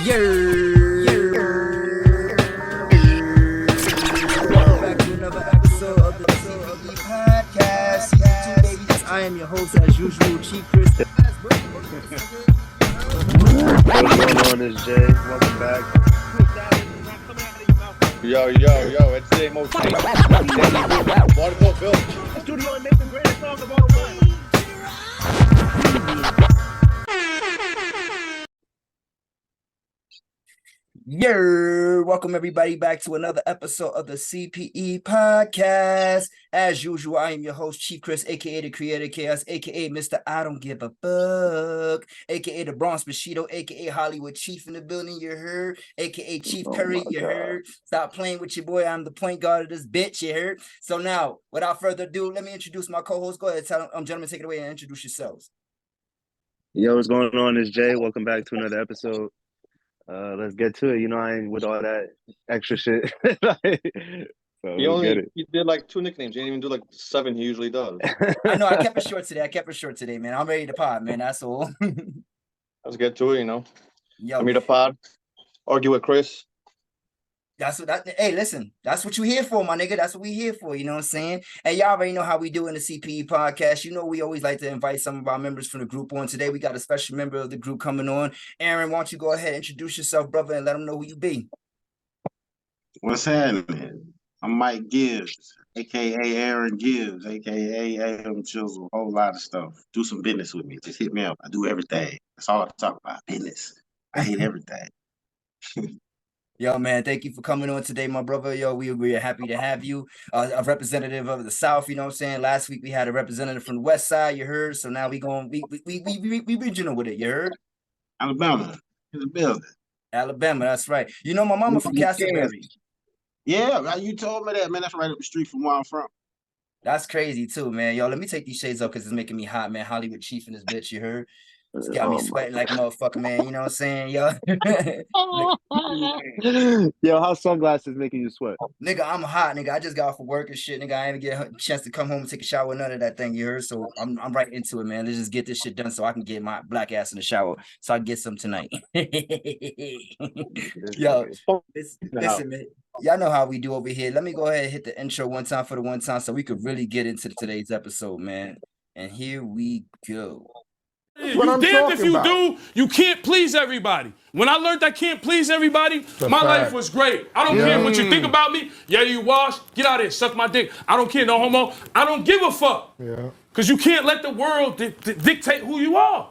Welcome back to another episode of the C.P.E podcast, season 2, baby. I am your host, as usual, Chief Chris. What's going on, this Jay? Welcome back. Yo, it's the emotion. Waterfall Village. Studio and make the greatest song of all time. Welcome everybody back to another episode of the C.P.E podcast. As usual, I am your host, Chief Chris, aka the Creator Chaos, aka Mr. I Don't Give a Fuck, aka the Bronx Bushido, aka Hollywood Chief in the building, you heard, aka Chief Curry, you heard. Stop playing with your boy. I'm the point guard of this bitch, you heard. So now, without further ado, let me introduce my co-host. Go ahead, tell gentlemen, take it away and introduce yourselves. Yo, what's going on, this Jay? Welcome back to another episode. Let's get to it. You know, I ain't with all that extra shit. He did like 2 nicknames. He didn't even do like 7 he usually does. I know, I kept it short today, man. I'm ready to pod, man. That's all. Let's get to it, you know. Yo, I mean, the pod, argue with Chris. Hey, listen, that's what you here for, my nigga. That's what we here for, you know what I'm saying? And y'all already know how we do in the C.P.E podcast. You know, we always like to invite some of our members from the group on. Today, we got a special member of the group coming on. Aaron, why don't you go ahead and introduce yourself, brother, and let them know who you be. What's happening? I'm Mike Gibbs, aka Aaron Gibbs, aka AM Chisel, a whole lot of stuff. Do some business with me. Just hit me up. I do everything. That's all I talk about. Business. I hate everything. Yo, man, thank you for coming on today, my brother. Yo, we are happy to have you. A representative of the South, you know what I'm saying? Last week we had a representative from the West Side, you heard? So now we regional with it, you heard? Alabama in the building. Alabama, that's right. You know, my mama from Castleberry. Yeah, you told me that, man. That's right up the street from where I'm from. That's crazy too, man. Yo, let me take these shades off because it's making me hot, man. Hollywood Chief and this bitch, you heard? It's got me sweating like a motherfucker, man. You know what I'm saying, yo? Yo, how sunglasses making you sweat? Nigga, I'm hot, nigga. I just got off of work and shit, nigga. I ain't even get a chance to come home and take a shower, none of that thing, you heard? So I'm right into it, man. Let's just get this shit done so I can get my black ass in the shower so I can get some tonight. Yo, listen, man. Y'all know how we do over here. Let me go ahead and hit the intro one time for the one time so we could really get into today's episode, man. And here we go. You damned if you do, you can't please everybody. When I learned I can't please everybody, my life was great. I don't care what you think about me. Yeah, you wash, get out of here, suck my dick. I don't care, no homo. I don't give a fuck. Yeah. Because you can't let the world dictate who you are.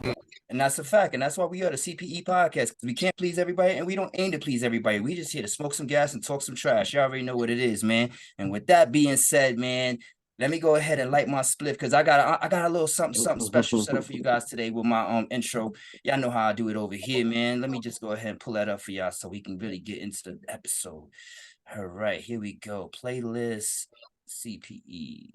And that's a fact. And that's why we are the C.P.E podcast. We can't please everybody and we don't aim to please everybody. We just here to smoke some gas and talk some trash. You already know what it is, man. And with that being said, man, let me go ahead and light my spliff because I got a little something special set up for you guys today with my intro. Y'all know how I do it over here, man. Let me just go ahead and pull that up for y'all so we can really get into the episode. All right, here we go. Playlist C.P.E.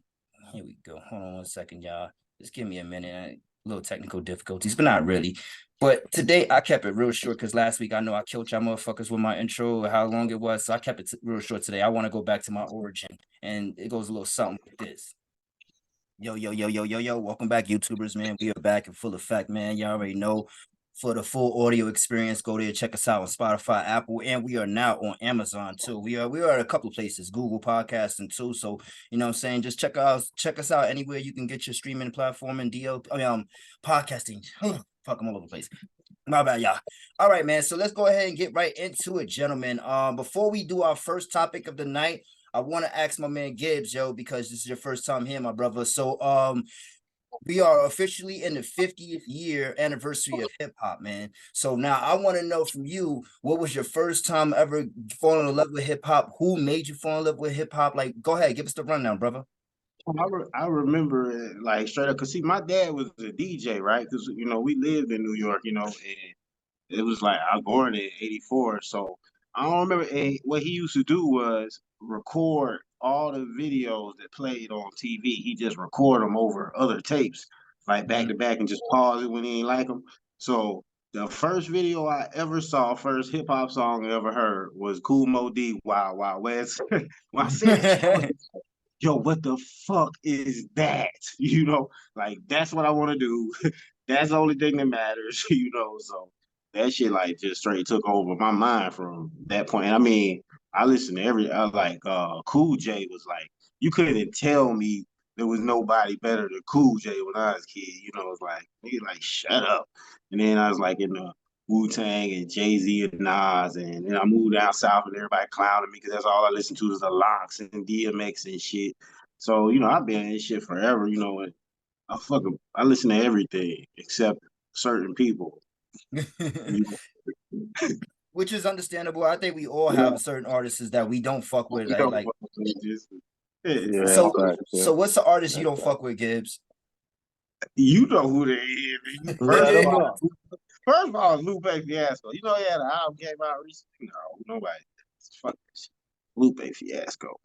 Here we go. Hold on one second, y'all. Just give me a minute. A little technical difficulties, but not really. But today I kept it real short because last week I know I killed y'all motherfuckers with my intro or how long it was. So I kept it real short today. I want to go back to my origin. And it goes a little something like this. Yo. Welcome back, YouTubers, man. We are back in full effect, man. Y'all already know. For the full audio experience, go there, check us out on Spotify, Apple, and we are now on Amazon too. We are at a couple of places, Google Podcasting too. So you know what I'm saying, just check us out anywhere you can get your streaming platform and podcasting. Fuck, I'm all over the place. My bad, y'all. All right, man. So let's go ahead and get right into it, gentlemen. Before we do our first topic of the night, I want to ask my man Gibbs, yo, because this is your first time here, my brother. So we are officially in the 50th year anniversary of hip hop, man. So now I want to know from you, what was your first time ever falling in love with hip hop? Who made you fall in love with hip hop? Like, go ahead, give us the rundown, brother. I remember it, like straight up, because see, my dad was a DJ, right? Because, you know, we lived in New York, you know, and it was like, I was born in 84. So I don't remember. And what he used to do was record all the videos that played on TV. He just record them over other tapes, like back to back, and just pause it when he ain't like them. So the first video I ever saw, first hip hop song I ever heard was Kool Moe Dee, Wild Wild West. When I said that, yo, what the fuck is that? You know, like that's what I want to do. That's the only thing that matters, you know. So that shit like just straight took over my mind from that point. And I mean, I listened to Cool J was like, you couldn't tell me there was nobody better than Cool J when I was a kid. You know, it's like, nigga, like, shut up. And then I was like in the Wu Tang and Jay-Z and Nas, and then I moved down south and everybody clowning me because that's all I listened to is the Locks and DMX and shit. So, you know, I've been in this shit forever, you know, and I listen to everything except certain people. Which is understandable. I think we all have certain artists that we don't fuck with. Like Yeah, so, facts, yeah. so what's the artist you don't fuck with, Gibbs? You know who they is. First of all, Lupe Fiasco. You know he had an album came out recently. No, nobody. Fuck this. Lupe Fiasco.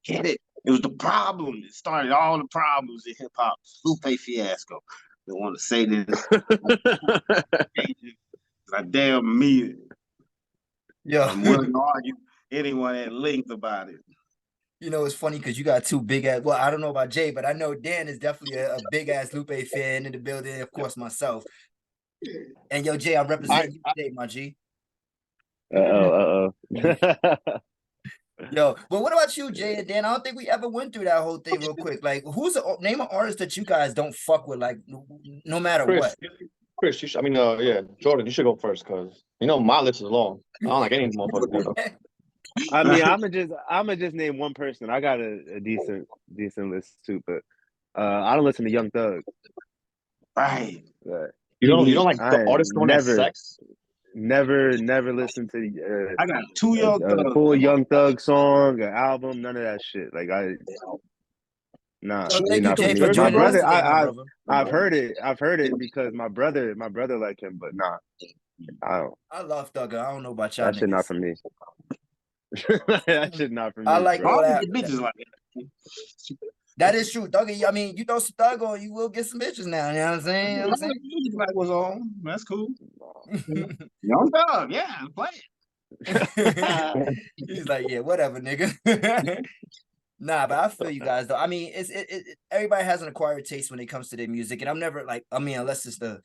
Get it? It was the problem. It started all the problems in hip hop. Lupe Fiasco. They want to say this. I damn mean it. Yeah. I'm willing to argue anyone at length about it. You know, it's funny because you got two big ass. Well, I don't know about Jay, but I know Dan is definitely a big ass Lupe fan in the building. Of course, myself. And yo, Jay, I'm representing you today, my G. Uh-oh. Yo, but what about you, Jay and Dan? I don't think we ever went through that whole thing real quick. Like, who's the name of artist that you guys don't fuck with, like, no matter what? Chris, you should, Jordan, you should go first because you know my list is long. I don't like any motherfucker. I mean, I'ma just name one person. I got a decent list too, but I don't listen to Young Thug. Right. You don't like the artist going at sex? Never listened to. I got two Young Thug. Full Young Thug song, an album, none of that shit. Like nah. So thank you, Jay, me. for joining us brother, today, I've heard it because my brother like him, but nah, I don't. I love Thugger. I don't know about y'all. That shit not for me. That shit not for me. I like bro. all that. Bitches like That is true, Thugger. I mean, you throw some Thug on, you will get some bitches now. You know what I'm saying? You know what I'm saying? Like was on. That's cool. Young Thug, yeah, play it. He's like, yeah, whatever, nigga. Nah, but I feel you guys though. I mean, everybody has an acquired taste when it comes to their music, and I'm never like, I mean, unless it's the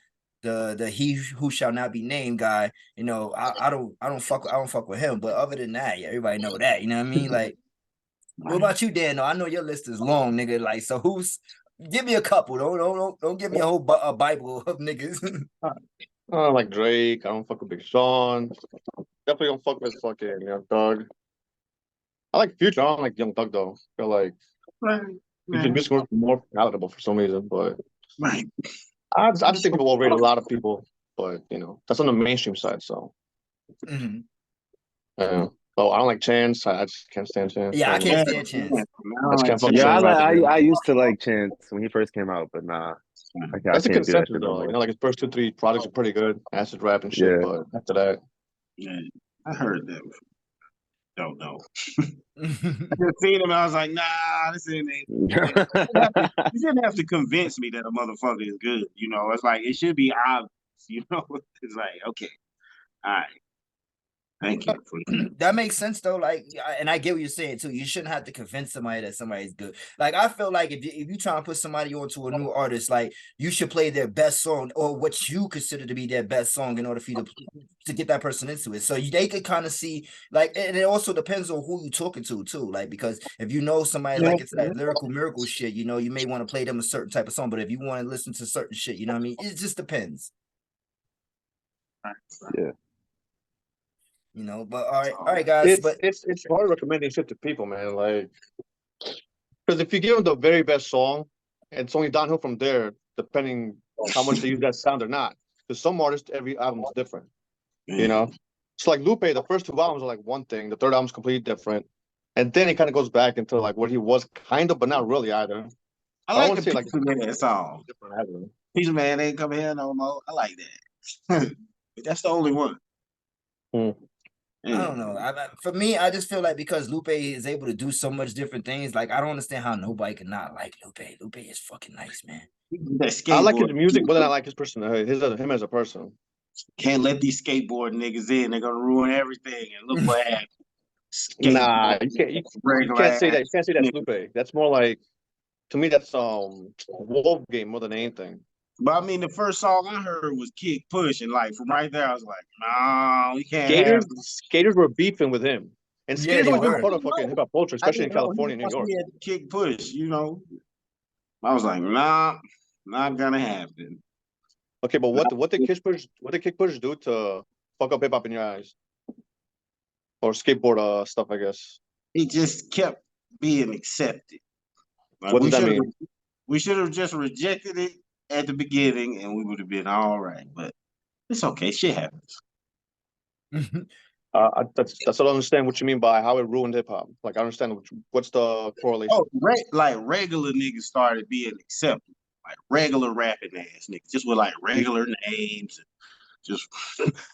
he who shall not be named guy, you know, I don't fuck with him. But other than that, yeah, everybody know that. You know what I mean? Like, what about you, Dan? No, I know your list is long, nigga. Like, so give me a couple. Don't give me a whole Bible of niggas. I don't like Drake. I don't fuck with Big Sean. Definitely don't fuck with fucking Young Thug. I like Future. I don't like Young Thug though. I feel like Future music was more palatable for some reason, but I just think people overrate a lot of people. But you know, that's on the mainstream side. So so I don't like Chance. I just can't stand Chance. Yeah, I can't stand Chance. I used to like Chance when he first came out, but nah. That's a consensus though. You know, like his first 2-3 projects are pretty good, acid rap and shit. But after that, I heard that. Don't know. I just seen him. I was like, nah, this ain't it. You didn't have to convince me that a motherfucker is good. You know, it's like it should be obvious. You know, it's like okay, all right. Thank you. That makes sense though. Like, and I get what you're saying too. You shouldn't have to convince somebody that somebody's good. Like, I feel like if you try to put somebody onto a new artist, like you should play their best song or what you consider to be their best song in order for you to get that person into it. So they could kind of see, like, and it also depends on who you're talking to too. Like, because if you know somebody like it's that lyrical miracle shit, you know, you may want to play them a certain type of song. But if you want to listen to certain shit, you know what I mean? It just depends. Yeah. You know, but all right, guys. It's hard recommending shit to people, man. Like, because if you give them the very best song, it's only downhill from there, depending how much they use that sound or not. Because some artists, every album is different. You know, it's like Lupe. The first 2 albums are like one thing. The third album's completely different, and then it kind of goes back into like what he was kind of, but not really either. I like the Pizza Man song. Pizza Man ain't coming here no more. I like that. That's the only one. I don't know. For me, I just feel like because Lupe is able to do so much different things, like I don't understand how nobody can not like Lupe. Lupe is fucking nice, man. I like his music, but then I like his personality. Him as a person. Can't let these skateboard niggas in. They're gonna ruin everything. And look what happened. Nah, you can't say that. You can't say that's Lupe. That's more like, to me, that's Wolf Game more than anything. But I mean, the first song I heard was Kick Push, and like from right there, I was like, nah, we can't have this. Skaters were beefing with him. And Yeah, skaters they always been were. part of fucking hip hop culture, I especially in didn't know California and New York. he had the Kick Push, you know. I was like, nah, not gonna happen. Okay, but what did Kick Push do to fuck up hip hop in your eyes? Or skateboard stuff, I guess. He just kept being accepted. Like, What does that mean? We should have just rejected it at the beginning, and we would have been all right. But it's okay. Shit happens. That's I don't understand what you mean by how it ruined hip hop. Like I understand what's the correlation. Oh, like regular niggas started being accepted, like regular rapping ass niggas, just with like regular names, just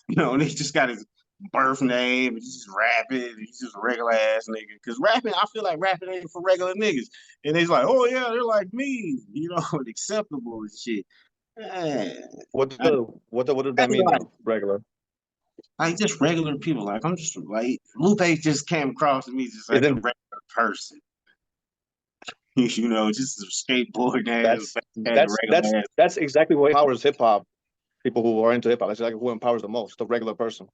you know, they just got his birth name, he's just rapping, he's just a regular ass nigga. Cause rapping, I feel like rapping ain't for regular niggas, and he's like, oh yeah, they're like me, you know, acceptable and shit. Man, What does that mean? like, Regular. like just regular people. Like I'm just like Lupe just came across to me just like a regular person. You know, just a skateboard ass. That's exactly what empowers hip hop. People who are into hip hop. That's exactly who empowers the most. The regular person.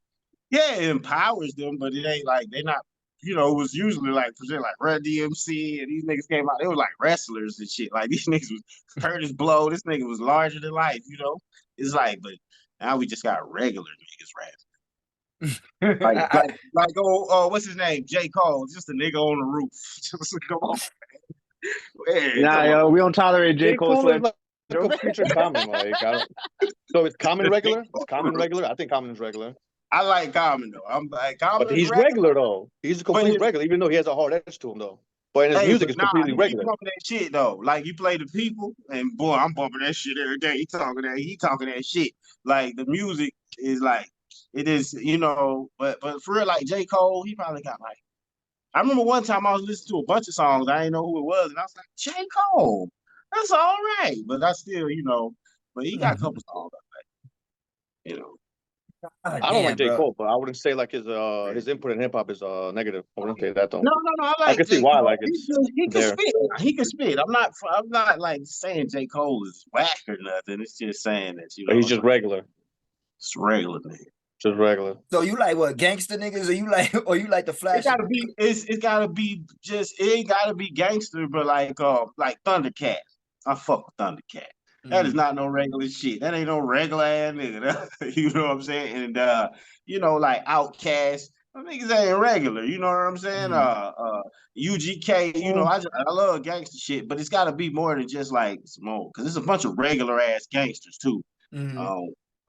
Yeah, it empowers them, but it ain't like they're not. You know, it was usually like presented like Run DMC, and these niggas came out. They were like wrestlers and shit. Like these niggas was Curtis Blow. This nigga was larger than life. You know, it's like, but now we just got regular niggas rapping. like oh, what's his name? J. Cole, just a nigga on the roof. Just come on. Man, nah, yo, we don't tolerate J. Cole is like a future Common. Like, so it's Common regular. It's Common regular. I think Common is regular. I like Common though. I'm like Common, but he's regular though. He's a complete regular, even though he has a hard edge to him though. But in his music, it's completely regular. Bumping that shit though. Like you play the people, and boy, I'm bumping that shit every day. He talking that shit. Like the music is like it is, you know. But for real, like J. Cole, he probably got like. I remember one time I was listening to a bunch of songs. I didn't know who it was, and I was like, J. Cole, that's all right. But I still, you know, but he got a couple songs like, you know. I don't like J. Cole, but I wouldn't say like his input in hip hop is negative. I wouldn't say that though. No. I can see why. Like he can spit. He can spit. I'm not like saying J. Cole is whack or nothing. It's just saying that you know. But he's just regular. It's regular nigga. Just regular. So you like what, gangster niggas, or you like the flash? It gotta be. It gotta be just. It ain't gotta be gangster, but like Thundercat. I fuck with Thundercat. That is not no regular shit. That ain't no regular ass nigga. You know what I'm saying? And you know, like Outkast, niggas ain't regular. You know what I'm saying? UGK. You know, I love gangster shit, but it's got to be more than just like smoke, because it's a bunch of regular ass gangsters too. I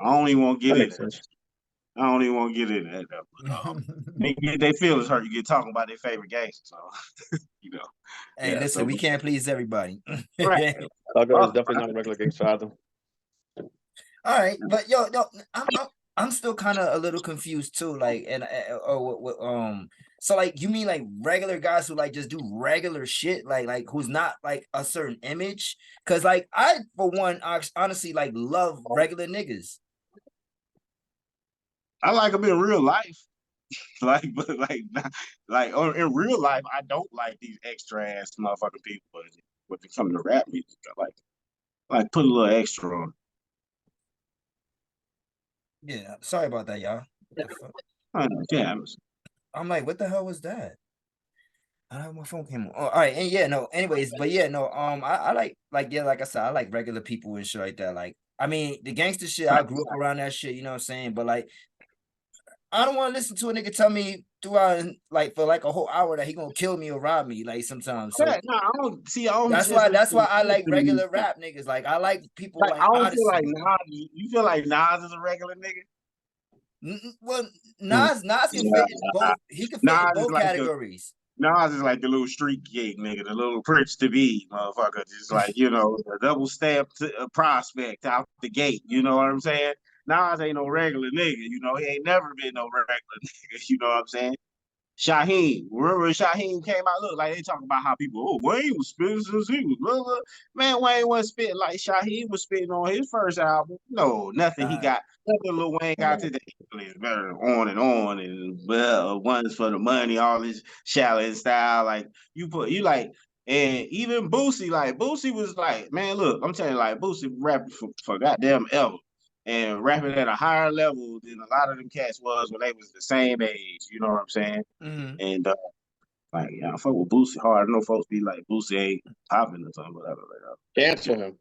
don't even want to get into that. I don't even want to get into that. They feel it's hurt. You get talking about their favorite gangster, so you know. Hey, listen, we can't please everybody. Right. It's definitely not a regular gangster either. All right, but yo, I'm still kind of a little confused too. Like, and so like you mean like regular guys who like just do regular shit, like who's not like a certain image? Because like I, for one, honestly like love regular niggas. I like them in real life, but in real life, I don't like these extra ass motherfucking people. But when it comes to rap music, I like put a little extra on. Yeah, sorry about that, y'all. Yeah, I'm like, what the hell was that? My phone came on. Oh, all right, and yeah, no. Anyways, but yeah, no. I like yeah, like I said, I like regular people and shit like that. Like, I mean, the gangster shit, I grew up around that shit. You know what I'm saying? But like, I don't want to listen to a nigga tell me throughout like for like a whole hour that he gonna kill me or rob me like sometimes. So yeah, no, I don't see. That's why I like regular rap niggas. Like I like people like I don't Odyssey. feel like Nas. You feel like Nas is a regular nigga? Well, Nas can fit in both. He can fit in both categories. Nas is like the little street kid nigga, the little Prince to be motherfucker. Just like, you know, a double stamp prospect out the gate. You know what I'm saying? Nas ain't no regular nigga, you know, he ain't never been no regular nigga, you know what I'm saying? Shaheem, remember when Shaheem came out? Look, like they talking about how people, Wayne was spitting since he was little. Man, Wayne wasn't spitting like Shaheem was spitting on his first album. No, nothing he got, nothing Lil Wayne got today. It's better on, and well, ones for the money, all this shallow style. Like you like And even Boosie, like Boosie was like, man, look, I'm telling you, like Boosie rapping for goddamn ever. And rapping at a higher level than a lot of them cats was when they was the same age, you know what I'm saying? Mm-hmm. And like, yeah, I fuck with Boosie hard. I know folks be like, Boosie ain't popping or something, whatever. Cancel him.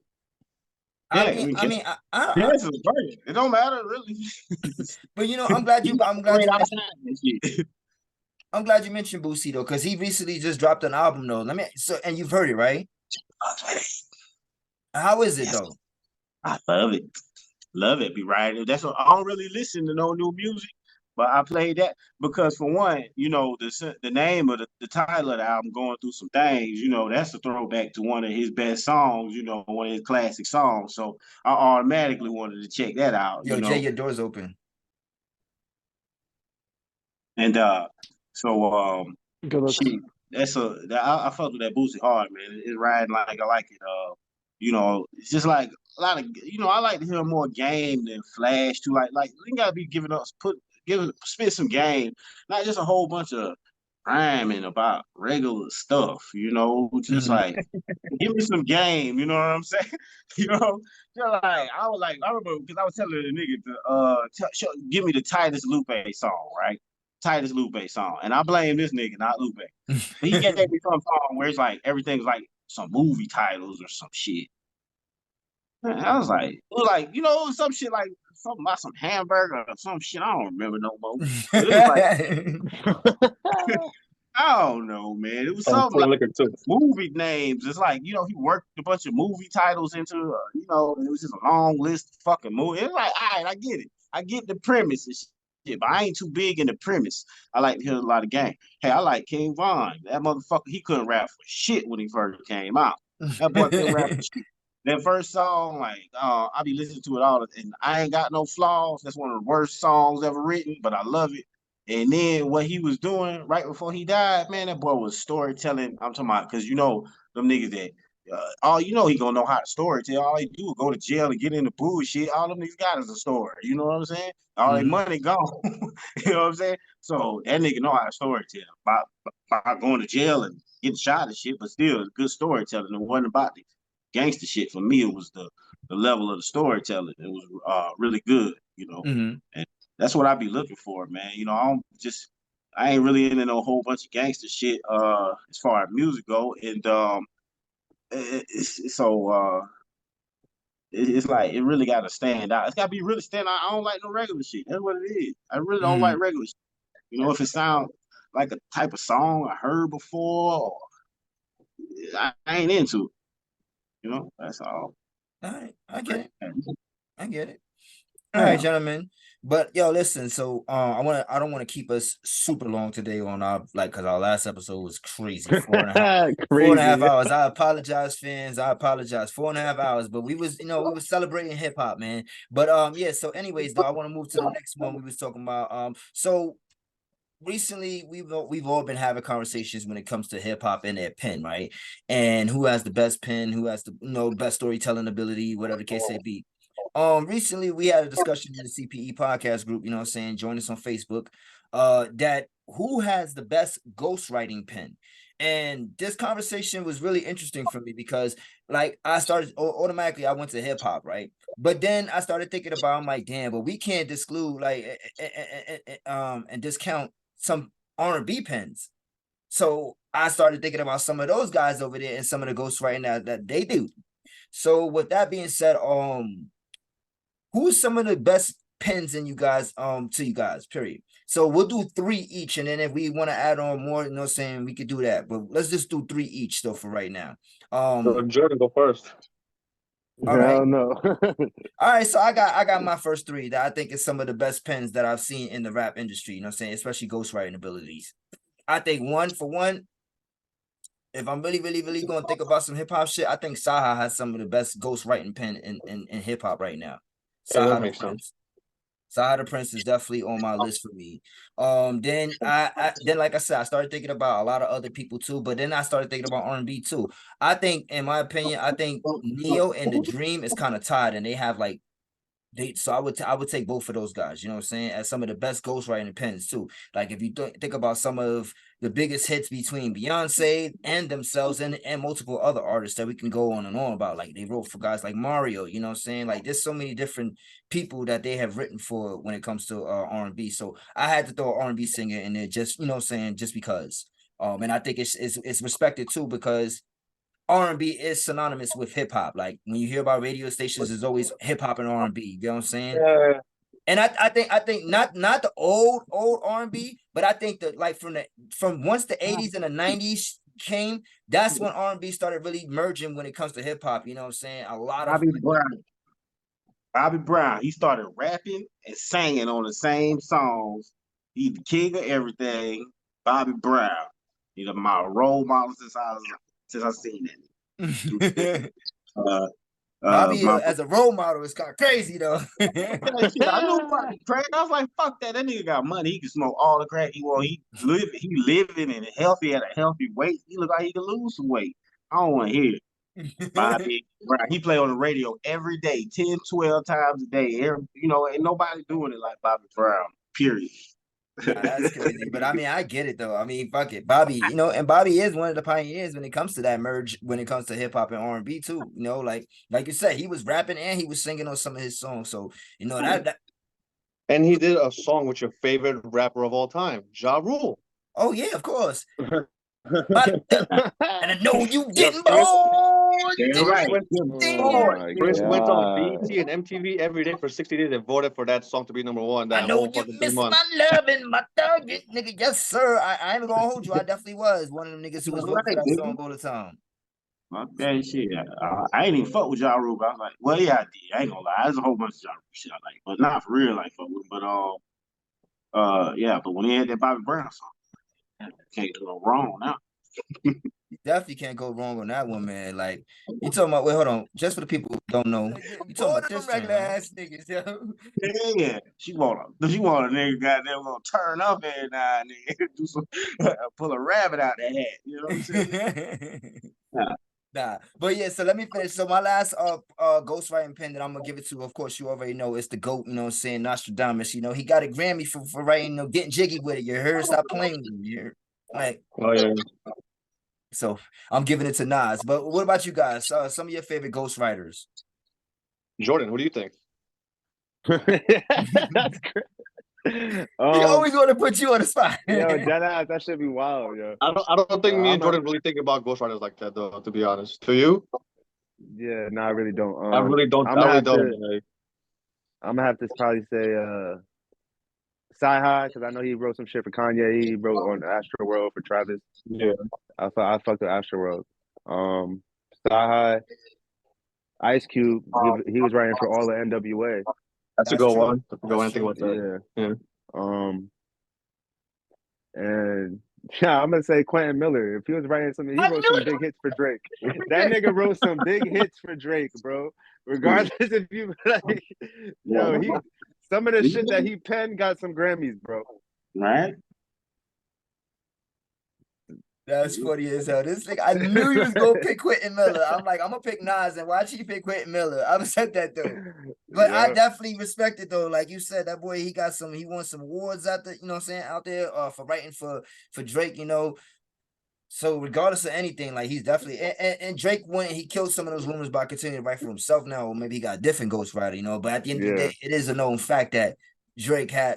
Yeah, I mean, cancel, right? It don't matter really. but you know, I'm glad you mentioned. Shit. I'm glad you mentioned Boosie though, because he recently just dropped an album though. And you've heard it, right? How is it though? I love it. Love it. Be right. That's what I don't really listen to no new music, but I played that because for one, you know, the name of the title of the album, Going Through Some Things, you know, that's a throwback to one of his best songs, you know, one of his classic songs. So I automatically wanted to check that out. Yo, you know? Jay, your door's open. And Good looks. I fuck with that Boosie hard, man. It's riding like I like it. You know, it's just like a lot of, you know, I like to hear more game than flash too. Like you gotta be giving us spit some game, not just a whole bunch of rhyming about regular stuff, you know, just like give me some game, you know what I'm saying? You know, just like I remember because I was telling the nigga to give me the Titus Lupe song, right? Titus Lupe song. And I blame this nigga, not Lupe. But he gave me some song where it's like everything's like some movie titles or some shit. And I was like, it was like, you know, some shit like something about some hamburger or some shit. I don't remember no more. But it was like I don't know, man. It was something like movie names. It's like, you know, he worked a bunch of movie titles into, you know, it was just a long list of fucking movies. It's like, all right, I get it. I get the premise and shit, but I ain't too big in the premise. I like to hear a lot of game. Hey, I like King Von. That motherfucker, he couldn't rap for shit when he first came out. That boy couldn't rap for shit. That first song, like, I be listening to it all, and I ain't got no flaws. That's one of the worst songs ever written, but I love it. And then what he was doing right before he died, man, that boy was storytelling. I'm talking about because you know them niggas that all you know he gonna know how to storytell. All he do is go to jail and get into bullshit. All them niggas got is a story. You know what I'm saying? All their money gone. You know what I'm saying? So that nigga know how to storytell by going to jail and getting shot and shit, but still good storytelling. It wasn't about the gangster shit. For me, it was the level of the storytelling. It was really good, you know. And that's what I be looking for, man. You know, I ain't really into no whole bunch of gangster shit as far as music go. And it's like it really gotta stand out. It's gotta be really stand out. I don't like no regular shit. That's what it is. I really don't like regular shit. You know, if it sounds like a type of song I heard before, I ain't into it. You know, that's all. All right, I get it. All right, gentlemen. But yo, listen. So, I don't want to keep us super long today on our because our last episode was crazy, 4.5 hours. I apologize, fans. I apologize, 4.5 hours. But we was celebrating hip hop, man. But yeah. So, anyways, though, I want to move to the next one. We was talking about so recently we've all been having conversations when it comes to hip hop and their pen, right? And who has the best pen, who has the best storytelling ability, whatever the case may be. Recently we had a discussion in the C.P.E podcast group, you know what I'm saying? Join us on Facebook. That who has the best ghostwriting pen? And this conversation was really interesting for me because like I started automatically, I went to hip hop, right? But then I started thinking about, I'm like, damn, but we can't disclude and discount some R&B pens. So I started thinking about some of those guys over there and some of the ghostwriting that they do. So with that being said, who's some of the best pens in you guys, to you guys, period. So we'll do 3 each, and then if we want to add on more, you know what I'm saying, we could do that. But let's just do 3 each though for right now. So Jordan, go first. All right. Hell no. All right, so I got my first 3 that I think is some of the best pens that I've seen in the rap industry, you know what I'm saying, especially ghostwriting abilities. I think one for one, if I'm really gonna think about some hip hop shit, I think Saha has some of the best ghostwriting pen in hip hop right now. Saha the Prince. Saha the Prince is definitely on my list for me. Then then like I said, I started thinking about a lot of other people too, but then I started thinking about R&B too. I think, in my opinion, I think Neo and The Dream is kind of tied, and they have like So I would take both of those guys, you know what I'm saying, as some of the best ghostwriting pens too. Like if you think about some of the biggest hits between Beyonce and themselves and multiple other artists that we can go on and on about, like they wrote for guys like Mario, you know what I'm saying? Like there's so many different people that they have written for when it comes to R&B. So I had to throw an R&B singer in there just, you know what I'm saying, just because. And I think it's respected too because R&B is synonymous with hip hop. Like when you hear about radio stations, there's always hip hop and R&B. You know what I'm saying? Yeah. And I think not the old R&B, but I think that like from once the 80s and the 90s came, that's when R&B started really merging when it comes to hip hop. You know what I'm saying? A lot of Bobby Brown, he started rapping and singing on the same songs. He's the king of everything. Bobby Brown. He's my role model since I seen it. Bobby as a role model is kind of crazy though. Shit, I knew about crack. I was like, fuck that. That nigga got money. He can smoke all the crack he want. He living and healthy at a healthy weight. He look like he can lose some weight. I don't want to hear it. Bobby Brown. He play on the radio every day, 10, 12 times a day. You know, ain't nobody doing it like Bobby Brown. Period. Nah, that's crazy. But I mean, I get it though. I mean, fuck it. Bobby, you know, and Bobby is one of the pioneers when it comes to that merge, when it comes to hip hop and R&B too. You know, like you said, he was rapping and he was singing on some of his songs. So, you know, that And he did a song with your favorite rapper of all time, Ja Rule. oh yeah, of course. And I know you didn't Prince went on BET and MTV every day for 60 days and voted for that song to be #1. I know you miss my love and my thug, nigga. Yes, sir. I ain't gonna hold you. I definitely was one of them niggas who was voting for that song all the time. Okay, shit. I ain't even fuck with Ja Rule, but I was like, well, yeah, I did. I ain't gonna lie. There's a whole bunch of Ja Rule shit I like, but not for real, like fuck with. But yeah. But when he had that Bobby Brown song, can't go wrong now. You definitely can't go wrong on that one, man. Like you talking about. Wait, hold on. Just for the people who don't know, you talking about this regular ass niggas, yo. Yeah, she want a nigga goddamn gonna turn up every now and then, do some pull a rabbit out that hat. You know what I'm saying? Nah, but yeah, so let me finish. So my last ghostwriting pen that I'm gonna give it to, of course, you already know, it's the GOAT, you know what I'm saying, Nostradamus. You know, he got a Grammy for writing, you know, getting jiggy with it. You heard? Stop playing with him. You heard? Like, Oh yeah. so I'm giving it to Nas. But what about you guys? Some of your favorite ghostwriters? Jordan, what do you think? That's great. He always want to put you on the spot. Yo, that should be wild, yo. I don't think me and Jordan really think about ghostwriters like that, though. To be honest, to you? Yeah, no, I really don't. I really don't. I'm gonna have to probably say Sci-Hi, because I know he wrote some shit for Kanye. He wrote on Astro World for Travis. Yeah, I fucked with Astro World. Sci-Hi, Ice Cube. He was writing for all the NWA. that's a good one. I go and think about that. Yeah. And yeah, I'm gonna say Quentin Miller. If he was writing something, he wrote some big hits for Drake. That nigga wrote some big hits for Drake, bro. Regardless if you like, some of the shit that he penned got some Grammys, bro. Right? That's funny as hell. This thing, I knew he was gonna pick Quentin Miller. I'm like, I'm gonna pick Nas, and why'd you pick Quentin Miller? I said that though, but yeah. I definitely respect it though. Like you said, that boy, he won some awards out there. You know what I'm saying, out there for writing for Drake. You know, so regardless of anything, like he's definitely and Drake he killed some of those rumors by continuing to write for himself now, or maybe he got a different ghostwriter. You know, but at the end of the day, it is a known fact that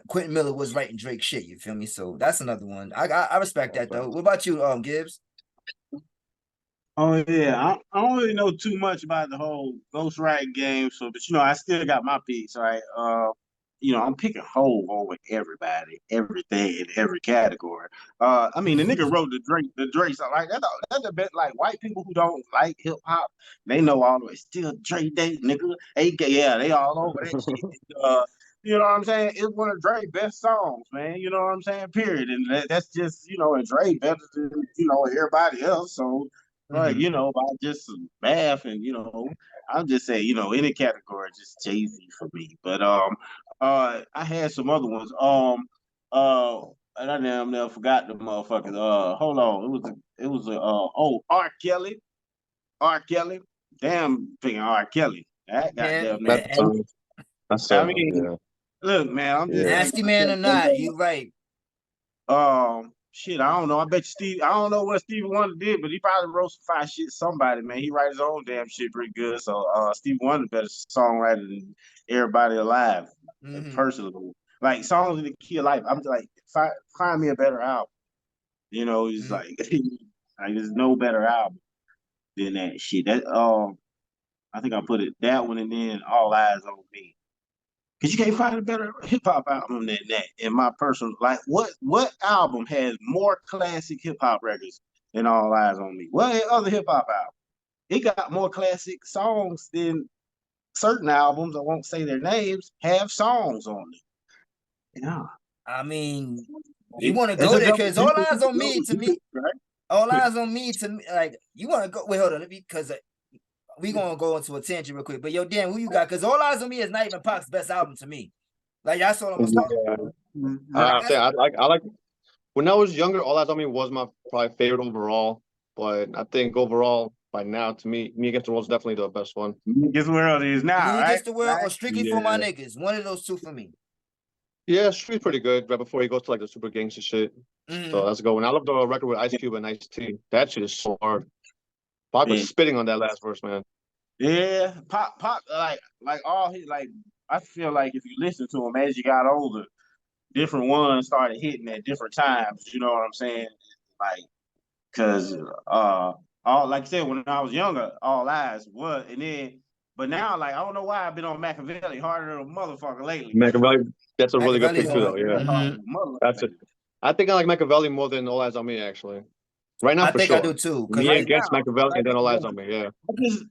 Quentin Miller was writing Drake shit, you feel me? So that's another one. I respect that though. What about you, Gibbs? Oh yeah, I don't really know too much about the whole ghostwriting game, so but I still got my picks, right? I'm picking Hov over everybody, everything in every category. I mean the nigga wrote the Drake song, like that's a bit like white people who don't like hip hop, they know all the way. Still Drake Day, nigga. Yeah, they all over that shit. You know what I'm saying? It's one of Dre's best songs, man. You know what I'm saying? Period. And that's just, and Dre better than, everybody else. So, by just math and, I'll just say, any category, just Jay-Z for me. But I had some other ones. And I never forgot the motherfuckers. Hold on. It was R. Kelly. R. Kelly. Damn, picking R. Kelly. That goddamn man. That's I mean, yeah. look, man, I'm just Nasty man or not, you right. shit, I don't know. I bet you Steve. I don't know what Stevie Wonder did, but he probably wrote some fire shit. Somebody, man, he write his own damn shit pretty good. So, Stevie Wonder better songwriter than everybody alive. Personally, like songs in the key of life. I'm just like, find me a better album. You know, it's like, like there's no better album than that shit. That I think I put it that one and then All Eyes on Me. Cause you can't find a better hip hop album than that. In my personal, like, what album has more classic hip hop records than All Eyes on Me? What other hip hop album? It got more classic songs than certain albums. I won't say their names. Have songs on it. Yeah. I mean, you want to It's go a there double, because All Eyes on Me to me, right? All Eyes on Me to me, like you want to go. Wait, hold on, because we gonna go into a tangent real quick. But yo, Dan, who you got? Because All Eyes on Me is not even Pac's best album to me. Like that's all I'm gonna start. I like when I was younger, All Eyes on Me was my probably favorite overall. But I think overall, by now, to me Against the World is definitely the best one. Me Against the World is now, Me right? Against the World right? or Strictly for My Niggas. One of those two for me. Yeah, Street's pretty good. Right before he goes to like the super gangster shit. So that's a good one. I love the record with Ice Cube and Ice-T. That shit is so hard. Pac was spitting on that last verse, man. Yeah, Pop, like all his, like I feel like if you listen to him as you got older, different ones started hitting at different times. You know what I'm saying? Like, cause all like I said when I was younger, All Eyes was, and then but now like I don't know why I've been on Machiavelli harder than a motherfucker lately. Machiavelli, that's a really good pick too, though. Yeah, that's it. I think I like Machiavelli more than All Eyes on Me, actually. Right now, I for think sure. I do too. Me Right against now, Machiavelli and then All Eyes on Me. Yeah.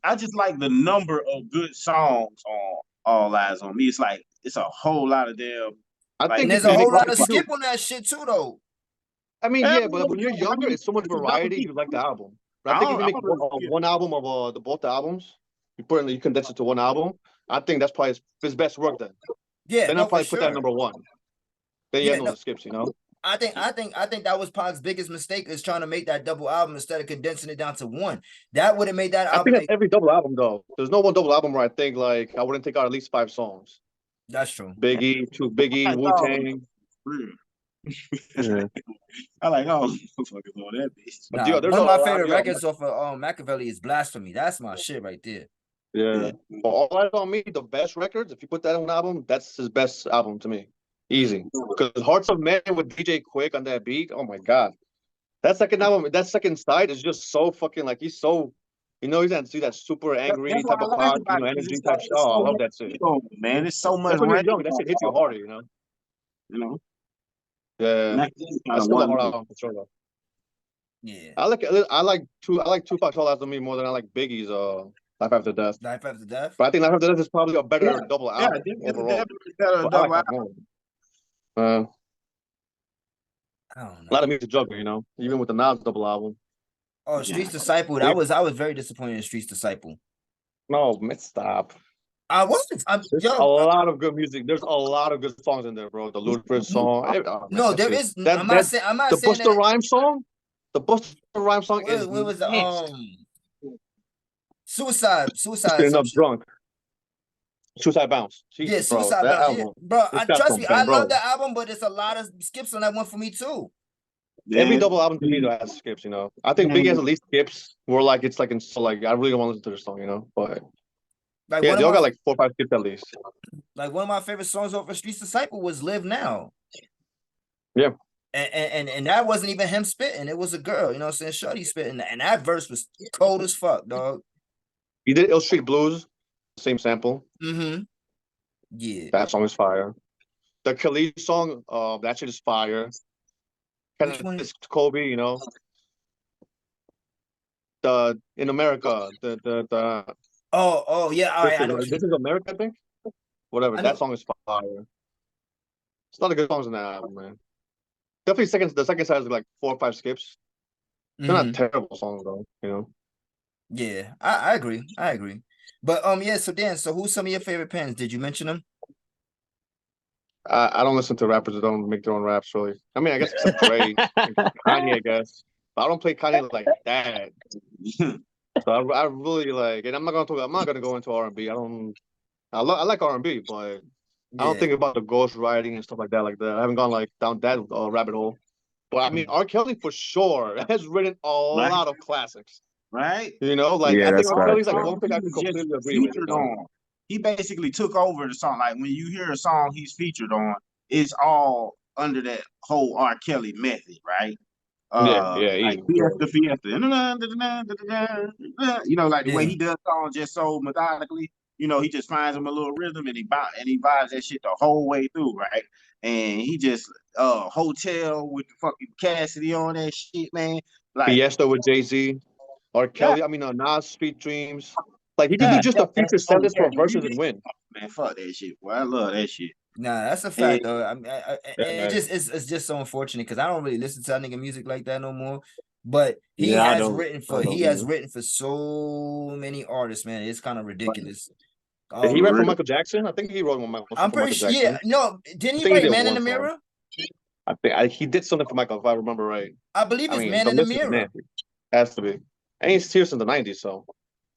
I just like the number of good songs on All Eyes on Me. It's like it's a whole lot of them. I think and there's a whole lot of skip on that shit too, though. I mean, yeah, but when you're younger, it's so much variety. You like the album. But I think if you make one album of both the albums, you condense it to one album. I think that's probably his best work. Yeah, then I'll probably put that at number one. Then you have no skips, you know. I think that was Pac's biggest mistake is trying to make that double album instead of condensing it down to one. That would have made that album. I think that's every double album though. There's no one double album where I think like I wouldn't take out at least 5 songs. That's true. Biggie, Wu Tang. I like motherfuckers on that bitch. Nah, one of my favorite records off of Machiavelli is Blasphemy. That's my shit right there. Yeah. But All Eyes on Me, the best records. If you put that on an album, that's his best album to me. Easy. Because Hearts of Man with DJ Quick on that beat, oh my god. That second album, that second side is just so fucking like he's so, you know, he's gonna see that super angry type of pop, you know, energy type shit. Oh, I love that shit. Man, it's so much. That's when you're young. That shit hits you harder, you know. You know. Yeah. That's still a hard album for sure though. Yeah. I like Tupac's All Eyes on Me more than I like Biggie's Life After Death. Life After Death. But I think Life After Death is probably a better double album overall. Better double album. I don't know. A lot of music juggling, you know, even with the Nas double album. Oh, Streets Disciple. I was very disappointed in Streets Disciple. No, man, stop. There's a lot of good music. There's a lot of good songs in there, bro. The Ludacris song. No, there is. I'm not saying the Busta Rhymes song. The Busta Rhymes song is. What was the Suicide? Getting up drunk. Suicide Bounce. Yeah, Suicide Bounce. Yeah. Bro, trust me, I love that album, but it's a lot of skips on that one for me too. Every double album to me though has skips, you know. I think Biggie has at least skips where like it's like in so like I really don't want to listen to this song, you know. But like yeah, they all got like 4 or 5 skips at least. Like one of my favorite songs over Streets Disciple was Live Now. Yeah. And that wasn't even him spitting. It was a girl, you know what I'm saying? Shorty spitting. And that verse was cold as fuck, dog. He did Ill Street Blues, same sample. Yeah. That song is fire. The Khalid song, that shit is fire. Kind of Kobe, you know. The In America, the Oh yeah, all right. This is America, I think. Whatever. That song is fire. It's a lot of good songs in that album, man. Definitely the second side is like 4 or 5 skips. They're not terrible songs though, you know. Yeah, I agree. But yeah, so Dan, who's some of your favorite pens? Did you mention them? I don't listen to rappers that don't make their own raps, really. I mean, I guess except Dre, Kanye, I guess. But I don't play Kanye like that. So I really like, and I'm not gonna go into R&B. I I like R&B, but I don't Yeah. think about the ghost writing and stuff like that. I haven't gone like down that rabbit hole. But I mean, R. Kelly for sure has written a Right. lot of classics. Right? You know, like Yeah, I think that's R. right. Kelly's like All one thing I he's can just completely agree with. You featured know? on. He basically took over the song. Like when you hear a song he's featured on, it's all under that whole R. Kelly method, right? Yeah, Like easy. Fiesta, Fiesta, you know, like the way Yeah. he does songs just so methodically. You know, he just finds him a little rhythm and he vibes that shit the whole way through, right? And he just Hotel with the fucking Cassidy on that shit, man. Like, Fiesta with Jay-Z, R. yeah, Kelly. I mean, Nas, Sweet Dreams. Like he could yeah, do just yeah, a feature set list for verses and win. man, fuck that shit. Boy, I love that shit. Nah, that's a And fact though. I mean, Yeah. it's just so unfortunate because I don't really listen to that nigga music like that no more. But he Yeah, I has don't. written I for don't he has either. written for so many artists, man. It's kind of ridiculous. Did he Um, write for Michael Jackson? I think he wrote one I'm for pretty Michael sure. Jackson. Yeah, no, didn't I he think he write did Man in one the song. Mirror? I think he did something for Michael, if I remember right. I believe I it's mean, Man the in the list is Mirror. nasty. Has to be. And he's here since the '90s, so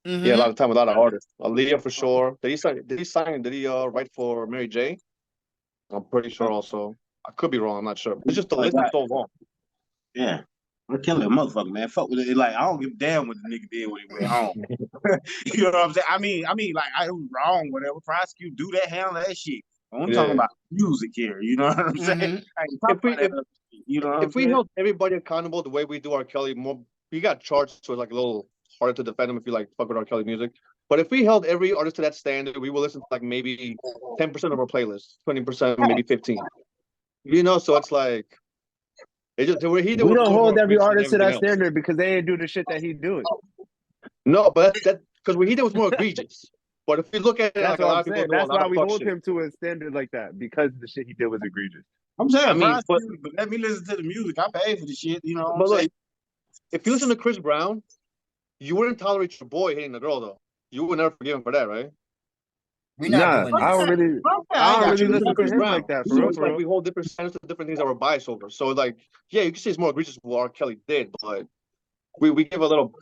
Mm-hmm. yeah, a lot of time with a lot of artists. Aaliyah for sure. Did he write for Mary J? I'm pretty sure also. I could be wrong, I'm not sure. It's just the list is so long. yeah, R. Kelly a motherfucker, man. Fuck with it. Like, I don't give a damn what the nigga did when he went home. You know what I'm saying? I mean, like, I was wrong, whatever. Prosecute, do that, handle that shit. I'm talking about music here. You know what I'm saying? Mhm. I ain't talking about that other shit, you know what I'm If we saying? held everybody accountable the way we do R. Kelly, more we got charged, so it's like a little harder to defend him if you like fuck with R. Kelly music. But if we held every artist to that standard, we will listen to like maybe 10% of our playlist, 20%, maybe 15. You know, so it's like it just he did We was a don't little more hold every egregious than artist to everything that else. standard because they ain't do the shit that he doing. No, but that because what he did was more egregious. But if you look at it, That's like a what lot I'm of people saying. know a That's lot why of we fuck hold shit. him to a standard like that because the shit he did was egregious. I'm saying I mean, prosecute, but let me listen to the music. I pay for the shit, you know what I'm but saying? look, if you listen to Chris Brown, you wouldn't tolerate your boy hitting the girl though. You would never forgive him for that, right? We're not Nah, doing I this. don't really, I I don't got really you. Listen to listen to Chris him Brown. like that. For So real, it's for like real. we hold different standards to different things that we're biased over. So like, yeah, you can say it's more egregious what R. Kelly did, but we give a little,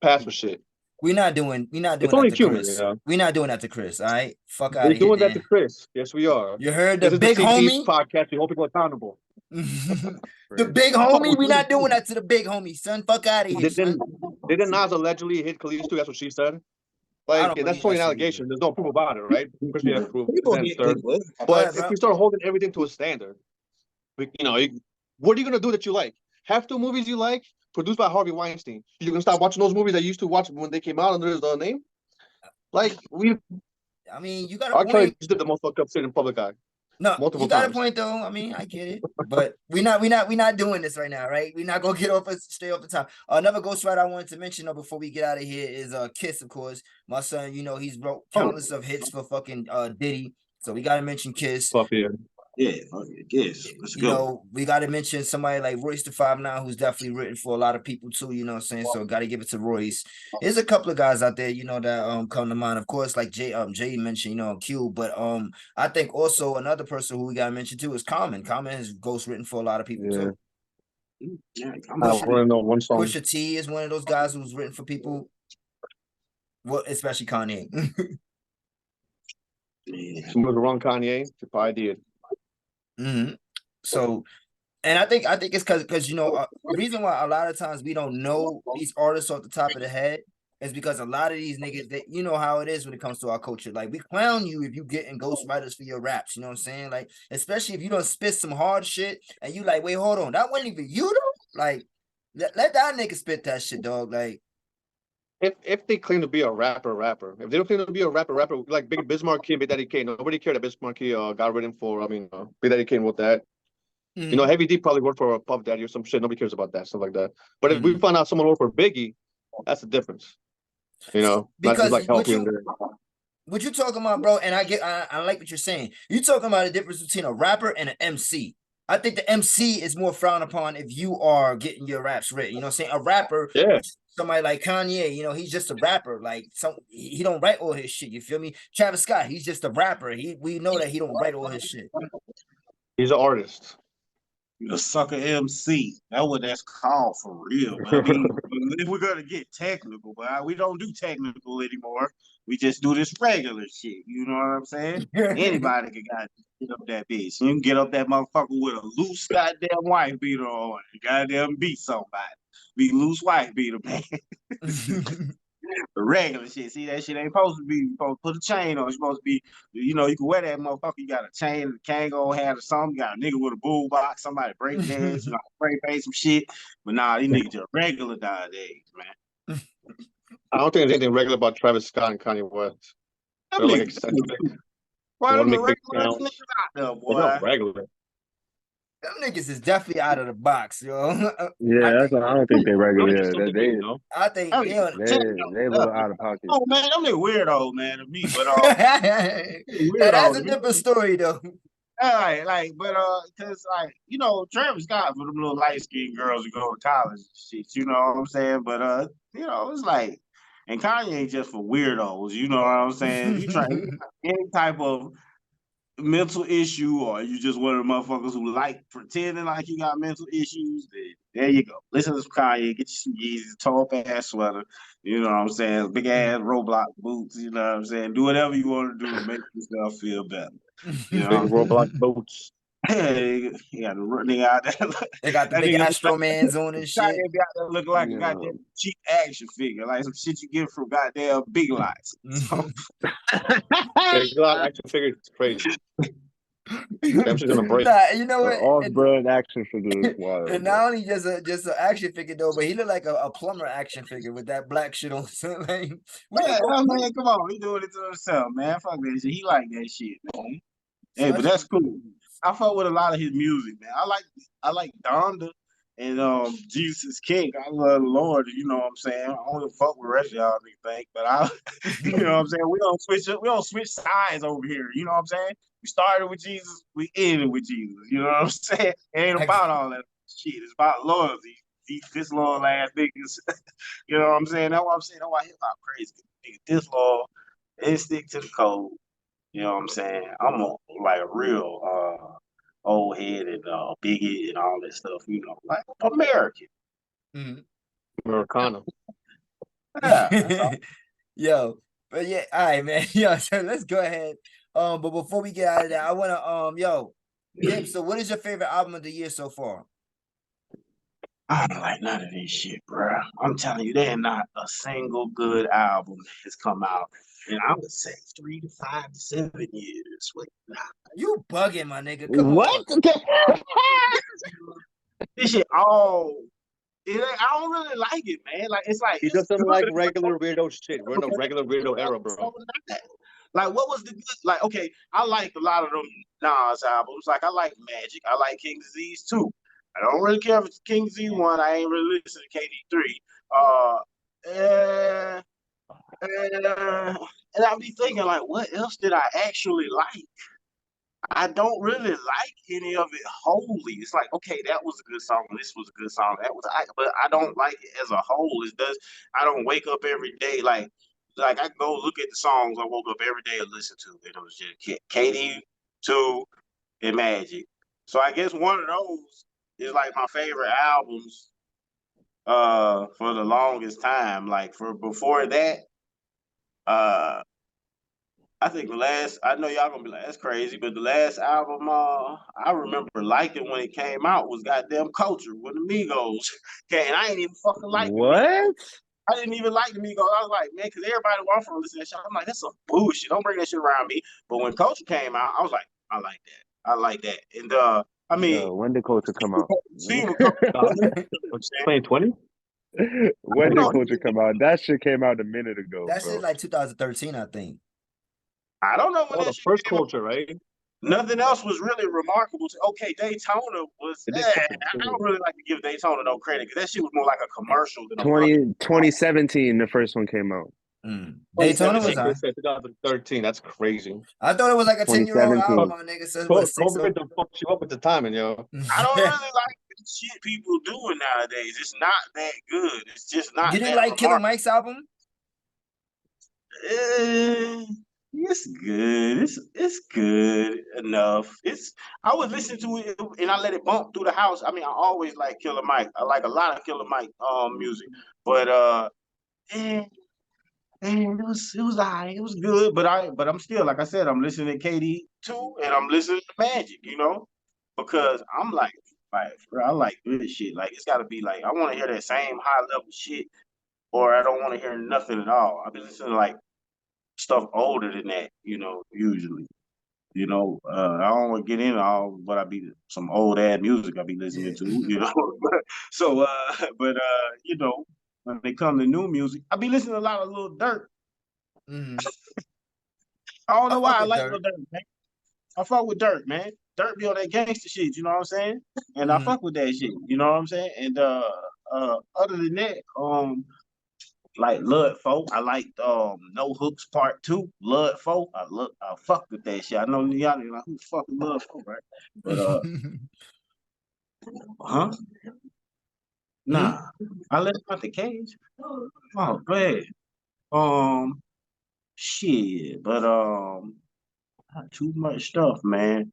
pass for shit. We're not doing It's that only to human, Chris. We're not doing that to Chris. All right, fuck out We're of here, doing that to man. Chris. Yes, we are. You heard This the is the big C.P.E. homie. podcast. We hold people accountable. The big homie. We're not doing that to the big homie, son. Fuck out of here, son. Didn't Nas allegedly hit Khalees too? That's what she said. I Like, don't that's believe only that an shit either. allegation. There's no proof about it, right? Chris, we have proof. People Then get third. people. Go But ahead, if bro. we start holding everything to a standard, what are you gonna do that you like? Have two movies you like, produced by Harvey Weinstein. You're gonna stop watching those movies that you used to watch when they came out under his name? Like I mean, you got a R. Kelly point. just did the most fucked up shit in public eye No, multiple you got a times. point though. I mean, I get it, but we're not doing this right now, right? We're not gonna stay off the top. Another ghostwriter I wanted to mention though before we get out of here is Kiss, of course. My son, he's wrote countless of hits for fucking Diddy, so we gotta mention Kiss. Fuck yeah. Yeah, yes. Let's go. We gotta mention somebody like Royce the 5'9", who's definitely written for a lot of people too. You know what I'm saying? So gotta give it to Royce. There's a couple of guys out there, that come to mind. Of course, like Jay mentioned, Q. But I think also another person who we gotta mention too is Common. Common has ghost written for a lot of people too. Yeah, I want to know one song. Pusha T is one of those guys who's written for people. Well, especially Kanye. yeah. Some of the wrong Kanye, you probably did. Mm-hmm. So, and I think it's because the reason why a lot of times we don't know these artists off the top of the head is because a lot of these niggas, that you know how it is when it comes to our culture. Like, we clown you if you getting ghostwriters for your raps. You know what I'm saying? Like, especially if you don't spit some hard shit and you like, wait, hold on, that wasn't even you though. Like, let that nigga spit that shit, dog. Like, if they claim to be a rapper, if they don't claim to be a rapper, like Big Bismarck Kid, Big Daddy Kane, nobody cared that Bismarck Kid got written for. Big Daddy Kane wrote that. mm-hmm. Heavy D probably worked for Puff Daddy or some shit. Nobody cares about that stuff like that. But if we find out someone worked for Biggie, that's the difference. Not just like helping. What you talking about, bro? And I like what you're saying. You talking about the difference between a rapper and an MC. I think the MC is more frowned upon if you are getting your raps written. You know what I'm saying? A rapper, Yeah. Somebody like Kanye, he's just a rapper. Like, he don't write all his shit. You feel me? Travis Scott, he's just a rapper. We know that he don't write all his shit. He's an artist. You a sucker MC. That's what that's called for real. But I mean, if we're gonna get technical, but we don't do technical anymore. We just do this regular shit. You know what I'm saying? Anybody can get up that bitch. You can get up that motherfucker with a loose goddamn wife beater on and goddamn beat somebody. Be loose wife beater, man. The regular shit. See, that shit ain't supposed to be. You supposed to put a chain on. It's supposed to be, you know, you can wear that motherfucker. You got a chain, a Kango hat or something. You got a nigga with a bull box, somebody break dance, you know, spray paint some shit. But nah, these niggas just regular nowadays, man. I don't think there's anything regular about Travis Scott and Kanye West. They're like eccentric. Why They them want to make big regular sounds. niggas out there, boy? They're not regular. Them niggas is definitely out of the box, yo. Yeah, that's what I don't think they regular. There's Yeah, something big, you know? I think they on. they a little out of pocket. Oh man, them niggas weirdos, man, to me. But Now, that's a different story, though. but cause like, you know, Travis Scott for them little light skinned girls who go to college and shit, you know what I'm saying? But you know, it's like, and Kanye ain't just for weirdos, you know what I'm saying? You try any type of mental issue, or you just one of the motherfuckers who like pretending like you got mental issues, then there you go. Listen to some Kanye, get you some Yeezys, tall ass sweater, you know what I'm saying? Big ass Roblox boots, you know what I'm saying? Do whatever you want to do to make yourself feel better. You know, Big Roblox boots. you got the nigga out there. They got the big Astro Mans on and shit. Kanye be out there looking like a goddamn cheap action figure, like some shit you get from goddamn Big Lots. So, Big lot action figure is crazy. Them shit's gonna break. Nah, you know what? Off-brand action figure is wild. And not only just an action figure though, but he looked like a plumber action figure with that black shit on. Like, man, come on, he doing it to himself, man. Fuck that shit. He like that shit, man. Hey, but that's cool. I fuck with a lot of his music, man. I like Donda and Jesus King. I love the Lord, you know what I'm saying? I don't fuck with the rest of y'all think, but I you know what I'm saying? We don't switch sides over here, you know what I'm saying? We started with Jesus, we ended with Jesus, you know what I'm saying? It ain't about all that shit. It's about loyalty. This loyal ass niggas. You know what I'm saying? That's what I'm saying. That's why hip hop crazy. Nigga, this loyal, they stick to the code. You know what I'm saying? I'm like a real old head and bigot and all that stuff, you know, like American. Americana. Yeah. Yo, but yeah, all right, man. Yo, so let's go ahead. But before we get out of that, I wanna Gibbs, so what is your favorite album of the year so far? I don't like none of this shit, bro. I'm telling you, there's not a single good album has come out. And I would say 3 to 5 to 7 years. You bugging, my nigga. Come What? on. This shit all I don't really like it, man. Like it's like He doesn't like regular weirdo shit. We're in a regular weirdo era, bro. Like what was the good? Like okay, I like a lot of them Nas albums. Like I like Magic. I like King Disease too. I don't really care if it's King Disease 1. I ain't really listening to KD3. And I'll be thinking like, what else did I actually like? I don't really like any of it wholly. It's like, okay, that was a good song. This was a good song. But I don't like it as a whole. I don't wake up every day like I can go look at the songs I woke up every day and listen to. It was just KD2 and Magic. So I guess one of those is like my favorite albums for the longest time. Like for before that, I think I know y'all gonna be like, that's crazy, but the last album I remember liking when it came out was goddamn Culture when the Migos came. And I ain't even fucking like What? I didn't even like the Migos. I was like, man, because everybody wants to listen to that shit. I'm like, that's some bullshit. Don't bring that shit around me. But when Culture came out, I was like, I like that. I like that. And I mean, when did Culture come out? 2020? When did Culture come out? That shit came out a minute ago. That bro. shit like 2013, I think. I don't know when that the shit first came Culture, right? Nothing else was really remarkable. Okay, Daytona was. I don't really like to give Daytona no credit because that shit was more like a commercial than 2017, the first one came out. Daytona was 2013. That's crazy. I thought it was like a 10-year-old album, my nigga. So COVID to fuck you up with the timing, yo. I don't really like the shit people doing nowadays. It's not that good. It's just not. You didn't like Killer Mike's album? It's good. It's good enough. I would listen to it and I let it bump through the house. I mean, I always like Killer Mike. I like a lot of Killer Mike music, but and it was all right, it was good. But I'm still, like I said, I'm listening to KD too, and I'm listening to Magic, you know, because I'm like, bro, I like good shit. Like it's got to be like I want to hear that same high level shit, or I don't want to hear nothing at all. I've been listening to like stuff older than that, you know, usually. You know, I don't want to get into all what I be some old ass music I be listening to, you know. So, you know, when they come to new music, I be listening to a lot of Lil Durk. Mhm. I don't know I why fuck I with like Lil Dirk. Durk, man. I fuck with Durk, man. Durk be on that gangster shit, you know what I'm saying? And I Mhm. fuck with that shit, you know what I'm saying? And other than that, like Lud Folk, I like No Hooks Part 2, Lud Folk. I fuck with that shit. I know y'all like who the fuck is Lud Folk, right? But huh? Hmm? Nah. I let him out the cage. Oh, go ahead. Um shit. But not too much stuff, man.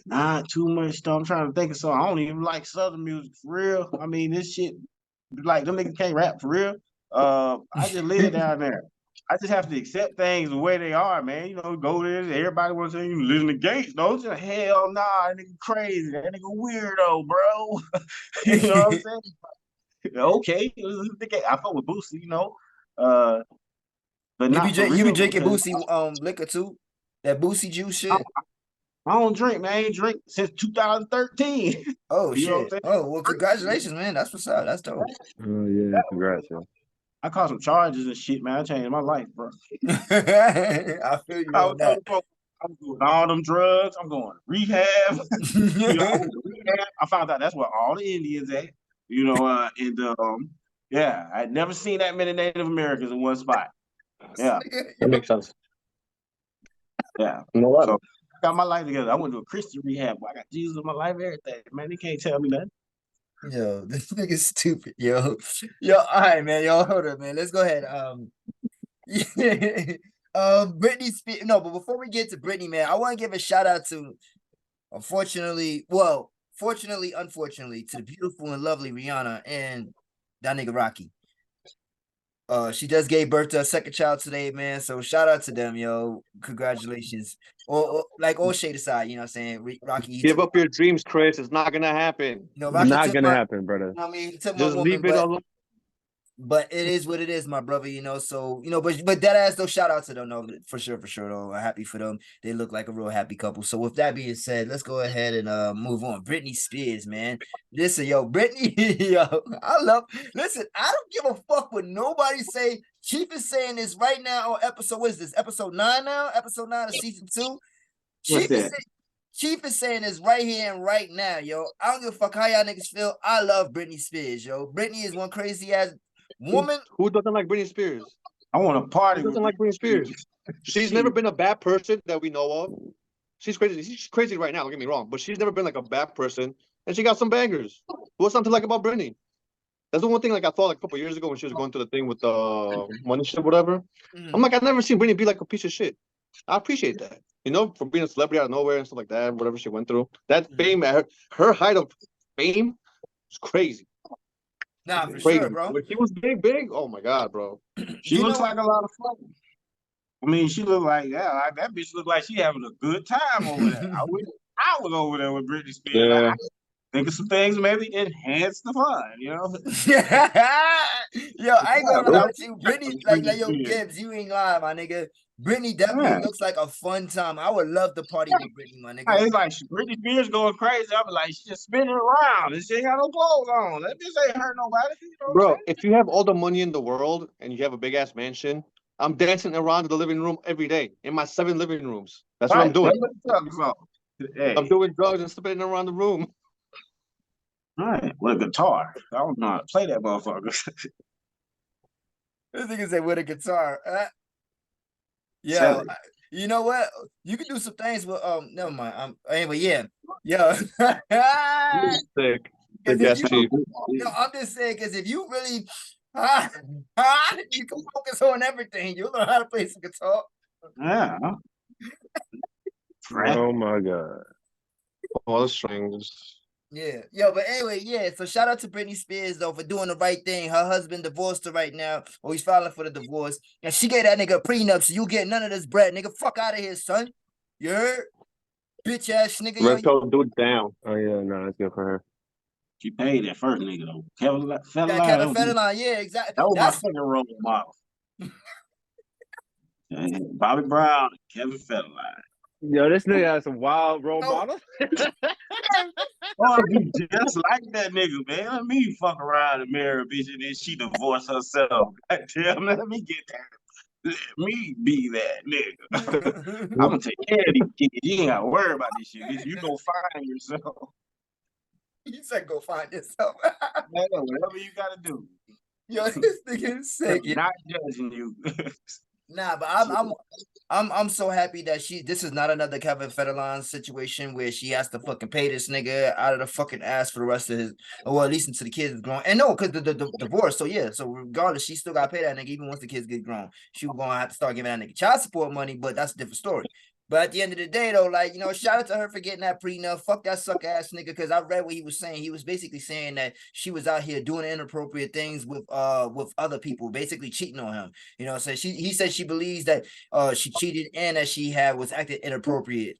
Not too much stuff. I'm trying to think of something. I don't even like Southern music for real. I mean, this shit, like them niggas can't rap for real. I just live down there. I just have to accept things the way they are, man. You know, go there. Everybody wants to say you live in the gates. No, just hell nah, that nigga crazy. That nigga weirdo, bro. You know what I'm saying? Okay, I fuck with Boosie, you know, uh, but not for You be real drinking because Boosie liquor too? That Boosie juice I, shit? I don't drink, man. I ain't drink since 2013. Oh You know what I'm shit. saying? Oh well, congratulations, man. That's what's up. That's dope. Oh yeah, congrats, yo. I caught some charges and shit, man. I changed my life, bro. I feel you I on was telling that. folks, I'm doing all them drugs. I'm going to rehab. You know, I went to rehab. I found out that's where all the Indians at. You know, yeah, I'd never seen that many Native Americans in one spot. Yeah, That makes sense. yeah. You know what? So I got my life together. I went to a Christian rehab. I got Jesus in my life, everything. Man, they can't tell me nothing. Yo, this nigga's stupid, yo. Yo, all right, man. Yo, hold up, man. Let's go ahead. Yeah. Britney Spears. No, but before we get to Britney, man, I want to give a shout out to, unfortunately, to the beautiful and lovely Rihanna and that nigga Rocky. She just gave birth to a second child today, man. So shout out to them, yo. Congratulations. Or like all shade aside, you know what I'm saying? Rocky, Give up your dreams, Chris. It's not gonna happen. Rocky Not took gonna my, happen, brother. I mean, he took my Just woman, leave it alone. but it is what it is, my brother, you know. So, you know, but that ass though, shout out to them, no, for sure, though. I'm happy for them. They look like a real happy couple. So with that being said, let's go ahead and move on. Britney Spears, man. Listen, yo, Britney, yo, listen, I don't give a fuck what nobody say. Chief is saying this right now on episode, what is this? Episode 9 now? Episode 9 of season 2. What's that? Chief is saying this right here and right now, yo. I don't give a fuck how y'all niggas feel. I love Britney Spears, yo. Britney is one crazy ass woman. Who doesn't like Britney Spears? I want to party Who with doesn't like Britney Spears? She's never been a bad person that we know of. She's crazy. She's crazy right now. Don't get me wrong, but she's never been like a bad person, and she got some bangers. What's something like about Britney? That's the one thing like I thought like a couple years ago when she was going through the thing with the money shit, whatever. I'm like, I've never seen Britney be like a piece of shit. I appreciate that. You know, for being a celebrity out of nowhere and stuff like that, whatever she went through. That fame at her height of fame was crazy. Nah, for Crazy. sure, bro. When she was big, oh my God, bro. She looks like a lot of fun. I mean, she look like that bitch look like she having a good time over there. I was over there with Britney Spears. Yeah. I think of some things maybe enhance the fun, you know. Yo, I ain't gonna lie with you. Britney, like yo, Spears. Gibbs, you ain't lying, my nigga. Britney definitely looks like a fun time. I would love to party with Britney, my nigga. It's like Britney Spears going crazy. I'm like, she just spinning around and she ain't got no clothes on. That bitch ain't hurt nobody. You know Bro, if you have all the money in the world and you have a big ass mansion, I'm dancing around the living room every day in my 7 living rooms. That's what I'm doing. Hey. I'm doing drugs and spinning around the room. All right, with a guitar. I don't know how to play that motherfucker. This nigga said with a guitar. Yo, you know what? You can do some things with never mind. Anyway, yeah. Yo. Sick. I'm just saying, because if you really you can focus on everything. You'll learn how to play some guitar. Yeah. Oh my God. All the strings. Yeah, yo, but anyway, yeah. So shout out to Britney Spears though for doing the right thing. Her husband divorced her right now, or he's filing for the divorce, and she gave that nigga a prenup, so you get none of this bread, nigga. Fuck out of here, son. You heard? Bitch ass nigga. Yo, Red pill dude down. Oh yeah, no, that's good for her. She paid that first nigga though. Kevin that Federline. Kevin Federline, yeah, exactly. That was my That's second role model. And Bobby Brown and Kevin Federline. Yo, this nigga has some wild role models. Oh, you just like that nigga, man. Let me fuck around and marry a bitch and then she divorced herself. Goddamn, let me get that. Let me be that nigga. I'm gonna take care of these kids. You ain't gotta worry about this shit. Bitch. You go find yourself. You said go find yourself. Man, whatever you gotta do. Yo, this nigga is sick. I'm not judging you. Nah, but I'm so happy that this is not another Kevin Federline situation where she has to fucking pay this nigga out of the fucking ass for the rest of his, or well, at least until the kids is grown. And no, because the divorce. So yeah, so regardless, she still gotta pay that nigga even once the kids get grown. She was gonna have to start giving that nigga child support money, but that's a different story. But at the end of the day, though, like, you know, shout out to her for getting that prenup. Fuck that suck ass nigga, because I read what he was saying. He was basically saying that she was out here doing inappropriate things with other people, basically cheating on him. You know, so he said she believes that she cheated and that she was acted inappropriately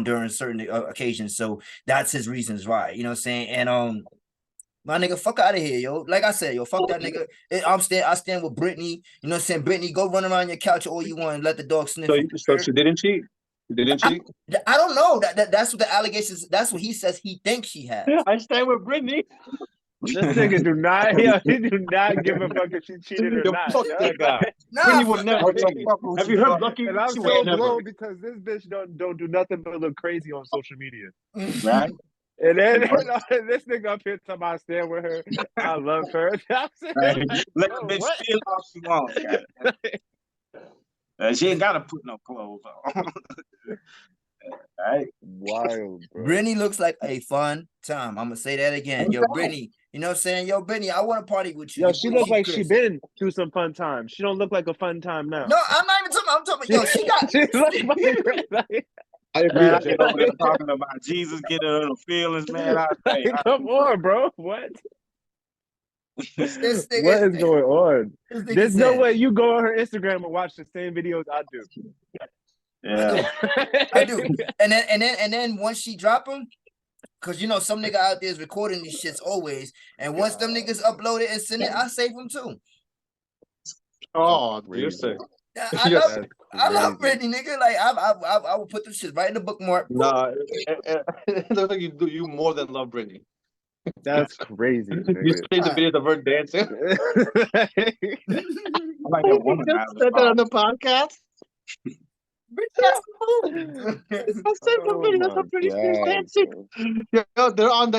during certain occasions. So that's his reasons why. You know what I'm saying? And my nigga, fuck out of here, yo. Like I said, yo, fuck that nigga. I stand with Britney. You know what I'm saying? Britney, go run around your couch all you want and let the dog sniff. So she didn't cheat? She didn't cheat? I don't know. That's what the allegations, that's what he says he thinks she has. I stand with Britney. This nigga do not give a fuck if she cheated or not. Fuck that guy. Nah, Britney would never What the cheat. fuck was Have you you heard fuck- Lucky? And I'm She so would never. blown because this bitch don't do nothing but look crazy on social media. Right? And then this nigga up here talking about staying with her. I love her. I'm saying, Right. like, Let bro, the bitch what? feel all she wants. She ain't gotta put no clothes on. Right? Wild, bro. Britney looks like a fun time. I'm gonna say that again. Yo, Britney, you know what I'm saying? Yo, Britney, I want to party with you. Yo, You she bougie look like she Chris. been through some fun times. She don't look like a fun time now. No, I'm not even talking. I'm talking. Yo, she got. She look like I agree Man, I with get over there talking about Jesus getting her the feelings, man. I say, come on, bro. What? This What nigga, is going on? this nigga There's no said- way you go on her Instagram and watch the same videos I do. yeah. I do. And then once she drop them, because you know some nigga out there is recording these shits always. And once them niggas upload it and send it, I save them too. Oh, you're sick. I Yes. love, I love Britney, nigga. Like I will put them shits right in the bookmark. Nah, it looks like you more than love Britney. That's crazy. You Nigga. saved the videos of her dancing. I like that woman. Said that on the podcast. I saved the videos of Britney Spears dancing. Yo, they're on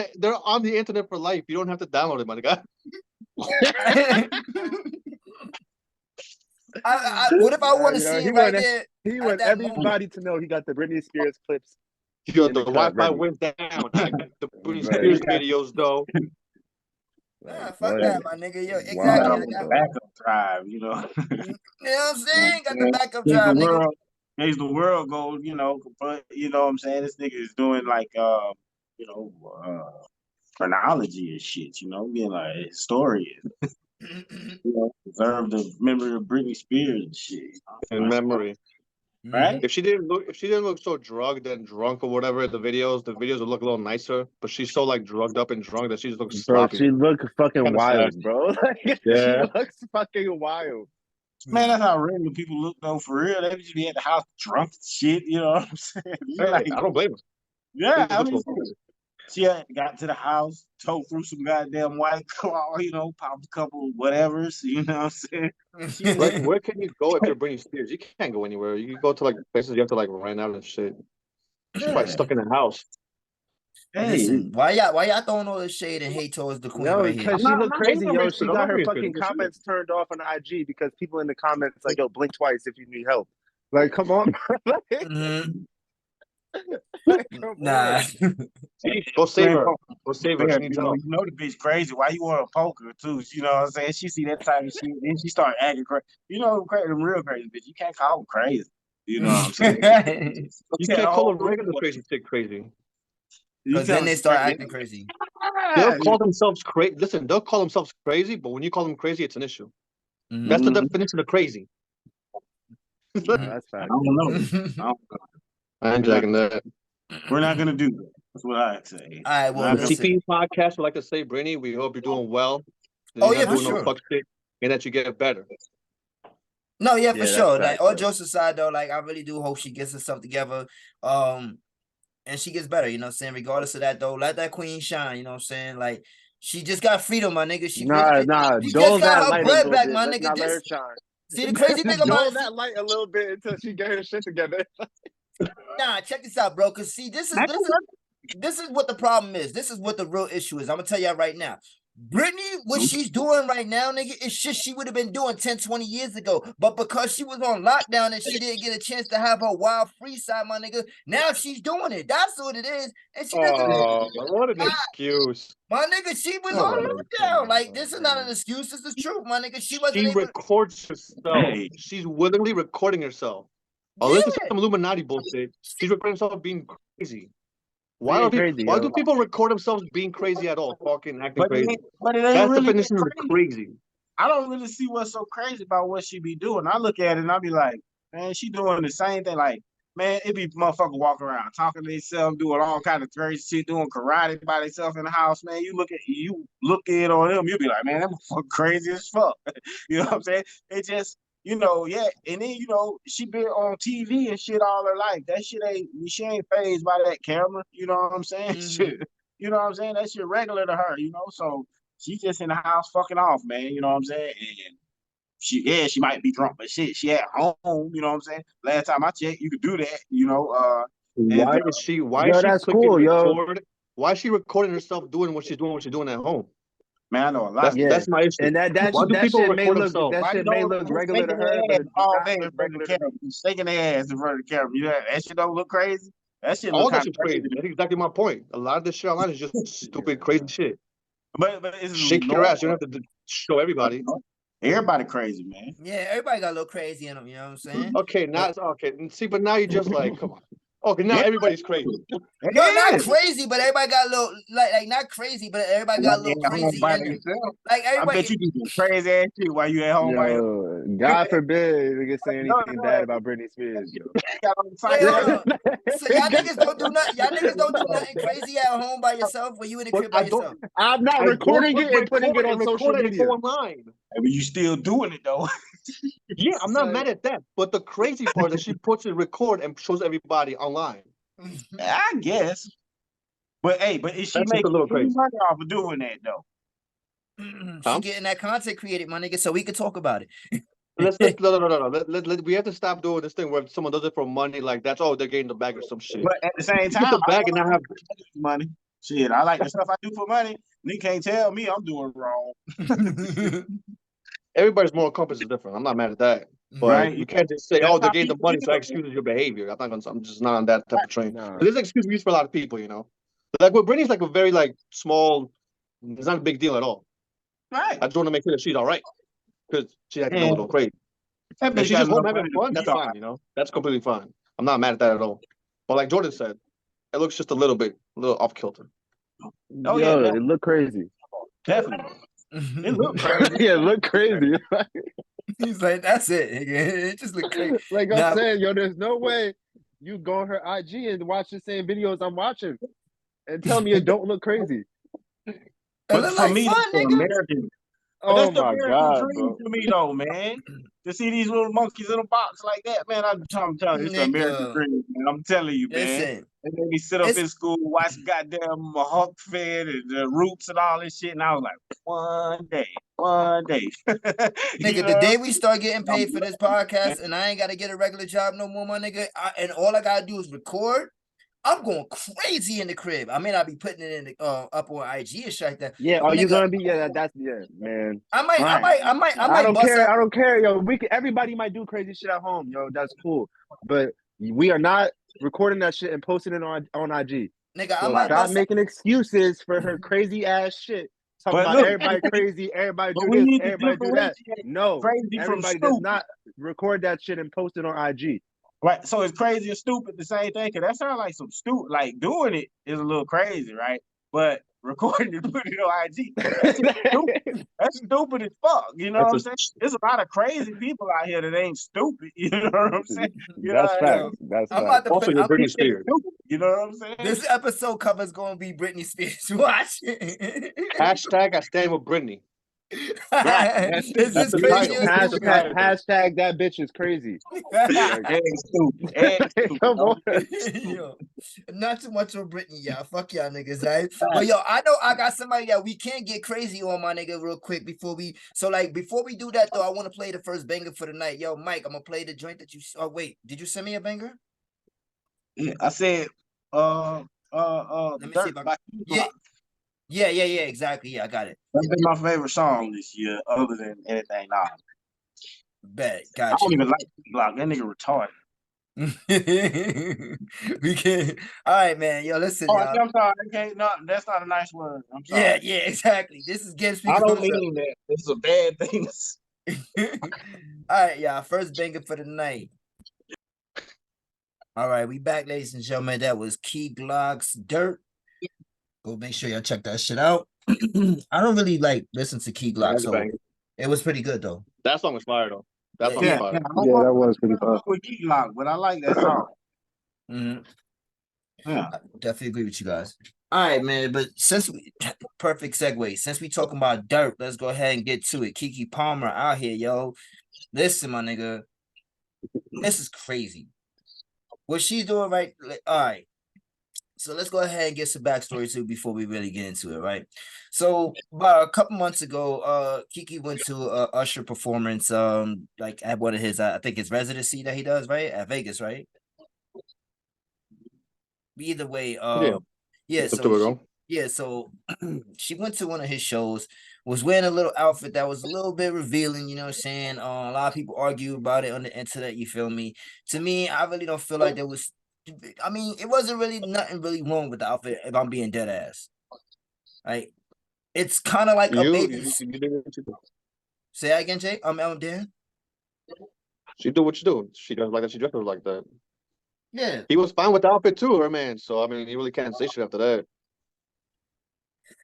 the internet for life. You don't have to download it, my guy. What if I want to Yeah, see he it right wanna- there? He At wants that everybody to know he got the Britney Spears clips. Yo, In the the cut, Wi-Fi ready. went down. I got the Britney Right. Spears videos though. Nah, fuck What? that, my nigga. Yo, exactly. Wow, I got, bro. Backup drive, you know. you know what I'm saying? Got the backup As drive, the nigga. world, as the world goes, you know, but you know what I'm saying? This nigga is doing like you know, chronology and shit, you know, being like a historian. You know, preserve the memory of Britney Spears and shit. In memory. Right? If she didn't look so drugged and drunk or whatever, the videos would look a little nicer. But she's so like drugged up and drunk that she just looks Bro, sloppy. she looks fucking Kinda wild, sad. bro. Like, Yeah. She looks fucking wild. Man, that's how regular people look though, for real. They just be at the house drunk and shit, you know what I'm saying? Like, I don't blame her. yeah, I She mean, looks she got to the house, towed through some goddamn White Claw, you know, popped a couple whatevers, you know what I'm saying? Where can you go if you're Britney Spears? You can't go anywhere. You can go to like places you have to like rent out and shit. She's probably stuck in the house. Hey, Listen, why y'all throwing all this shade and hate towards the queen Yo, right here? because she I'm look not crazy, hating yo. on She Britney got her Spears. fucking Good shit. comments turned off on IG because people in the comments like, yo, blink twice if you need help. Like, come on, bro. Mhm. Like, come Nah. on. Go save her. man, Go save her. yeah, She needs you know, help. you know the bitch crazy. Why you want to poke her too? You know what I'm saying? She see that type of shit, then she start acting crazy. You know, crazy, them real crazy bitch. You can't call them crazy. You know what I'm saying? You can't call a regular crazy chick crazy. Because then they start acting crazy. They'll call themselves crazy. Listen, they'll call themselves crazy, but when you call them crazy, it's an issue. That's the definition of crazy. That's fact. I don't know. I ain't jacking that. We're not gonna do that. That's what I say. All right, well, On the listen. C.P.E podcast, would like to say, Britney, we hope you're doing well. Oh, You're yeah, not for doing no sure. fuck shit, and that you get better. No, yeah, for Yeah, sure. that's Like fact, all bro. jokes aside, though, like I really do hope she gets herself together, and she gets better. You know what I'm saying? Regardless of that, though, let that queen shine. You know what I'm saying? Like she just got freedom, my nigga. She just Dull got that her light a bread little back, bit. my Let's nigga. not let her shine. See the crazy thing Dull about that light a little bit until she get her shit together. Nah, check this out, bro. Cause see, this is what the problem is. This is what the real issue is. I'm gonna tell y'all right now. Britney, what she's doing right now, nigga, is shit she would have been doing 10, 20 years ago. But because she was on lockdown and she didn't get a chance to have her wild free side, my nigga, now she's doing it. That's what it is. And she doesn't. Oh, what an excuse. My nigga, she was on lockdown. Like, this is not an excuse. This is truth, my nigga. She wasn't She able. records herself. Hey. She's willingly recording herself. Unless it's some Illuminati bullshit, she's recording herself being crazy. Why do people record themselves being crazy at all? Talking, acting crazy. But it ain't That's the really definition of crazy. I don't really see what's so crazy about what she be doing. I look at it and I be like, man, she doing the same thing. Like, man, it be motherfucker walking around talking to themselves, doing all kind of crazy shit, doing karate by themselves in the house. Man, you look in on them, you be like, man, that motherfucker crazy as fuck. You know what I'm saying? It just, yeah. And then, she been on TV and shit all her life. That shit she ain't fazed by that camera. You know what I'm saying? Shit. You know what I'm saying? That shit regular to her, so she just in the house fucking off, man. You know what I'm saying? And she might be drunk, but shit, she at home, you know what I'm saying? Last time I checked, you could do that, Why is she that's clicking cool, record? Why is she recording herself doing what she's doing at home? Man, I know a lot. That's my issue. And that Why do that people shit may record look themselves? that shit may look regular to her, but it's all not day in look front of the regular to camera, me. shaking their ass in front of the camera. That shit don't look crazy. That shit All look that kind of shit's crazy. That's exactly my point. A lot of this shit online is just stupid, crazy shit. But it's Shake your ass. You don't have to show everybody. Everybody crazy, man. Yeah, everybody got a little crazy in them, you know what I'm saying? Okay, okay. See, but now you're just like, come on. Okay, now everybody's crazy. No, not crazy, but everybody got a little like not crazy, but everybody got a little crazy in them. Like everybody, I bet you do some crazy ass shit while you at home. Yo, God forbid we can say anything bad about Britney Spears, yo. Wait, hold on. So y'all niggas don't do nothing. Y'all niggas don't do nothing crazy at home by yourself when you in the crib by yourself. I'm not recording it and putting it on social media. Online. I mean, you still doing it though. Yeah, I'm not mad at that. But the crazy part is she puts it record and shows everybody online. I guess. But hey, is she making money off of doing that though? She getting that content created, my nigga, so we can talk about it. No. We have to stop doing this thing where someone does it for money, like that's they're getting the bag or some shit. But at the same time, get the bag and not have money. Shit, I like the stuff I do for money. You can't tell me I'm doing wrong. Everybody's moral compass is different. I'm not mad at that. But you can't just say, they're getting the money, so that excuses your behavior. I'm just not on that type of train. No. There's an excuse used for a lot of people, Like with Britney's like a very small, it's not a big deal at all. Right. I just want to make sure that she's all right. Because she's acting a little crazy. If she's just home having fun, that's fine, That's completely fine. I'm not mad at that at all. But like Jordan said, it looks just a little off kilter. Oh yeah, it looked crazy. Definitely. It looked crazy. Yeah, it looked crazy. He's like, that's it. It just looked crazy. Like I'm saying, there's no way you go on her IG and watch the same videos I'm watching and tell me it don't look crazy. But for me, American. Oh my God, dream for me though, man. To see these little monkeys in a box like that, man. I'm telling you, it's the American dream, man. I'm telling you, man. And then we sit up in school, watch goddamn Huck Fed and the Roots and all this shit, and I was like, one day. Nigga, the day we start getting paid for this podcast, and I ain't got to get a regular job no more, my nigga, and all I gotta do is record. I'm going crazy in the crib. I may not be putting it in the up on IG and shit like that. Yeah, are you gonna be? Yeah, man. I might. I don't care. I don't care, yo. Everybody might do crazy shit at home, yo. That's cool, but we are not recording that shit and posting it on IG. Nigga, so stop making excuses for her crazy ass shit. Talking about everybody crazy, everybody do this, everybody do that. No, everybody does not record that shit and post it on IG. Right. So it's crazy and stupid the same thing. Cause that sounds like some stupid. Like doing it is a little crazy, right? But recording and putting it on IG, that's just stupid. That's stupid as fuck. You know what I'm saying? There's a lot of crazy people out here that ain't stupid. You know what I'm saying? You know, That's facts. That's I'm facts. about to Also, put. you're Britney Spears. you know what I'm saying? This episode cover is gonna be Britney Spears. Watch. Hashtag I stand with Britney. Right. Is That's this the crazy? title. Or That's the title. Hashtag that bitch is crazy. And stupid. And stupid. Come on. Yo, not too much on Britney, y'all. Fuck y'all niggas, right? But yo, I know I got somebody that we can't get crazy on, my nigga, real quick before we. So like before we do that though, I want to play the first banger for the night. Yo, Mike, I'm gonna play the joint that you. Oh wait, did you send me a banger? Yeah, I said, Let me see if I. Yeah, exactly. Yeah, I got it. That's been my favorite song this year, other than anything now. Bet, I got don't you. even like Block. That nigga retarded. We can. All right, man. Yo, listen, Oh, y'all. I'm sorry. Okay, no, that's not a nice word. I'm sorry. Yeah, exactly. This is Gibbs. I don't mean that. This is a bad thing. All right, y'all. First banger for the night. All right, we back, ladies and gentlemen. That was KeKe's Dirt. Go make sure y'all check that shit out. I don't really like listen to KeKe, so it was pretty good though. That song was fire though. That song was fire. Yeah, that was pretty fun. With KeKe, but I like that song. Yeah, I definitely agree with you guys. All right, man. But since we perfect segue, since we talking about dirt, let's go ahead and get to it. KeKe Palmer out here, yo. Listen, my nigga, this is crazy. What she's doing, right? All right. So let's go ahead and get some backstory too before we really get into it, right? So about a couple months ago, KeKe went to a Usher performance, like at one of his, I think his residency that he does, right, at Vegas, right? Either way, so she went to one of his shows, was wearing a little outfit that was a little bit revealing, you know what I'm saying? A lot of people argue about it on the internet, you feel me? To me, I really don't feel like there was. I mean, it wasn't really nothing really wrong with the outfit if I'm being dead ass. Like, it's kind of like a baby. Say that again, Jay. I'm Dan. She do what you do. She does like that. She dresses like that. Yeah. He was fine with the outfit too, her man. So I mean, you really can't say shit after that.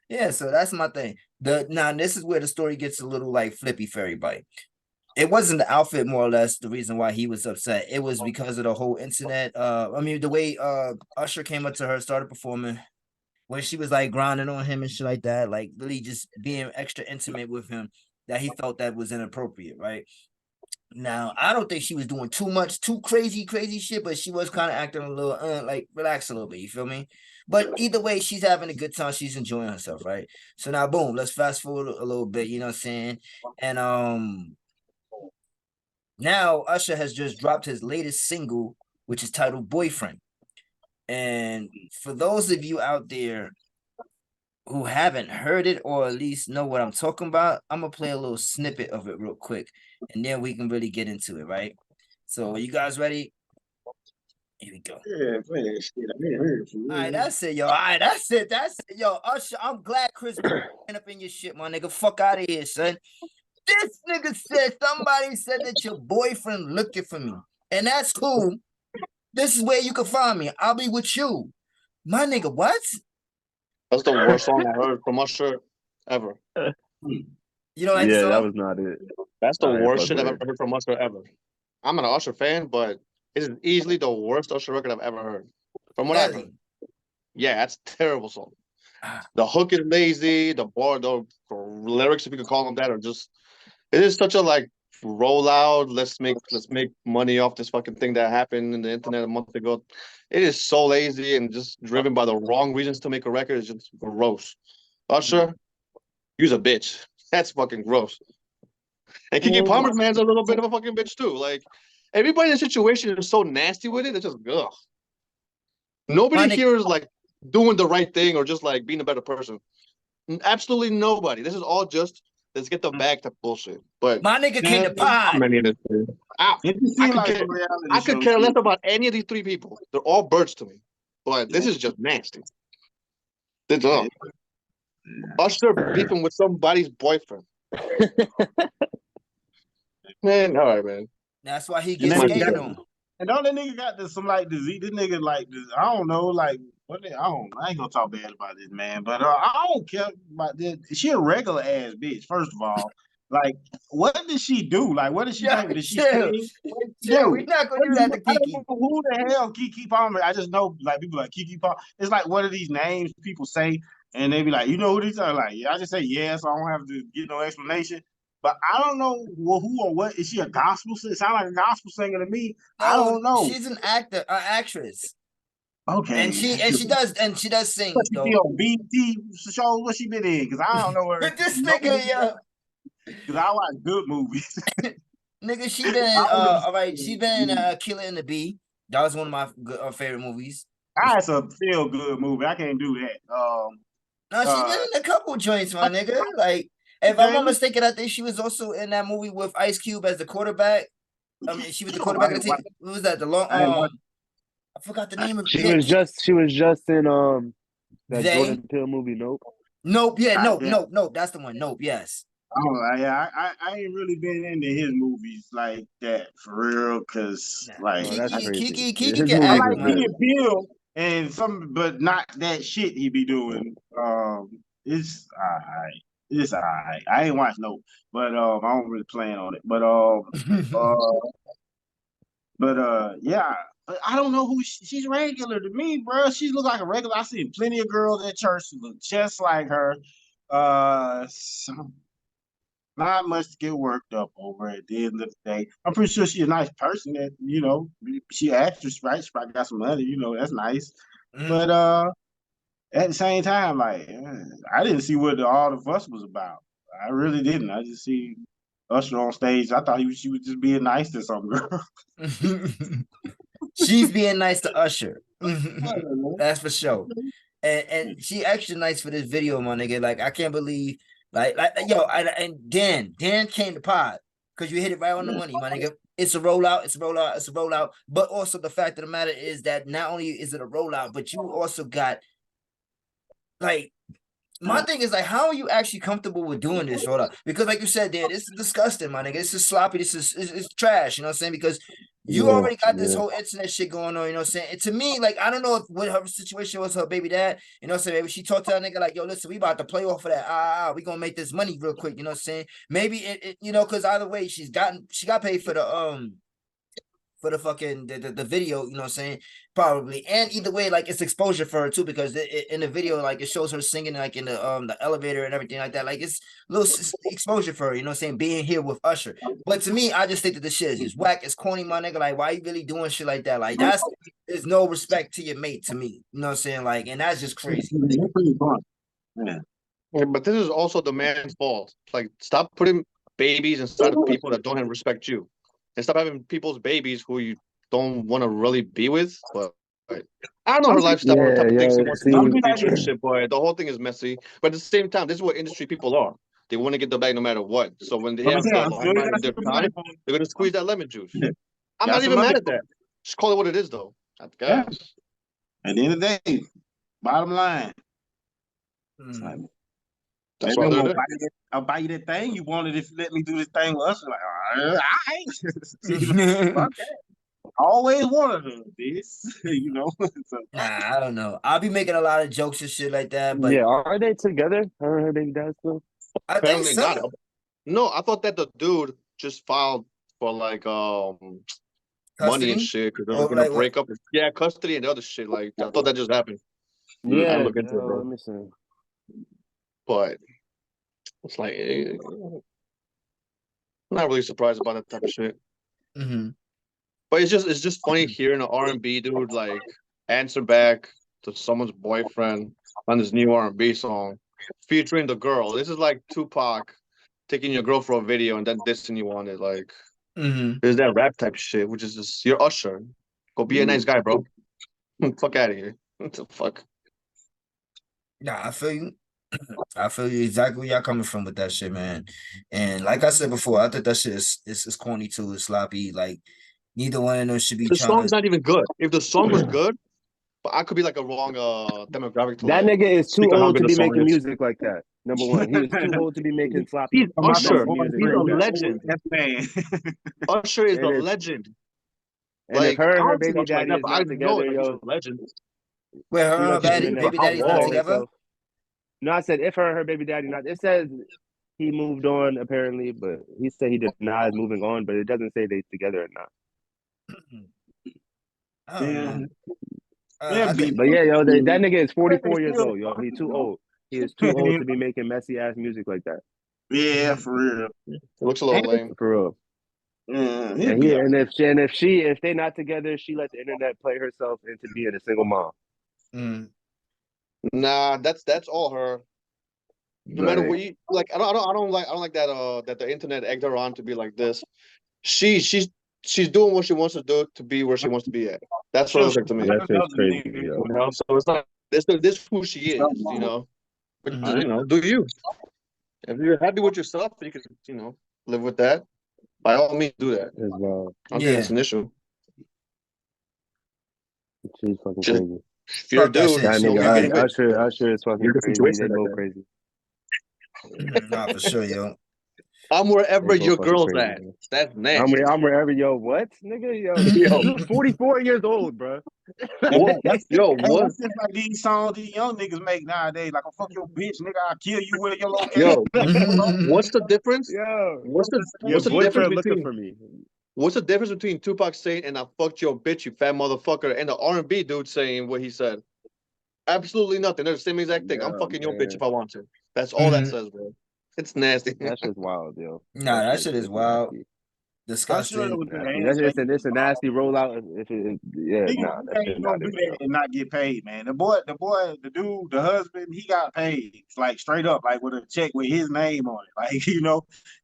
Yeah, so that's my thing. Now this is where the story gets a little like flippy for everybody. It wasn't the outfit, more or less, the reason why he was upset. It was because of the whole internet. I mean, the way Usher came up to her, started performing, when she was like grinding on him and shit like that, like really just being extra intimate with him, that he felt that was inappropriate, right? Now, I don't think she was doing too crazy shit, but she was kind of acting a little like relax a little bit, you feel me? But either way, she's having a good time. She's enjoying herself, right? So now, boom, let's fast forward a little bit, you know what I'm saying? And now Usher has just dropped his latest single, which is titled Boyfriend. And for those of you out there who haven't heard it or at least know what I'm talking about, I'm going to play a little snippet of it real quick, and then we can really get into it, right? So are you guys ready? Here we go. Yeah, man, shit, all right, that's it, yo. All right, that's it. Yo, Usher, I'm glad Chris went up in your shit, my nigga. Fuck out of here, son. This nigga said somebody said that your boyfriend looking for me, and that's cool. This is where you can find me. I'll be with you. My nigga, what? That's the worst song I heard from Usher ever. You know, yeah, that was not it. That's the worst shit I've ever heard from Usher ever. I'm an Usher fan, but it is easily the worst Usher record I've ever heard. From what I've heard. Yeah, that's a terrible song. The hook is lazy. The lyrics, if you could call them that, are just. It is such a like roll out. Let's make money off this fucking thing that happened in the internet a month ago. It is so lazy and just driven by the wrong reasons to make a record. It's just gross. Usher, you's a bitch. That's fucking gross. And KeKe Palmer's man's a little bit of a fucking bitch too. Like everybody in the situation is so nasty with it. It's just ugh. Nobody here is like doing the right thing or just like being a better person. Absolutely nobody. This is all just let's get the bag to bullshit. But my nigga came to pod. I could care less about any of these three people. They're all birds to me. But this is just nasty. This up. Usher beefing with somebody's boyfriend. Man, all right, man. That's why he gets skated on. And all that nigga got some like disease. This nigga like this, I don't know, like I ain't gonna talk bad about this man, but I don't care about this. She a regular ass bitch, first of all. Like, what did she do? Like, what did she Yeah, think? Did she chill. sing? Chill. We're not gonna do that to I don't know KeKe. who the hell KeKe Palmer. I just know like people like KeKe Palmer. It's like what are these names people say, and they be like, you know who these are? Like, yeah, I just say yes. So I don't have to get no explanation. But I don't know who or what. Is she a gospel singer? Sound like a gospel singer to me. I No, don't know. she's an actress. Okay. And she does sing What she though. be on BT shows? What she been in? Because I don't know her. But this nigga, yo, Because I watch good movies. nigga, she been in all right. She been in Killer and the Bee. That was one of my favorite movies. That's a feel good movie. I can't do that. No, she's been in a couple joints, my nigga. Like, if I'm not mistaken, I think she was also in that movie with Ice Cube as the quarterback. I mean, she was the quarterback of the team. What was that? The long I forgot the name of She was just in that They? Jordan Peele movie. Nope. Nope. Yeah. Nope. That's the one. Nope. Yes. Oh yeah, I ain't really been into his movies like that for real, cause like Oh, that's crazy. KeKe His can I act, movies like are man. Key and Peele and some, but not that shit he be doing. It's alright. It's alright. I ain't watched no, but I don't really plan on it. Yeah. I don't know who she's regular to me, bro. She look like a regular. I seen plenty of girls at church who look just like her. Not much to get worked up over at the end of the day. I'm pretty sure she's a nice person that, she actress, right? She probably got some money, that's nice. But at the same time, like I didn't see what all the fuss was about. I really didn't. I just see Usher on stage. I thought she was just being nice to some girl. She's being nice to Usher. That's for sure. And she extra nice for this video, my nigga. Like, I can't believe, and Dan came to pod because you hit it right on the money, my nigga. It's a rollout. But also the fact of the matter is that not only is it a rollout, but you also got like. My thing is like, how are you actually comfortable with doing this rollout? Because like you said, Dan, this is disgusting, my nigga. This is sloppy. This is it's trash. You know what I'm saying? Because you already got this whole internet shit going on. You know what I'm saying? And to me, like, I don't know what her situation was, her baby dad. You know what I'm saying? Maybe she talked to that nigga like, yo, listen, we about to play off of that. We gonna make this money real quick. You know what I'm saying? Maybe it because either way, she got paid for the fucking the video, you know what I'm saying? Probably. And either way, like, it's exposure for her too, because in the video, like, it shows her singing like in the elevator and everything like that. Like, it's a little exposure for her, you know what I'm saying? Being here with Usher. But to me, I just think that this shit is just whack. It's corny, my nigga. Like, why you really doing shit like that? Like, there's no respect to your mate to me. You know what I'm saying? Like, and that's just crazy. Yeah, but this is also the man's fault. Like, stop putting babies inside of people that don't respect you. And stop having people's babies who you don't want to really be with. But I don't know her lifestyle or the type of things she wants to do in the future and shit, boy. The whole thing is messy. But at the same time, this is what industry people are. They want to get the bag no matter what. So when they have the limelight of their time, they're going to squeeze that lemon juice. I'm not even mad at that. Just call it what it is, though. At the end of the day, bottom line. That's why I'll buy you that thing you wanted if you let me do this thing with us. Like, all right. Always wanted this, So, I don't know. I'll be making a lot of jokes and shit like that. But yeah, are they together? Her and her baby dad still? I think so. Not. No, I thought that the dude just filed for like money and shit because they're gonna break up. Yeah, custody and other shit. Like, I thought that just happened. Yeah, I look into it, bro. Let me see. But it's like, I'm not really surprised about that type of shit. But it's just funny hearing an R&B dude like answer back to someone's boyfriend on this new R&B song featuring the girl. This is like Tupac taking your girl for a video and then dissing you on it. Like, there's that rap type shit, which is just, you're Usher. Go be a nice guy, bro. Fuck out of here. What the fuck? Nah, I feel you. I feel you exactly where y'all coming from with that shit, man. And like I said before, I think that shit is corny too. It's sloppy. Like, neither one of them should be. The song's not even good. If the song was good, but I could be like a wrong demographic. To that nigga is too old to be making music like that. Number one, he is too old to be making sloppy. He's Usher. He's a legend. Usher is a legend. And Like, if her I and her don't see baby much like daddy that, is but I not know together, that he's a yo, legend. Where her she and her let the He's baby, been internet baby out daddy's play not long. together? herself. No, I said if her and her baby daddy not. It says he moved on apparently, but he said he denies moving on, but it doesn't say they together or not. I don't Yeah, know. yeah, I be could. But yeah, yo, that nigga is I think they 44 years still old, yo. He too you old. He is too old know. to be making messy ass music like that. Yeah, for real. It looks a little lame. For real. Yeah, he'll And be he all and if they not together, she let the internet play herself into being a single mom. Mm. Nah, that's all her. No matter Like, what you like, I don't like that that the internet egged her on to be like this. She's doing what she wants to do to be where she wants to be at. That's what it sure. looks like to me. that shit's Another crazy, nigga, yo. You know, so it's like this is who she is, you know. But Mhm. you know, do you? If you're happy with yourself, you can, you know, live with that. By all means, do that. It's wild. I don't think Yeah. it's an issue. She's fucking Just crazy. if you're a Fuck that dude, shit. That She don't be got getting it. with Usher is fucking your crazy. situation They like both that. crazy. Nah, for sure, yo. I'm They wherever both your fucking girl's crazy, at. man. That's nasty. I'm wherever, yo. What, nigga, yo? Yo, You 44 years old, bro. what? Yo, Hey, what? that's just like these songs these young niggas make nowadays. Like, "I'll fuck your bitch, nigga. I'll kill you with your location." Yo, what's the difference? Yo, your What's the difference boyfriend looking between for me. what's the difference between Tupac saying "and I fucked your bitch, you fat motherfucker" and the R&B dude saying what he said? Absolutely nothing. They're the same exact thing. I'm Yeah, fucking your bitch man. if I want to. That's all that Mhm. says, bro. It's nasty. That's just wild, yo. Nah, that shit is Just wild. nasty. I'm sure it Disgusting. was the Nasty. handshake. It's a nasty rollout. Yeah, He nah, that shit ain't gonna not do it, that yo. and not get paid, man. The dude, the husband, he got paid like straight up, like with a check with his name on it. Like,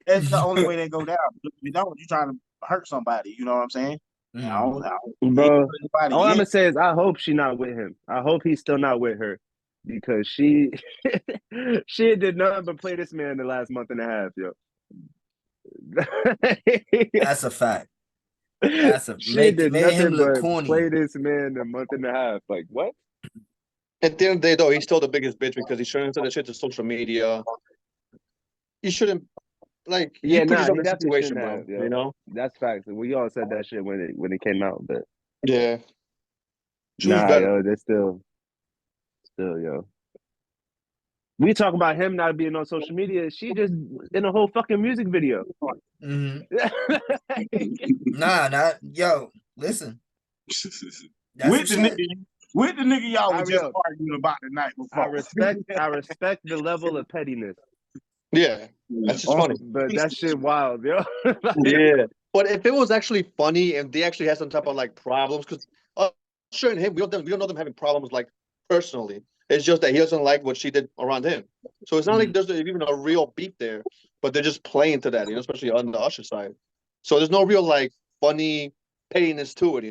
that's the only way they go down. If you don't, you trying to hurt somebody. You know what I'm saying? Mhm. He ain't Bro, hurt anybody all I'm yet. gonna say is I hope she not with him. I hope he's still not with her because she she did nothing but play this man the last month and a half, yo. That's a fact. That's a She made did him nothing look but corny. play this man a month and a half. Like what? At the end of the day, though, he's still the biggest bitch because he's showing that shit to social media. You shouldn't like you Yeah, put nah, yourself he in a definitely situation, shouldn't bro. have, You yo. know? That's facts. We all said that shit when it came out, but Yeah. Choose nah, better. yo, they're still, yo. We talk about him not being on social media. She just in a whole fucking music video. Mhm. Nah, not yo. Listen, that's some with the shit. nigga, with the nigga y'all was just Yo, arguing about the night I before. respect the level of pettiness, Yeah. That's just funny. but that shit wild, yo. Yeah. But if it was actually funny and they actually had some type of like problems, because Usher and him, we don't know them having problems like personally. It's just that he doesn't like what she did around him. So it's not like there's even a real beef there, but they're just playing to that, especially on the Usher side. So there's no real like funny pettiness to it,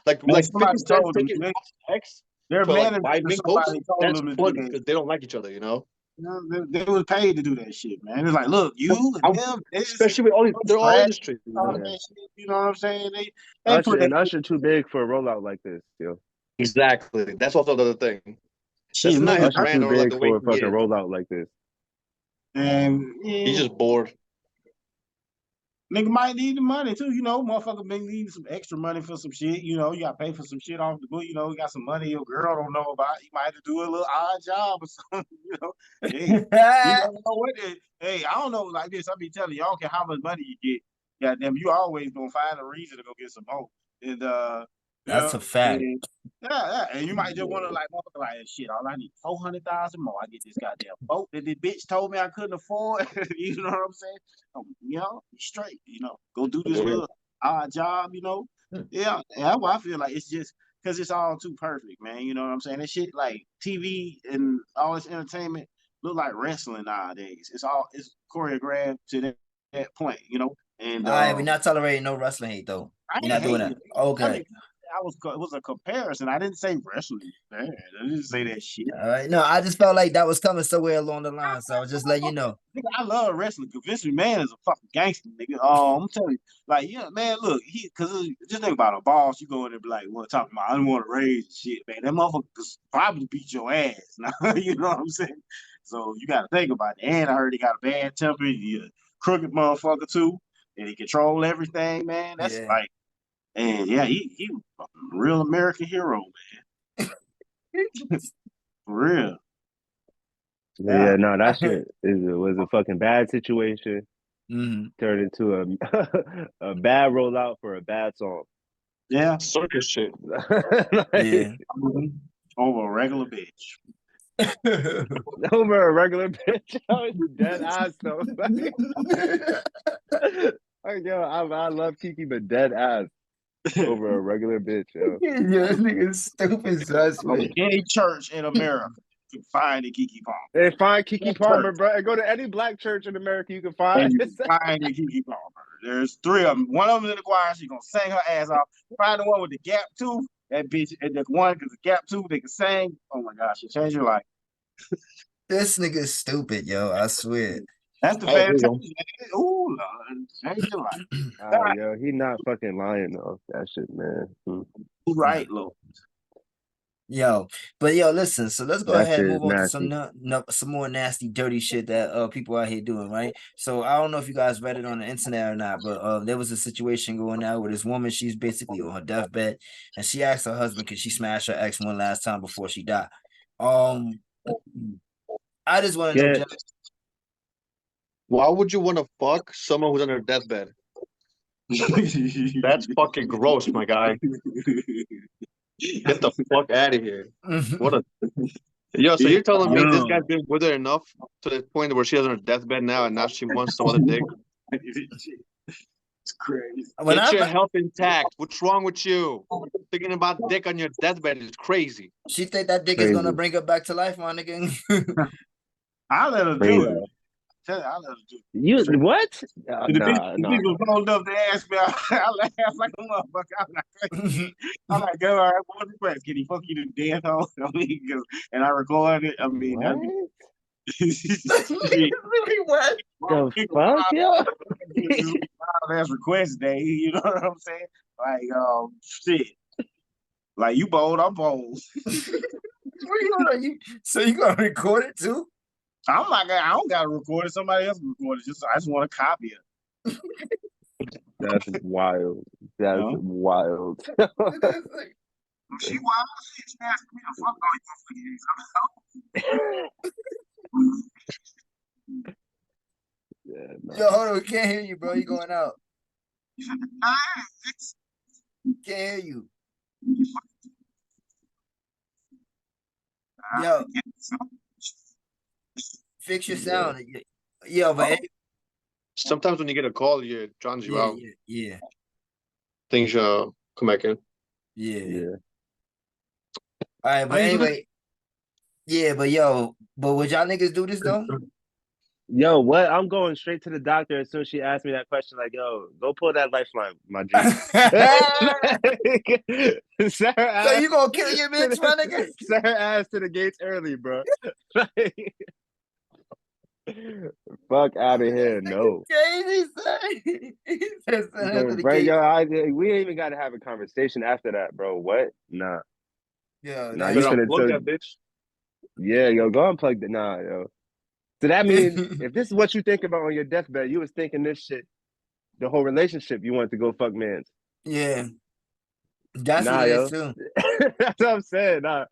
Like And like 50 somebody Cent told them taking X their to like manager, 5 mink somebody posts, told that's them to do funny that. because they don't like each other, They was paid to do that shit, man. It's like, look, you and I'm, them, they just especially with all these, they're all trash, industry, all Yeah, that shit. You know what I'm saying? They put that Usher too big for a rollout like this, yo. Exactly. That's also the thing. That's shit. not Look, his Usher brand too or like big the way for a he fucking is. rollout like this. and He's yeah, just bored. nigga might need the money too. Motherfucker may need some extra money for some shit. You got to pay for some shit off the book. You got some money your girl don't know about. You might have to do a little odd job or something. Hey, you never know what it. Hey, I don't know like this. I be telling you, I don't care how much money you get. Goddamn, you always gonna find a reason to go get some more. And That's a fact. yeah, and you might just want to like, motherfucker, like shit. All I need 400,000 more. I get this goddamn boat that this bitch told me I couldn't afford. You know what I'm saying? Straight. Go do this little odd job. Yeah, that's why I feel like it's just because it's all too perfect, man. You know what I'm saying? That shit like TV and all this entertainment look like wrestling nowadays. It's choreographed to that point. And All right, we're not tolerating no wrestling hate though. I We're ain't not doing hating that. it. Okay. It was a comparison. I didn't say wrestling. Man, I didn't say that shit. All right. No, I just felt like that was coming somewhere along the line, so I was just letting you know. Nigga, I love wrestling. Vince McMahon is a fucking gangster, nigga. I'm telling you, like, yeah, man, look, just think about a boss. You go in there and be like, what talking about? I don't want to raise shit, man. That motherfucker probably beat your ass. You know what I'm saying? So you got to think about it. And I heard he got a bad temper. He a crooked motherfucker too, and he control everything, man. That's Yeah. like, And yeah, he a real American hero, man. For real. Yeah, no, that shit was a fucking bad situation. Mm-hmm. Turned into a bad rollout for a bad song. Yeah. Circus shit. Like, Yeah. Over a regular bitch. over a regular bitch. I was dead ass though. Like, yo, I love KeKe, but dead ass over a regular bitch, yo. Yeah, this nigga stupid, sus, man. Any church in America can find a KeKe Palmer. And find KeKe Palmer, bro. And go to any black church in America you can find. And you can find a KeKe Palmer. There's 3 of them. One of them in the choir. She's gonna sing her ass off. Find the one with the gap tooth. That bitch, and the one because the gap tooth they can sing. Oh my gosh, it changed your life. This nigga's stupid, yo. I swear. That's the bad time. Ooh, Lord, change your life. Yo, he not fucking lying though. That shit, man. Right, Lord. Yo, but yo, listen. So let's go That ahead and shit move is on to some more nasty, dirty shit that people out here doing, right? So I don't know if you guys read it on the internet or not, but there was a situation going out with this woman. She's basically on her deathbed, and she asked her husband, "Could she smash her ex one last time before she died?" I just want to know. Why would you want to fuck someone who's on their deathbed? That's fucking gross, my guy. Get the fuck out of here. What a yo, so you're telling me this guy's been with her enough to the point where she has her deathbed now and now she wants some other dick? It's crazy. Get your health intact. What's wrong with you? Thinking about dick on your deathbed is crazy. She think that dick is gonna bring her back to life, my nigga. I let her do it. I let her do it. You what? The people rolled up to ask me. I laughed like a motherfucker. I'm like, go, all right, what's the question? Can he fuck you to death? I mean, and I recorded it. I mean, what? What? The fuck, yo? Last request day. You know what I'm saying? Like, shit. Like you bold, I'm bold. So you gonna record it too? I'm like, I don't gotta record it. Somebody else record it. I just want to copy it. That's wild. That's wild. She wild. She asked me to fuck on you. Yo, hold on, we can't hear you, bro. You going out? Can't hear you. Yo, fix your sound. Yo, but sometimes when you get a call, it drowns you out. Yeah. Things come back in. Yeah. All right, but anyway, but would y'all niggas do this though? Yo, what? I'm going straight to the doctor as soon as she asked me that question. Like, yo, go pull that lifeline, my G. So you gonna kill your bitch, my nigga? Send her ass to the gates early, bro. Fuck out of here, no. Crazy, Bro, yo, we ain't even got to have a conversation after that, bro. What? Nah. Yeah, nah, you finna unplug that bitch. Yeah, yo, go unplug the yo. So that means if this is what you think about on your deathbed, you was thinking this shit the whole relationship. You wanted to go fuck mans. Yeah. That's what it is too. That's what I'm saying. Nah,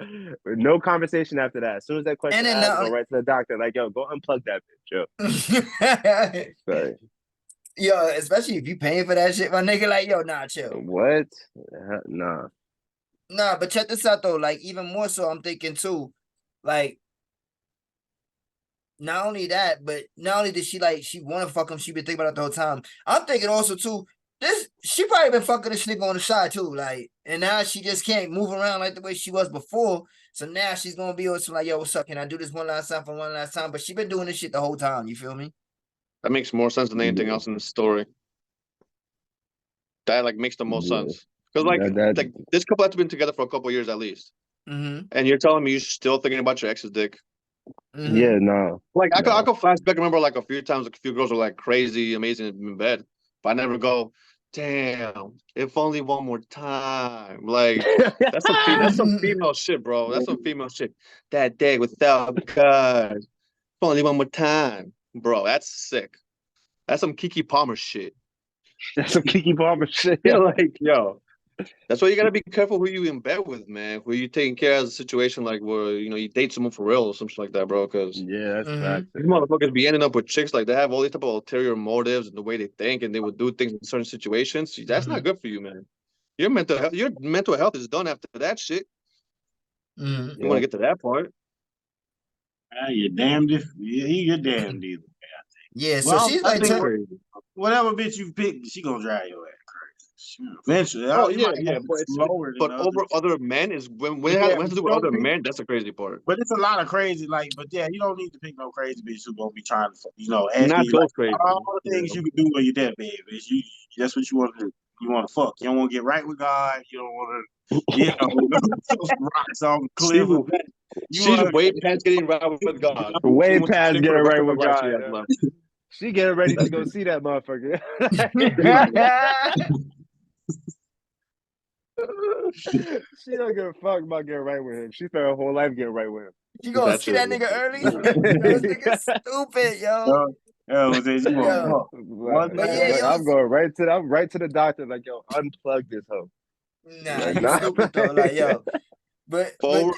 no conversation after that. As soon as that question asked, go right to the doctor. Like, yo, go unplug that bitch, yo. Sorry. Yo, especially if you paying for that shit, my nigga. Like, yo, nah, chill. What? Nah. Nah, but check this out though. Like, even more so, I'm thinking too. Like, not only that, but not only did she want to fuck him, she been thinking about it the whole time. I'm thinking also too. She probably been fucking this nigga on the side too, like, and now she just can't move around like the way she was before. So now she's gonna be also like, yo, what's up? Can I do this one last time for one last time? But she been doing this shit the whole time. You feel me? That makes more sense than anything else in the story. That makes the most sense because this couple have been together for a couple years at least, and you're telling me you're still thinking about your ex's dick. Yeah, no. I could flashback. Remember, a few times, a few girls were crazy, amazing in bed, but I never go. Damn, if only one more time. That's some female shit, bro. That's some female shit. That day without God. If only one more time. Bro, that's sick. That's some KeKe Palmer shit. That's some KeKe Palmer shit. Yeah, yo. That's why you gotta be careful who you in bed with, man. Who you taking care of the situation, like where you date someone for real or something like that, bro. Because Yeah, that's facts. these motherfuckers be ending up with chicks like they have all these type of ulterior motives and the way they think, and they would do things in certain situations. That's not good for you, man. Your mental health is done after that shit. You want to get to that part. You're damned if you're damned either. Yeah, so Well, she's I like, think whatever bitch you pick, she gonna drive your ass crazy. Eventually, Oh you yeah, might yeah, have but it slower than over others. other men is when it Yeah, has to do but with you other don't men. That's the crazy part. But it's a lot of crazy, but yeah, you don't need to pick no crazy bitch who gonna be trying to, asking Not you those like crazy. all the things you can do when you're deathbed, bitch. That's what you want to do. You want to fuck. You don't want to get right with God. You don't want to, rocks on the cliff. She's way past getting right with God. Way past getting right with life God. she has left. She getting ready to go see that motherfucker. She don't give a fuck about getting right with him. She spent her whole life getting right with him. you gonna see that nigga early? This nigga stupid, yo. Yo. But yeah, yo, I'm right to the doctor. Like, yo, unplug this hoe. nah, Like, you nah. stupid though. Like, yo, but Forward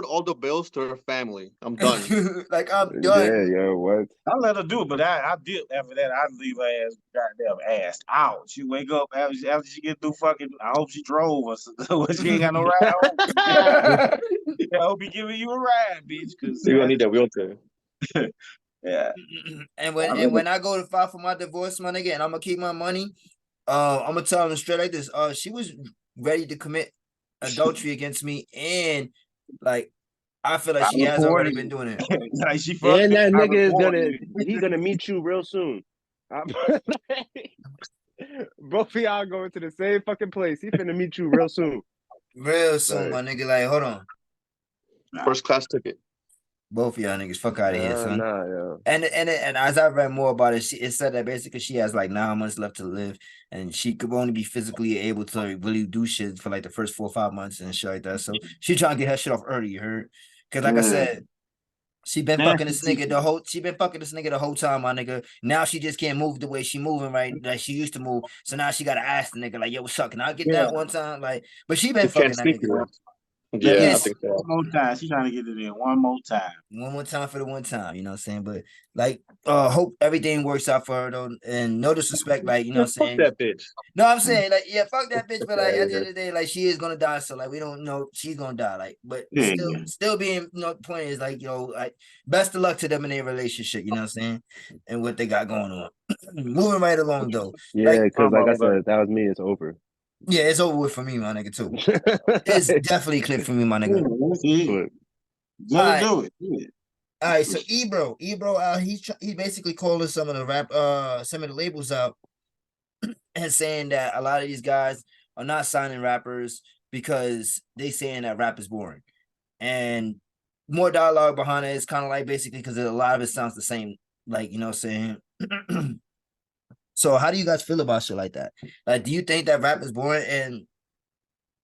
all the bills to her family. I'm done. like I'm Yeah, done. yo, what? I let her do it, but I did after that. I leave her ass goddamn ass out. She wake up after she get through fucking. I hope she drove us. She ain't got no ride home. I hope he giving you a ride, bitch. Cause You're gonna need that wheelchair. yeah. And when I go to file for my divorce, my nigga, and I'm gonna keep my money, I'm gonna tell them straight like this. She was ready to commit adultery against me, and like I feel like she has already been doing it. Like she And that nigga is he's gonna meet you real soon. Both of y'all going to the same fucking place. He finna meet you real soon. Real soon, my nigga. Like, hold on. First class ticket. Both of y'all niggas, fuck out of here, son. Nah, yo. And as I read more about it, it said that basically she has like 9 months left to live, and she could only be physically able to really do shit for like the first 4 or 5 months and shit like that. So she trying to get her shit off early, you heard? Because like I said, she been fucking this nigga the whole time, my nigga. Now she just can't move the way she moving right like she used to move. So now she gotta ask the nigga like, yo, what's up? Can I get that one time? Like, but she been fucking that nigga. Yeah, I think so. One more time. She's trying to get it in one more time. One more time for the one time, you know what I'm saying? But like, hope everything works out for her though. And no disrespect, like, you know what I'm saying? Fuck that bitch. No, I'm saying like, yeah, fuck that bitch. But like at the end of the day, like she is gonna die. So like we don't know she's gonna die. Like, but still being the point is like, like best of luck to them in their relationship, you know what I'm saying? And what they got going on. Moving right along though. Yeah, because like I said, that was me, it's over. Yeah, it's over with for me, my nigga, too. It's definitely clipped for me, my nigga. Let her do it. All right, so Ebro, he basically calling some of the labels out and saying that a lot of these guys are not signing rappers because they saying that rap is boring. And more dialogue behind it is kind of like basically because a lot of it sounds the same, like, you know what I'm saying? So how do you guys feel about shit like that? Like, do you think that rap is boring? And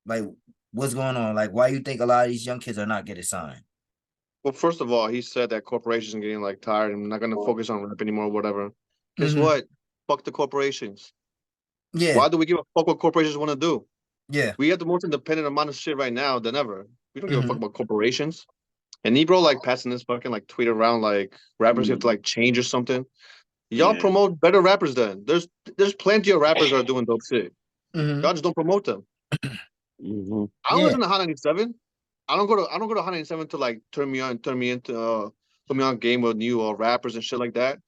like, what's going on? Like, why you think a lot of these young kids are not getting signed? Well, first of all, he said that corporations are getting like tired and not gonna focus on rap anymore, whatever. Guess what? Fuck the corporations. Yeah. Why do we give a fuck what corporations want to do? Yeah. We have the most independent amount of shit right now than ever. We don't give a fuck about corporations. And Ebro like passing this fucking like tweet around like rappers have to like change or something. Y'all promote better rappers then. There's plenty of rappers that are doing dope shit. Y'all just don't promote them. I don't listen to Hot 97. I don't go to Hot 97 to like turn me on game with new rappers and shit like that.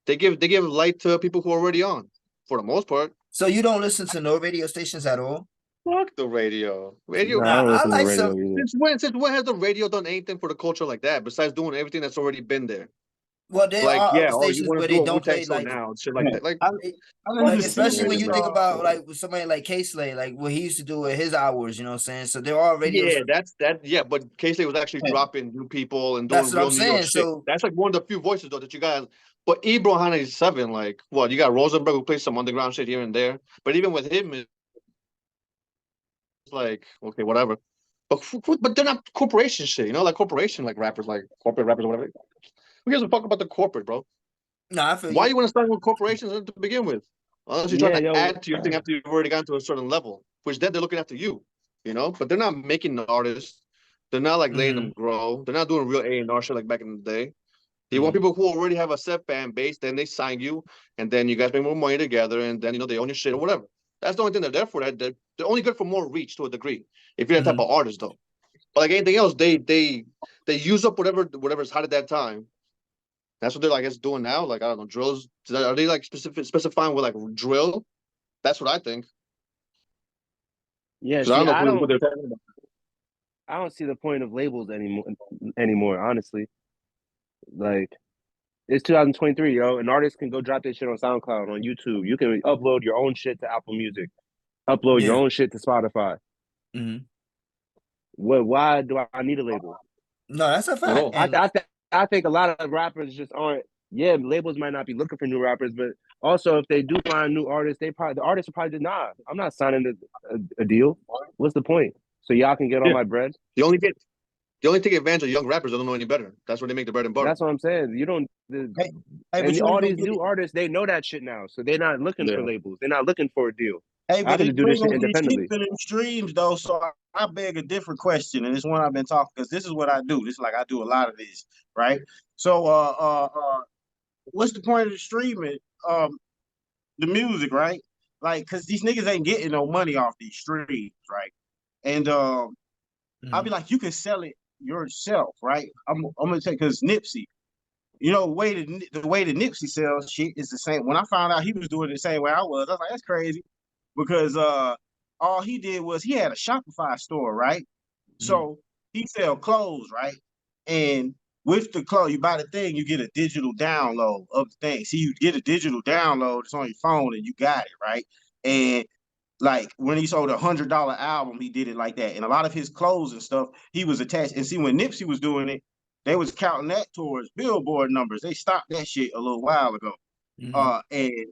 They give light to people who are already on for the most part. So you don't listen to no radio stations at all? Fuck the radio. I like some. Since when has the radio done anything for the culture like that besides doing everything that's already been there? Well, there like, are yeah, stations where they don't play like now, shit like that. Like, especially when you think about like with somebody like K-Slay, like what he used to do with his hours, you know what I'm saying? So there are radios. Yeah, but K-Slay was actually dropping new people and doing real New York shit. So that's like one of the few voices though that you guys. But Ebro 97, like, what, you got Rosenberg who plays some underground shit here and there. But even with him, it's like, okay, whatever. But they're not corporation shit, you know, like corporation, like rappers, like corporate rappers or whatever. Who gives a fuck about the corporate, bro? No, I feel why you want to start with corporations to begin with? Unless you're trying to add to your thing after you've already gotten to a certain level. which then they're looking after you, you know. But they're not making the artists. They're not like letting them grow. They're not doing real A&R shit like back in the day. They want people who already have a set fan base. Then they sign you, and then you guys make more money together, and then they own your shit or whatever. That's the only thing they're there for. That they're only good for more reach to a degree. If you're that type of artist, though, but like anything else, they use up whatever's hot at that time. That's what they're like. It's doing now. Like I don't know, drills. Are they like specifying with like drill? That's what I think. Yeah, see, I don't see the point of labels anymore. Honestly, like it's 2023, yo. An artist can go drop their shit on SoundCloud, on YouTube. You can upload your own shit to Apple Music, upload your own shit to Spotify. Why do I need a label? No, that's a fact. I think a lot of rappers just aren't. Yeah, labels might not be looking for new rappers, but also if they do find new artists, the artists will probably deny. I'm not signing a deal. What's the point? So y'all can get all my bread. They only take advantage of young rappers that don't know any better. That's where they make the bread and butter. That's what I'm saying. You don't. And all these new artists, they know that shit now, so they're not looking for labels. They're not looking for a deal. Hey, but to do this shit independently. Keeping them streams though, so I beg a different question, and it's one I've been talking because this is what I do. This is like I do a lot of this, right? So, what's the point of the streaming? The music, right? Like, cause these niggas ain't getting no money off these streams, right? And I'll be like, you can sell it yourself, right? I'm gonna say because Nipsey, you know, the way that Nipsey sells shit is the same. When I found out he was doing it the same way I was like, that's crazy. Because all he did was he had a Shopify store, right? So he sell clothes, right? And with the clothes, you buy the thing, you get a digital download of the thing. See, you get a digital download, it's on your phone, and you got it, right? And like when he sold $100 album, he did it like that. And a lot of his clothes and stuff, he was attached. And see, when Nipsey was doing it, they was counting that towards Billboard numbers. They stopped that shit a little while ago. And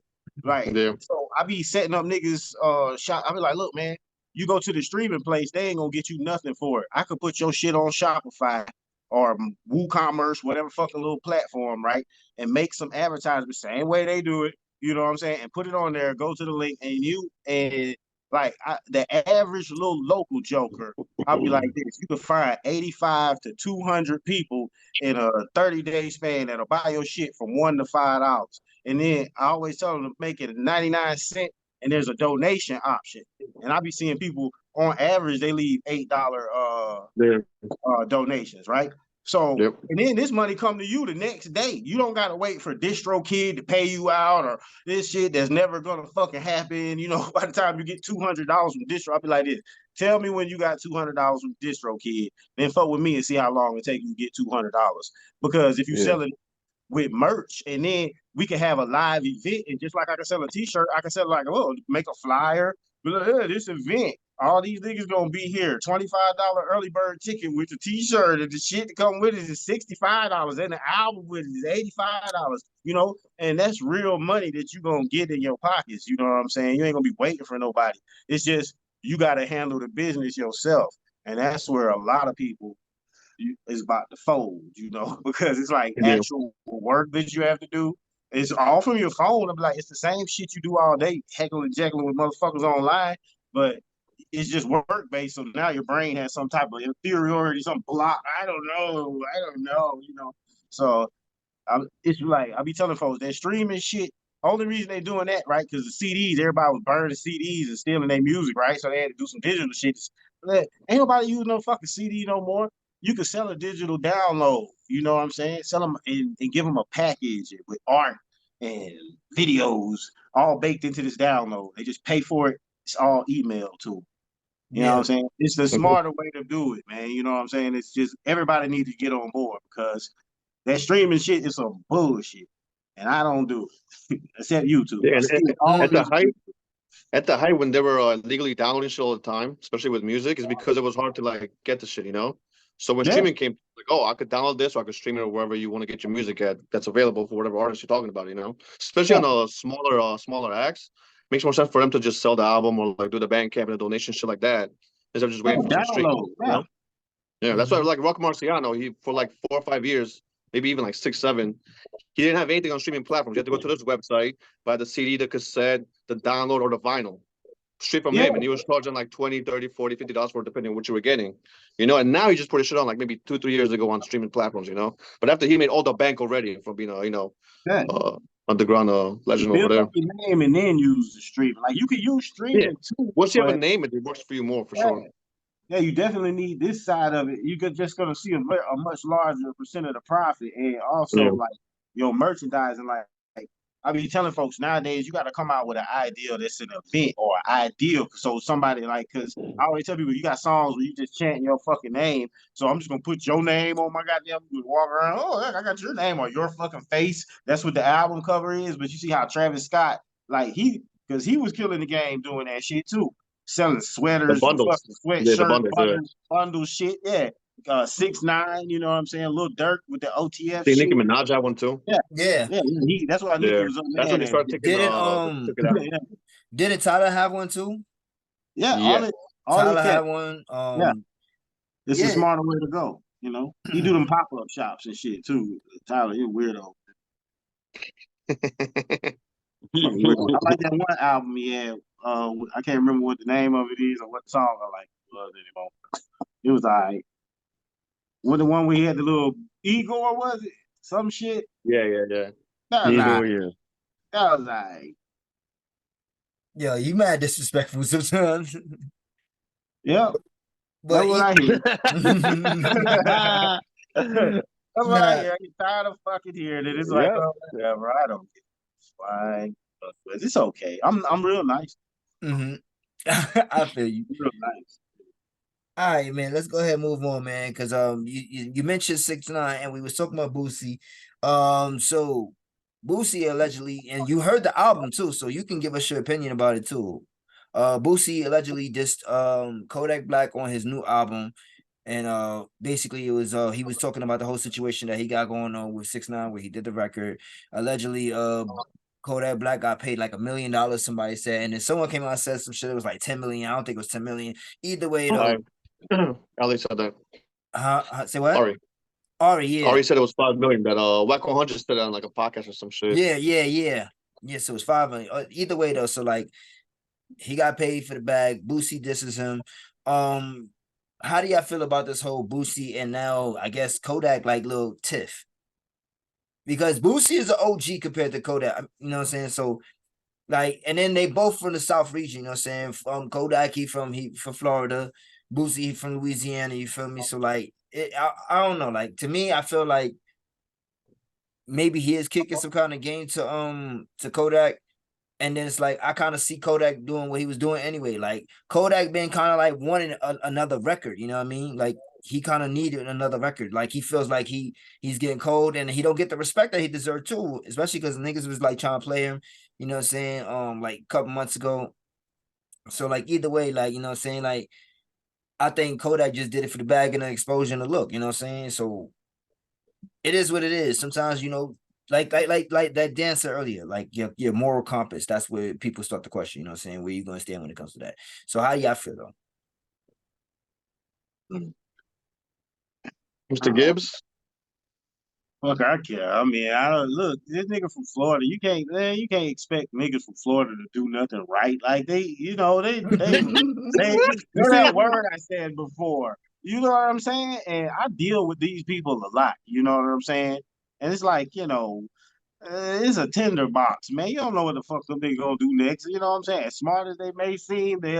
right. So I be setting up niggas shop. I be like, look, man, you go to the streaming place, they ain't gonna get you nothing for it. I could put your shit on Shopify or WooCommerce, whatever fucking little platform, right? And make some advertisement, same way they do it, you know what I'm saying? And put it on there, go to the link, and the average little local joker, I'll be like this. You can find 85 to 200 people in a 30-day span that'll buy your shit from $1 to $5. And then I always tell them to make it 99 cents, and there's a donation option. And I be seeing people on average, they leave $8 donations, right? So, and then this money come to you the next day. You don't gotta wait for DistroKid to pay you out or this shit that's never gonna fucking happen. You know, by the time you get $200 from Distro, I'll be like this. Tell me when you got $200 from DistroKid, then fuck with me and see how long it take you to get $200. Because if you sell it with merch, and then we can have a live event, and just like I can sell a t-shirt, I can sell like, oh, make a flyer, be like, hey, this event, all these niggas gonna be here, $25 early bird ticket with the t-shirt, and the shit to come with it is $65, and the album with it is $85, you know, and that's real money that you gonna get in your pockets, you know what I'm saying? You ain't gonna be waiting for nobody. It's just, you gotta handle the business yourself, and that's where a lot of people is about to fold, you know, because it's like actual work that you have to do. It's all from your phone. I'm like, it's the same shit you do all day, heckling and jeckling with motherfuckers online, but it's just work based. So now your brain has some type of inferiority, some block. I don't know, you know. So it's like I be telling folks that streaming shit. Only reason they doing that, right? Because the CDs, everybody was burning CDs and stealing their music, right? So they had to do some digital shit. Ain't nobody using no fucking CD no more. You can sell a digital download, you know what I'm saying? Sell them and give them a package with art and videos all baked into this download. They just pay for it. It's all emailed to them. You know what I'm saying? It's the smarter way to do it, man. You know what I'm saying? It's just everybody needs to get on board because that streaming shit is some bullshit. And I don't do it. Except YouTube. Yeah, at the height when they were legally downloading shit all the time, especially with music, is because it was hard to like get the shit, you know? So when streaming came, like, oh, I could download this or I could stream it wherever you want to get your music at that's available for whatever artist you're talking about, you know? Especially on a smaller acts. Makes more sense for them to just sell the album or like do the Bandcamp and a donation, shit like that, instead of just waiting for some stream. You know? Yeah, that's why like Rock Marciano, he for like 4 or 5 years, maybe even like 6, 7, he didn't have anything on streaming platforms. You had to go to this website, buy the CD, the cassette, the download, or the vinyl. straight from Yeah. him, and he was charging like 20, 30, 40, $50 for it, depending on what you were getting, you know. And now he just put his shit on like maybe 2, 3 years ago on streaming platforms, you know. But after he made all the bank already from being a, you know, Yeah. underground legend over Build there. up your name and then use the streaming. Like you can use streaming too. Once you have a but- name, it works for you more for Yeah. sure. Yeah, you definitely need this side of it. You're just gonna see a much larger percent of the profit, and also Yeah. like your merchandising. Like I be telling folks nowadays, you got to come out with an ideal that's an event or an ideal. So somebody like, because I always tell people, you got songs where you just chant your fucking name. So I'm just gonna put your name on my goddamn, walk around. Oh, I got your name or your fucking face. That's what the album cover is. But you see how Travis Scott, like because he was killing the game doing that shit too. Selling sweaters, bundles. fucking Yeah, the sweatshirts, bundles, bundle shit. Yeah. 6ix9ine, you know what I'm saying? Lil Durk with the OTF Nicki shit. Minaj had one too. Yeah. That's why Nicki Yeah. was on That's there. when they started taking Didn't took it out. didn't Tyler have one too? Yeah, Yeah. all Tyler he had kept. one. Yeah. It's a yeah. smarter way to go, you know. He do them pop-up shops and shit too. Tyler, you weirdo. I like that one album he had. I can't remember what the name of it is or what song I like anymore. It was alright. What the one where he had the little Igor, was it? Some shit. Yeah. That was Eagle, alright. yeah. That was alright. Yo, you mad disrespectful sometimes. Yep. But That's what I hear. That's what I Nah. hear. I get tired of fucking hearing it. It's like, Yep. oh, whatever. I don't get it. It's fine. But it's okay. I'm real nice. I feel you. Real nice. All right, man. Let's go ahead and move on, man. Because you mentioned 6ix9ine, and we was talking about Boosie. So Boosie allegedly, and you heard the album too, so you can give us your opinion about it too. Boosie allegedly dissed Kodak Black on his new album, and basically it was he was talking about the whole situation that he got going on with 6ix9ine, where he did the record. Allegedly, Kodak Black got paid like $1 million, somebody said, and then someone came out and said some shit. It was like 10 million. I don't think it was 10 million. Either way, though. Ali said that. Say what? Ari, yeah. Ari said it was 5 million. That Whack 100 said on like a podcast or some shit. Yeah. So it was 5 million. Either way, though. So like, he got paid for the bag. Boosie disses him. How do y'all feel about this whole Boosie and now I guess Kodak like little tiff? Because Boosie is an OG compared to Kodak, you know what I'm saying? So like, and then they both from the South region, you know what I'm saying? Kodak, he from Florida, Boosie he from Louisiana, you feel me? So like, I don't know. Like to me, I feel like maybe he is kicking some kind of game to Kodak. And then it's like I kind of see Kodak doing what he was doing anyway. Like Kodak been kind of like wanting another record, you know what I mean? Like he kind of needed another record. Like he feels like he's getting cold and he don't get the respect that he deserved too, especially because niggas was like trying to play him, you know what I'm saying? Like a couple months ago. So like either way, like you know what I'm saying? Like I think Kodak just did it for the bag and the exposure and the look, you know what I'm saying? So it is what it is. Sometimes, you know, like that dancer earlier, like your moral compass, that's where people start to question, you know what I'm saying? Where you gonna stand when it comes to that. So how do y'all feel though? Mr. Gibbs? Fuck, I care. I mean, I don't look. This nigga from Florida, you can't expect niggas from Florida to do nothing right. Like they that word I said before. You know what I'm saying? And I deal with these people a lot. You know what I'm saying? And it's like, you know, it's a tinderbox, man. You don't know what the fuck them niggas gonna do next. You know what I'm saying? As smart as they may seem, they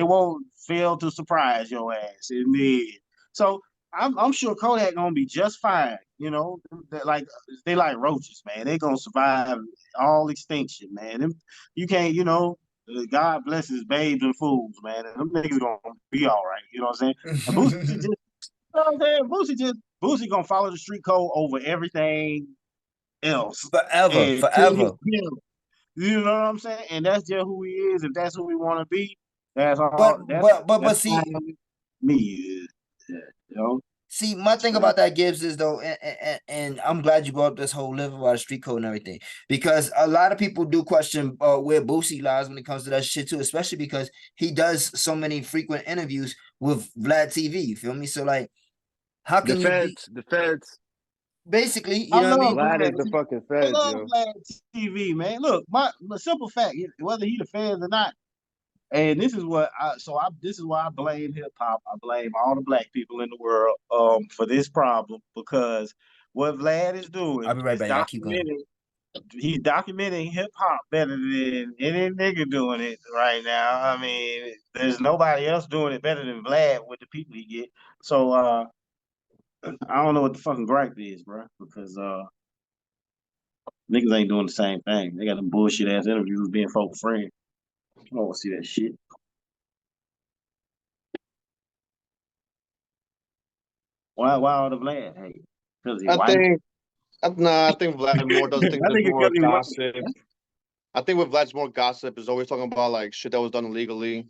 won't fail to surprise your ass in the end. So I'm sure Kodak gonna be just fine. You know, they like roaches, man. They gonna survive all extinction, man. You can't, you know. God blesses babes and fools, man. And them niggas gonna be all right. You know what I'm saying? And Boosie just, you know what I'm saying? Boosie gonna follow the street code over everything else Forever. You know what I'm saying? And that's just who he is. If that's who we want to be, that's all. But see, me, you know. See, my thing about that, Gibbs, is though, and I'm glad you brought up this whole living by the street code and everything, because a lot of people do question where Boosie lies when it comes to that shit too, especially because he does so many frequent interviews with Vlad TV. You feel me? So like, how can the feds? Basically, you know what I mean? Vlad is the fucking feds, I love yo. Vlad TV, man. Look, my simple fact, whether he the feds or not, And this is what this is why I blame hip hop. I blame all the black people in the world for this problem, because what Vlad is doing I'll be right is back. Y'all keep going. he's documenting hip hop better than any nigga doing it right now. I mean, there's nobody else doing it better than Vlad with the people he get. So I don't know what the fucking gripe is, bro, because niggas ain't doing the same thing. They got them bullshit ass interviews being folk friend. I don't want to see that shit. Why all the Vlad hate? Because he I white? think, I think Vlad more does things I that's think it's more because he white. gossip. I think with Vlad's more gossip is always talking about like shit that was done illegally.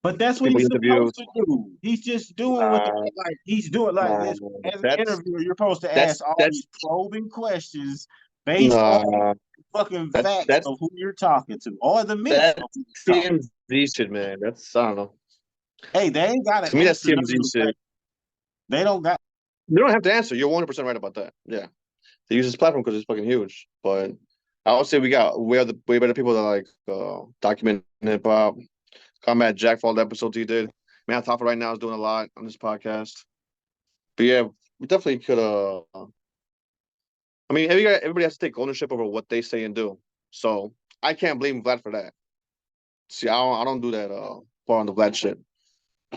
But that's what People he's interviews. supposed to do. He's just doing what like he's doing. Like this, as an interviewer, you're supposed to ask all these probing questions based on fucking facts of who you're talking to, or the myth of who you're talking to. TMZ shit, man. That's, I don't know. Hey, they ain't got To me, that's TMZ shit. They don't got. You don't have to answer. You're 100% right about that. Yeah, they use this platform because it's fucking huge. But I would say we are the way better people that like document hip hop. Combat Jack for all the episodes he did. Matt Hoffa right now is doing a lot on this podcast. But yeah, we definitely could. I mean, everybody has to take ownership over what they say and do. So I can't blame Vlad for that. See, I don't do that part on the Vlad shit.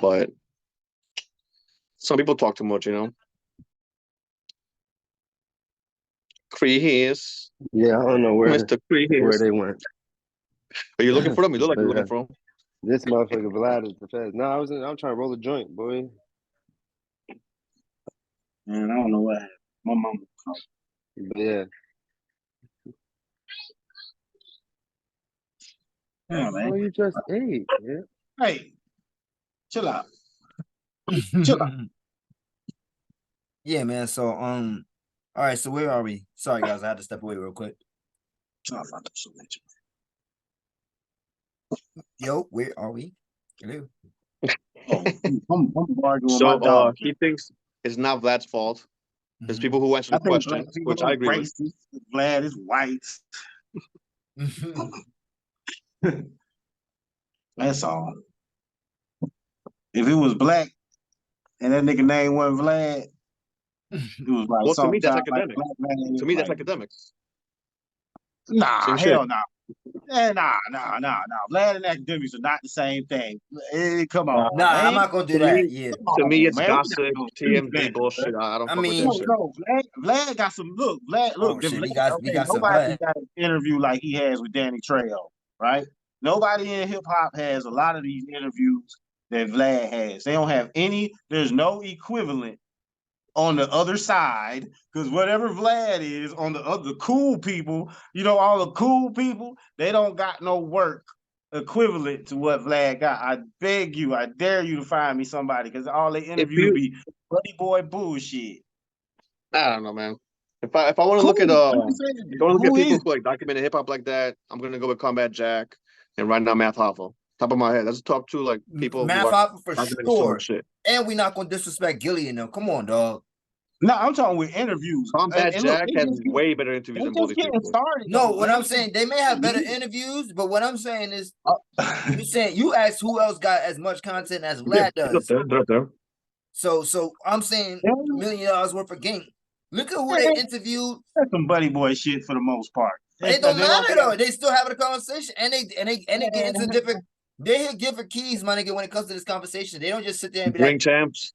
But some people talk too much, you know. Crease. Yeah, I don't know where Mr. Crease. where they went. Are you looking for them? You look like you're looking for them. This motherfucker Vlad is the fast. No, I'm trying to roll a joint, boy. Man, I don't know what happened. My mama. Yeah. Yeah, man. Oh, you just ate. Yeah. Hey, chill out. Chill out. Yeah, man. So all right. So where are we? Sorry, guys. I had to step away real quick. Yo, where are we? Hello. I'm arguing with my dog. He thinks it's not Vlad's fault. There's people who answer the question, which I agree with. Vlad is white. That's all. If it was black and that nigga name wasn't Vlad, it was like, well, to me that's academic. To me, that's academics. Nah, hell no. Nah. Vlad and academics are not the same thing. Hey, come on. Nah, I'm not gonna do that. Yeah. To me, it's gossip, TMZ bullshit. I don't. I mean, no, Vlad got some look. Vlad, look, shit, we got some nobody got an interview like he has with Danny Trejo, right? Nobody in hip hop has a lot of these interviews that Vlad has. They don't have any. There's no equivalent on the other side, because whatever Vlad is on the other cool people, you know, all the cool people, they don't got no work equivalent to what Vlad got. I beg you, I dare you to find me somebody, because all they interview be buddy boy bullshit. I don't know, man. If I want to look at people who like documented hip hop like that, I'm gonna go with Combat Jack and right now Math Hoffa. Top of my head, let's talk to like people. Math Hoffa for sure. So and we're not gonna disrespect Gillian though. Come on, dog. No, I'm talking with interviews. Combat Jack has way better interviews than both these people. No, what I'm saying, they may have better interviews, but what I'm saying is, you're saying you asked who else got as much content as Vlad does. So I'm saying $1 million worth of game. Look at who they interviewed. That's some buddy boy shit for the most part. It don't matter though. They still having a conversation, and they get into different. They hit different keys, my nigga, when it comes to this conversation. They don't just sit there and be Drink Champs.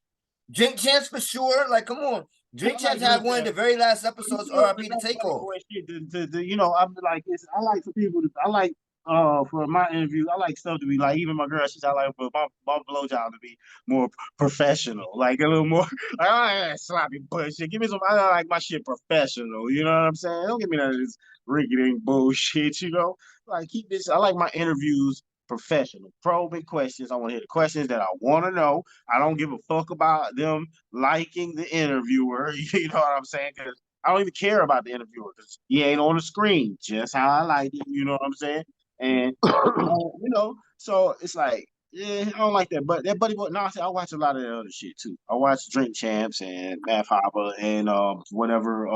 Drink Champs for sure. Like, come on. Drink Champs had one of the very last episodes, RIP to Takeoff. You know, I'm like this. I like for people to, I like for my interviews, I like stuff to be like, even my girl, she's like for my blowjob to be more professional, like a little more like, sloppy bullshit. Give me some, I like my shit professional, you know what I'm saying? Don't give me none of this rinky-dink bullshit, you know? Like, keep this, I like my interviews professional, probing questions. I want to hear the questions that I want to know. I don't give a fuck about them liking the interviewer. You know what I'm saying? Because I don't even care about the interviewer because he ain't on the screen, just how I like it. You know what I'm saying? And you know, so it's like, yeah, I don't like that. But that buddy boy, no, I watch a lot of the other shit too. I watch Drink Champs and Math Hoffa and whatever.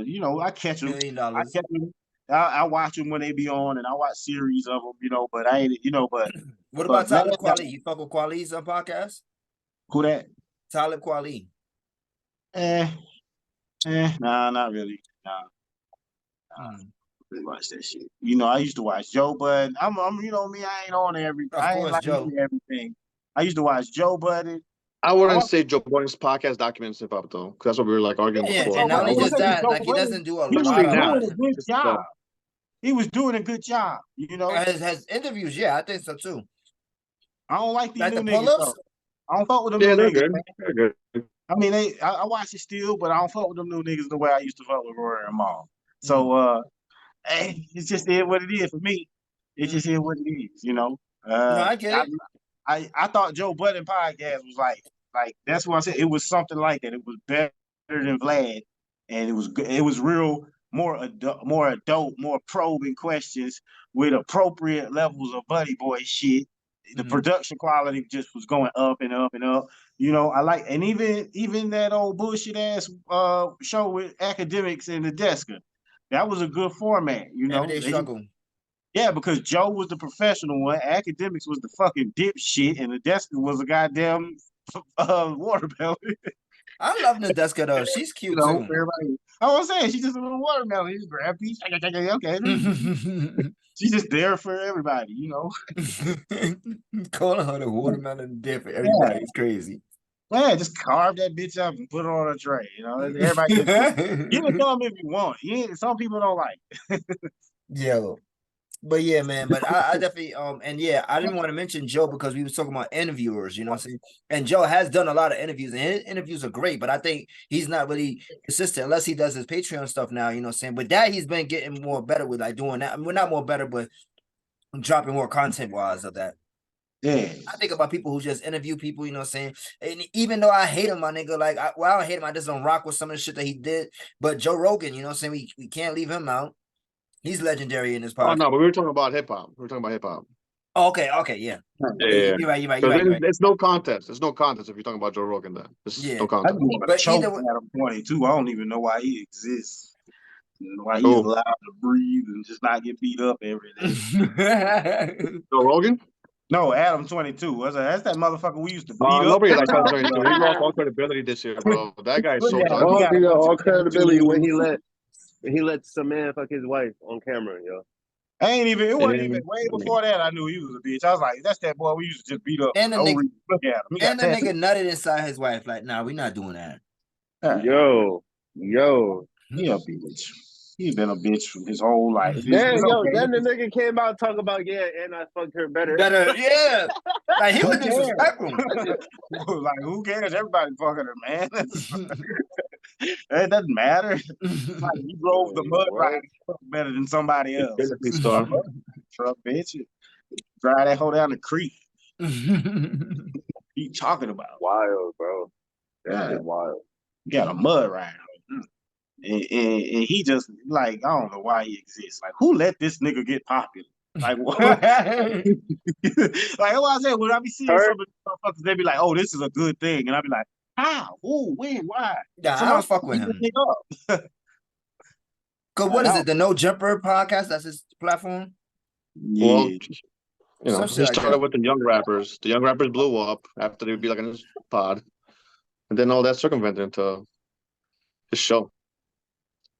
You know, I catch them. I watch them when they be on, and I watch series of them, you know. But I ain't, you know. What But about Talib Kweli? You fuck with Kweli's podcast? who that? Talib Kweli. Nah, not really. Nah, really watch that shit. You know, I used to watch Joe Budden. You know me, I ain't on Of I ain't course, like Joe. everything. I used to watch Joe Budden. I wouldn't say Joe Budden's podcast documents hip hop though, because that's what we were like arguing Yeah, before. and not only Joe just that, Joe like he Budden, doesn't do a he was lot Especially now. doing of a good Just, job. He was doing a good job, you know. his interviews. Yeah, I think so too. I don't like these Like new the niggas pull-ups. though. I don't fuck with them yeah, new they're niggas. good. Man. They're good. I mean, I watch it still, but I don't fuck with them new niggas the way I used to fuck with Rory and Maul. So, hey, it's just what it is for me. It just is what it is, you know. No, I get it. I thought Joe Budden podcast was like that's what I said. It was something like that. It was better than Vlad, and it was good. It was real more adult, more probing questions with appropriate levels of buddy boy shit. The production quality just was going up and up and up. You know, I like, and even that old bullshit ass show with academics and the Deska, that was a good format. You know, Everyday struggle. yeah, because Joe was the professional one, academics was the fucking dipshit, and the Deska was a goddamn watermelon. I love Nadeska though. She's You cute know, too. everybody. I was saying she's just a little watermelon. You just grab a piece, okay. She's just there for everybody, you know. Calling her the watermelon dip for everybody is crazy. Yeah, just carve that bitch up and put it on a tray. You know, everybody. You can tell them if you want. Some people don't like. Yo. But yeah, man. But I definitely and yeah, I didn't want to mention Joe because we was talking about interviewers, you know what I'm saying? And Joe has done a lot of interviews, and his interviews are great, but I think he's not really consistent unless he does his Patreon stuff now, you know what I'm saying? But that he's been getting more better with, like doing that. I mean, we're not more better, but dropping more content wise of that. Yeah. I think about people who just interview people, you know what I'm saying? And even though I hate him, my nigga, like I don't hate him, I just don't rock with some of the shit that he did. But Joe Rogan, you know what I'm saying? We can't leave him out. He's legendary in this podcast. Oh no, but we were talking about hip hop. Oh, okay, yeah. Yeah. You're right. It's no contest. There's no contest if you're talking about Joe Rogan. Then there's Yeah. no contest. But either way, Adam 22. I don't even know why he exists. Why he's allowed to breathe and just not get beat up every day. Joe Rogan? No, Adam 22. That's that motherfucker we used to beat up. Nobody likes Adam 22. He lost all credibility this year, bro. That guy is so Yeah, done. Oh, he got all credibility when he let some man fuck his wife on camera, yo. It wasn't even way before that I knew he was a bitch. I was like, that's that boy we used to just beat up. And the nigga, look at him. and the nigga nutted inside his wife. Like, nah, we're not doing that. Yo. He a bitch. He's been a bitch from his whole life. Then the nigga came out talking about, and I fucked her better. Yeah. Like, he was disrespectful. Like, who cares? Everybody fucking her, man. It doesn't matter. Like, you drove the mud ride better than somebody else. Truck bitch. Drive that hoe down the creek. He talking about wild, bro. That is wild. You got a mud ride. And he just, like, I don't know why he exists. Like, who let this nigga get popular? Like, what? Like, what I said, when I be seeing some of the motherfuckers, they be like, oh, this is a good thing. And I be like, how? Who? When? Why? Nah, I don't fuck with him. Cause what is it? The No Jumper podcast? That's his platform? Yeah. Well, you know, he started with the young rappers. The young rappers blew up after they would be like in his pod. And then all that circumvented into his show.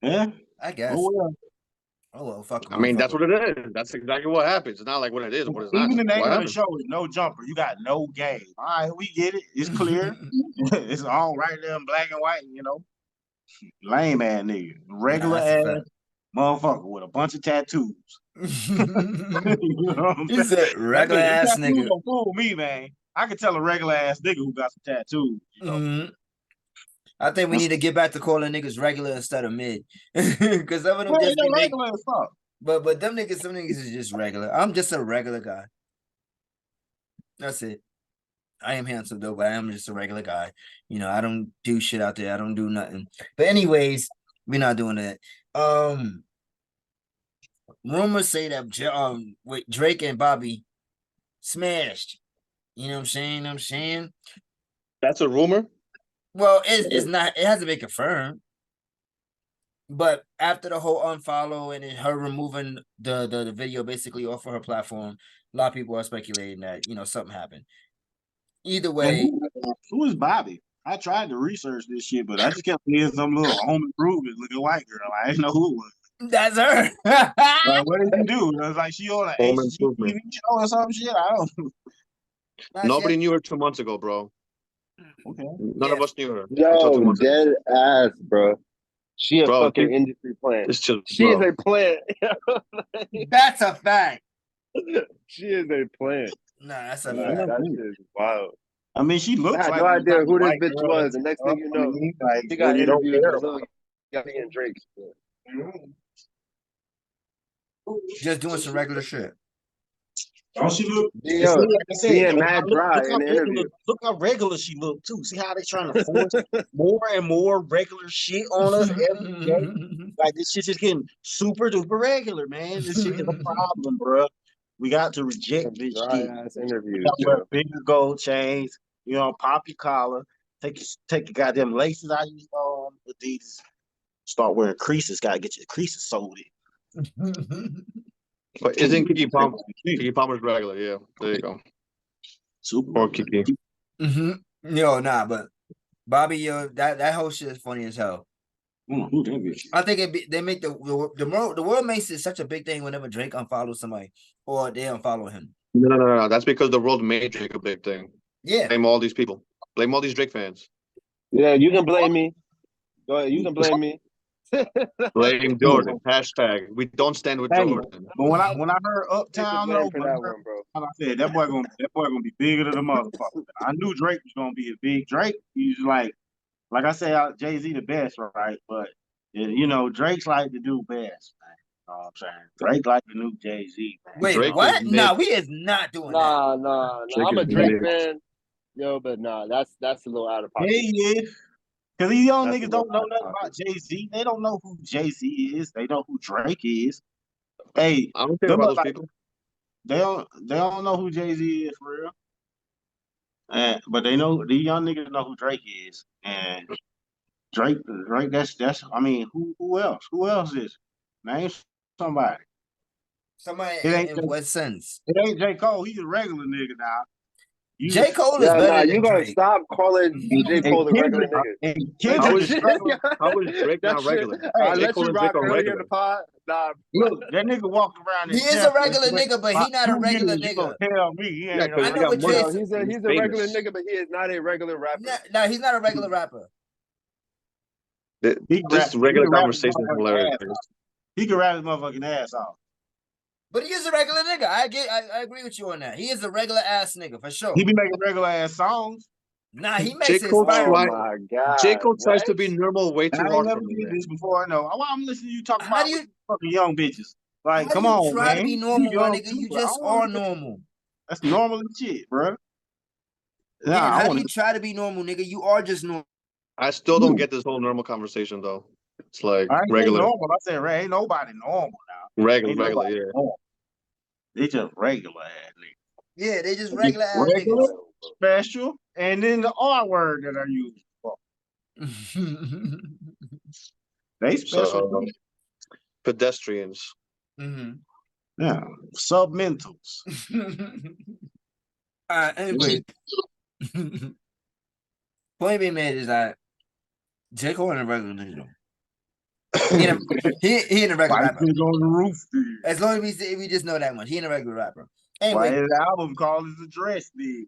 Yeah, I guess. Oh well, fuck. I mean, that's what it is. That's exactly what happens. It's not like what it is, what it's not. Even the name of the show is No Jumper. You got no game. All right, we get it. It's clear. It's all right there in black and white, you know. Lame ass nigga. Regular ass motherfucker with a bunch of tattoos. You know he said regular ass nigga. Don't fool me, man. I can tell a regular ass nigga who got some tattoos. You know? I think we need to get back to calling niggas regular instead of mid. Because some of them just be regular as fuck. But some niggas is just regular. I'm just a regular guy. That's it. I am handsome though, but I am just a regular guy. You know, I don't do shit out there. I don't do nothing. But anyways, we're not doing that. Rumors say that with Drake and Bobbi smashed. You know what I'm saying? That's a rumor? Well, it's not. It hasn't been confirmed. But after the whole unfollow and then her removing the video basically off of her platform, a lot of people are speculating that something happened. Either And way, who is Bobby? I tried to research this shit, but I just kept seeing some little home improvement looking white girl. I didn't know who it was. that's her. Like, what did you do? It was like she on an Home HGTV improvement. show or some shit. I don't know. Nobody knew her 2 months ago, bro. Okay. None of us knew her until 2 Yo, months ago. dead ass, bro. She a Bro, fucking industry plant. It's just, She is bro. a plant. That's a fact. She is a plant. Nah, that's a Yeah. fact. That shit is wild. I mean, she I looks had like no the idea type of who this white bitch girl was. that The next you thing you know, like, she got really don't interviewed care with about. Lil Yachty and Drake. Just doing some regular shit. Don't she look? Yo, See, like I said, being mad dry look in the interview. look how regular she looked too. See how they trying to force more and more regular shit on us every day? Like this shit is getting super duper regular, man. This shit is a problem, bro. We got to reject this Dry shit. ass We interviews, got to wear yo. bigger gold chains. Pop your collar. Take your goddamn laces out of your Adidas. Start wearing creases. Gotta get your creases sold in. But isn't KeKe Palmer's regular? Yeah, there you go. Super. Or KeKe. Yo, nah, but Bobby, that whole shit is funny as hell. I don't know who that bitch is. I think they make the world makes it such a big thing whenever Drake unfollows somebody or they unfollow him. No. That's because the world made Drake a big thing. Yeah. Blame all these people. Blame all these Drake fans. Yeah, you can blame me. Go ahead, you can blame me. Blame Jordan. Hashtag. We don't stand with Hey, Jordan. but when I heard Take the Uptown, blame though, for that one, bro. I said that boy gonna be bigger than the motherfucker. I knew Drake was gonna be a big Drake. He's like I said, Jay-Z the best, right? But Drake's like the new best, man. You know what I'm saying? Drake like the new Jay-Z, man. Wait, Drake what? is Nah, mid. we is not doing that. Nah. Drake I'm a is Drake mid. fan, yo, but nah, that's a little out of pocket. Yeah. Cause these young That's a niggas little don't know out of nothing about pocket. Jay-Z. They don't know who Jay-Z is. They know who Drake is. Hey, I don't care them about are those like people. they don't know who Jay-Z is for real. But they know these young niggas know who Drake is. And Drake, that's I mean, who else? Who else is? Name somebody. Somebody It ain't in what sense? it ain't J. Cole. He's a regular nigga now. J. Cole is Yeah, nah, better you than gotta Drake. stop calling J. Cole a regular nigga. And How Kendrick is is regular. How is Drake That not shit, regular? I J. let Cole you and Drake rock are earlier in regular. the pod. Nah, Look, that nigga walked around He in is a Tampa regular nigga, but he about not a 2 regular years. You gonna nigga. tell me he Yeah, ain't a because I he know got what money. Jay. yo, he's a He's regular famous. nigga, but he is not a regular rapper. No, he's not a regular rapper. He can This rap regular his conversation is motherfucking hilarious. ass off. He can rap his motherfucking ass off. But he is a regular nigga. I agree with you on that. He is a regular ass nigga for sure. He be making regular ass songs. Nah, he J. makes it Cole inspiring. Oh try. my god. J. Cole tries What? to be normal way I too ain't hard never for me, did man. this before. I know. Why I'm listening to you talk How about do you fucking young bitches. Like, how do come you on, try to man. be You normal, my young nigga? too, You but I just want are to hear that. normal. That's normal as shit, bro. Nah, Again, I how do want you try to be normal, nigga? You are just normal. I still don't to. get this whole normal conversation though. It's like I ain't say regular, normal. I said ain't nobody normal now. Ain't regular, nobody yeah. normal. They just regular ass niggas. Yeah, they just regular ass Regular, niggas. special, and then the R word that I use. They special So too. pedestrians. Yeah. Submentals. Anyway, point being made is that J. Cole ain't a regular nigga though. He ain't a regular Why rapper. is on the roof? Dude? As long as we just know that much, he ain't a regular rapper. Why Anyway, his album called his address, dude?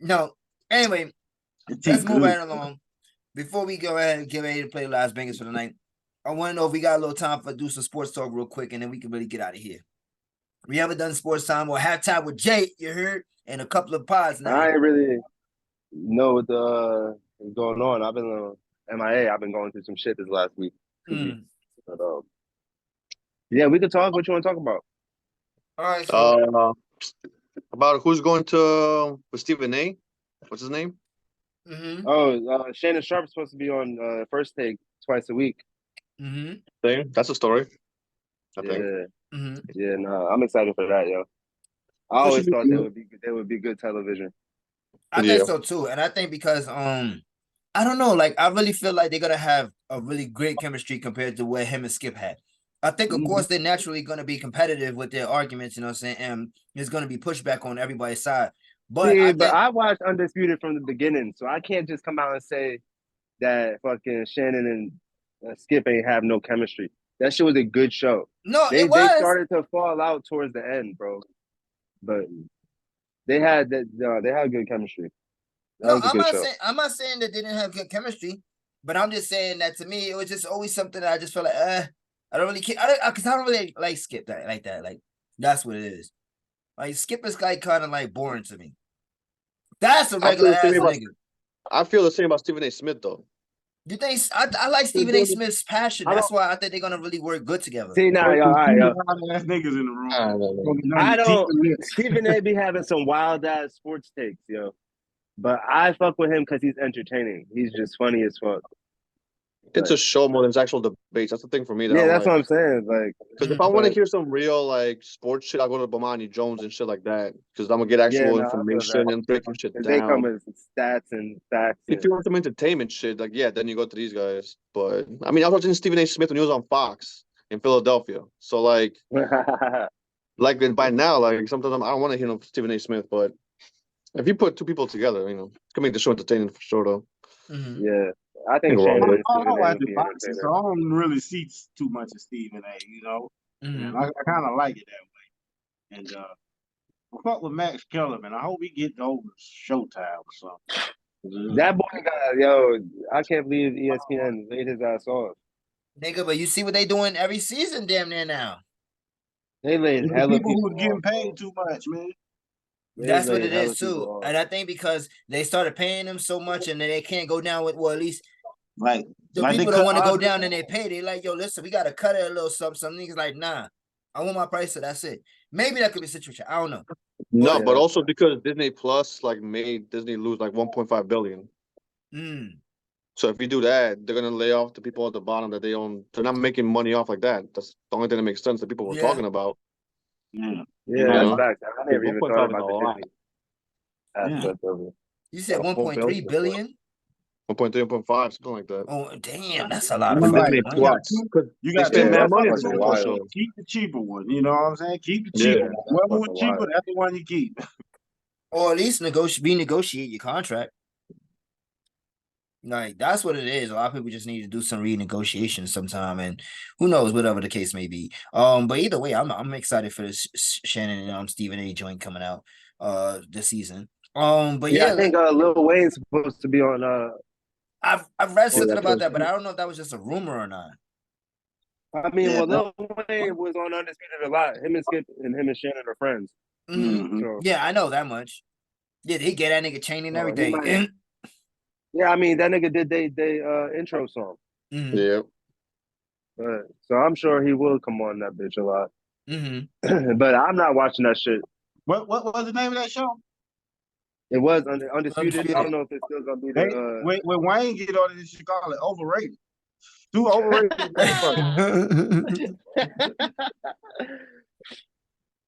no. Anyway, let's move right along. Before we go ahead and get ready to play the last bangers for the night, I want to know if we got a little time for do some sports talk real quick, and then we can really get out of here. We haven't done sports time or halftime with Jay, you heard, and a couple of pods now. I ain't really know what is going on. I've been MIA. I've been going through some shit this last week. But, yeah, we could talk. What you want to talk about? All right, so about who's going to with Stephen A. What's his name? Shannon Sharp's supposed to be on First Take twice a week. That's a story. I think. Yeah, no, I'm excited for that, yo. I always thought they would be good television. I think so too, and I think because I don't know. Like, I really feel like they're gonna have a really great chemistry compared to what him and Skip had. I think, of course, they're naturally gonna be competitive with their arguments. You know what I'm saying? And there's gonna be pushback on everybody's side. But See, I but think I watched Undisputed from the beginning, so I can't just come out and say that fucking Shannon and Skip ain't have no chemistry. That shit was a good show. no, They it was. started to fall out towards the end, bro. But they had good chemistry. That No, was a good show. I'm not saying that they didn't have good chemistry, but I'm just saying that to me, it was just always something that I just felt like, I don't really care. Because I don't really like Skip that like that. Like, that's what it is. Like, Skip is like kind of like boring to me. That's a regular ass nigga. I feel the same about Stephen A. Smith though. You think I like Stephen A. Smith's passion? That's why I think they're gonna really work good together. See, now, all right, yo. Ass niggas in the room. I don't. Stephen A. be having some wild ass sports takes, yo. But I fuck with him because he's entertaining. He's just funny as fuck. It's a show more than it's actual debates. That's the thing for me. Yeah, that's what I'm saying. Like, because if I want to hear some real like sports shit, I go to Bomani Jones and shit like that. Because I'm gonna get actual information and breaking shit down. They come with stats and facts. If you want some entertainment shit, like then you go to these guys. But I mean, I was watching Stephen A. Smith when he was on Fox in Philadelphia. So like, by now, like sometimes I don't want to hear no Stephen A. Smith, but if you put two people together, it's gonna make the show entertaining for sure, though. Yeah. I think I don't like the boxing, so I don't really see too much of Stephen A. And I kind of like it that way. And I fuck with Max Kellerman. I hope he get over Showtime or something. That boy got I can't believe ESPN laid his ass off. Nigga, but you see what they doing every season, damn near now. They laid hella people who getting paid too much, man. That's what it is too, and I think because they started paying them so much, and then they can't go down with at least. Like people don't want to go down in their pay. They like, yo, listen, we got to cut it a little something. Some niggas like, nah, I want my price, so that's it. Maybe that could be a situation. I don't know. No, but also because Disney Plus made Disney lose like 1.5 billion. So if you do that, they're gonna lay off the people at the bottom that they own. They're not making money off like that. That's the only thing that makes sense that people were talking about. Yeah, that's fact. I never even thought about the Disney aspect of it. You said 1.3 billion? 1.3, 1.5, something like that. Oh, damn, that's a lot of money. You got to keep the cheaper one. You know what I'm saying? Keep the cheaper one. Whoever was cheaper, that's the one you keep. Or at least renegotiate your contract. Like, that's what it is. A lot of people just need to do some renegotiation sometime, and who knows, whatever the case may be. But either way, I'm excited for this Shannon and Stephen A. joint coming out this season. But I think Lil Wayne's supposed to be on I've read something about that, but I don't know if that was just a rumor or not. I mean, Lil Wayne was on Undisputed a lot. Him and Skip and him and Shannon are friends. So, yeah, I know that much. Yeah, he get that nigga chain and everything. Yeah, I mean, that nigga did they intro song. Yeah. So I'm sure he will come on that bitch a lot. But I'm not watching that shit. What was the name of that show? It was Undisputed. I don't know if it's still gonna be the. When Wayne get on this, you call it overrated. Too overrated.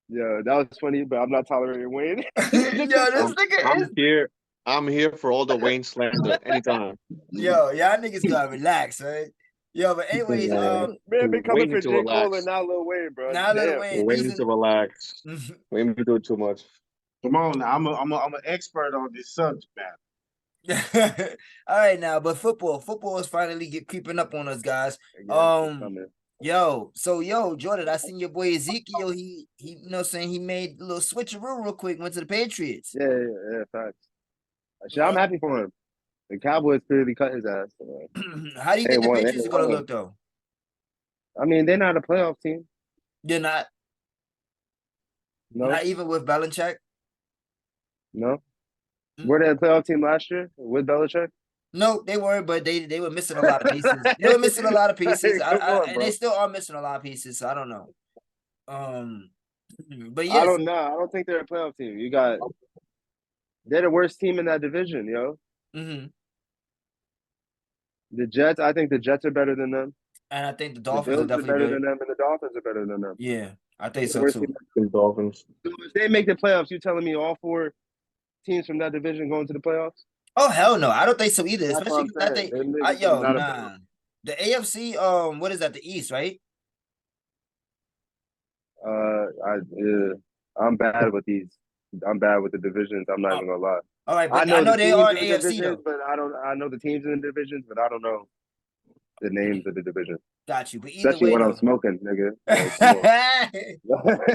Yeah, that was funny, but I'm not tolerating Wayne. Yo, this nigga I'm here for all the Wayne slander anytime. Yo, y'all niggas gotta relax, right? Yo, but anyways, man, been coming for J. Cole and now Lil Wayne, bro. Now Lil Wayne. Wayne needs to relax. Wayne be doing too much. Come on, now. I'm an expert on this subject matter. All right, now, but football is finally creeping up on us, guys. Jordan, I seen your boy Ezekiel. He you know, saying he made a little switcheroo real quick. Went to the Patriots. Yeah, facts. Actually, I'm happy for him. The Cowboys clearly cut his ass. How do you think the Patriots are gonna look though? I mean, they're not a playoff team. They're not. No. Not even with Belichick. No. Were they a playoff team last year with Belichick? No, they were, but they were missing a lot of pieces. They were missing a lot of pieces. And they still are missing a lot of pieces. So I don't know. But yes. I don't know. I don't think they're a playoff team. They're the worst team in that division, yo. The Jets, I think the Jets are better than them. And I think the Dolphins are definitely better than them, and the Dolphins are better than them. Yeah, I think so too. Dolphins. So if they make the playoffs, you telling me all four teams from that division going to the playoffs? Oh hell no, I don't think so either. That's what Especially I'm 'cause I saying. think, Them niggas is yo, not a nah. The AFC, what is that? The East, right? I'm bad with these. I'm bad with the divisions. I'm not Oh, even gonna lie. all right, I but I know the know they teams are in the AFC divisions, though. but I don't. I know the teams in the divisions, but I don't know the names of the divisions. Got you. But either Especially way when I'm though. smoking, nigga. Like, come on.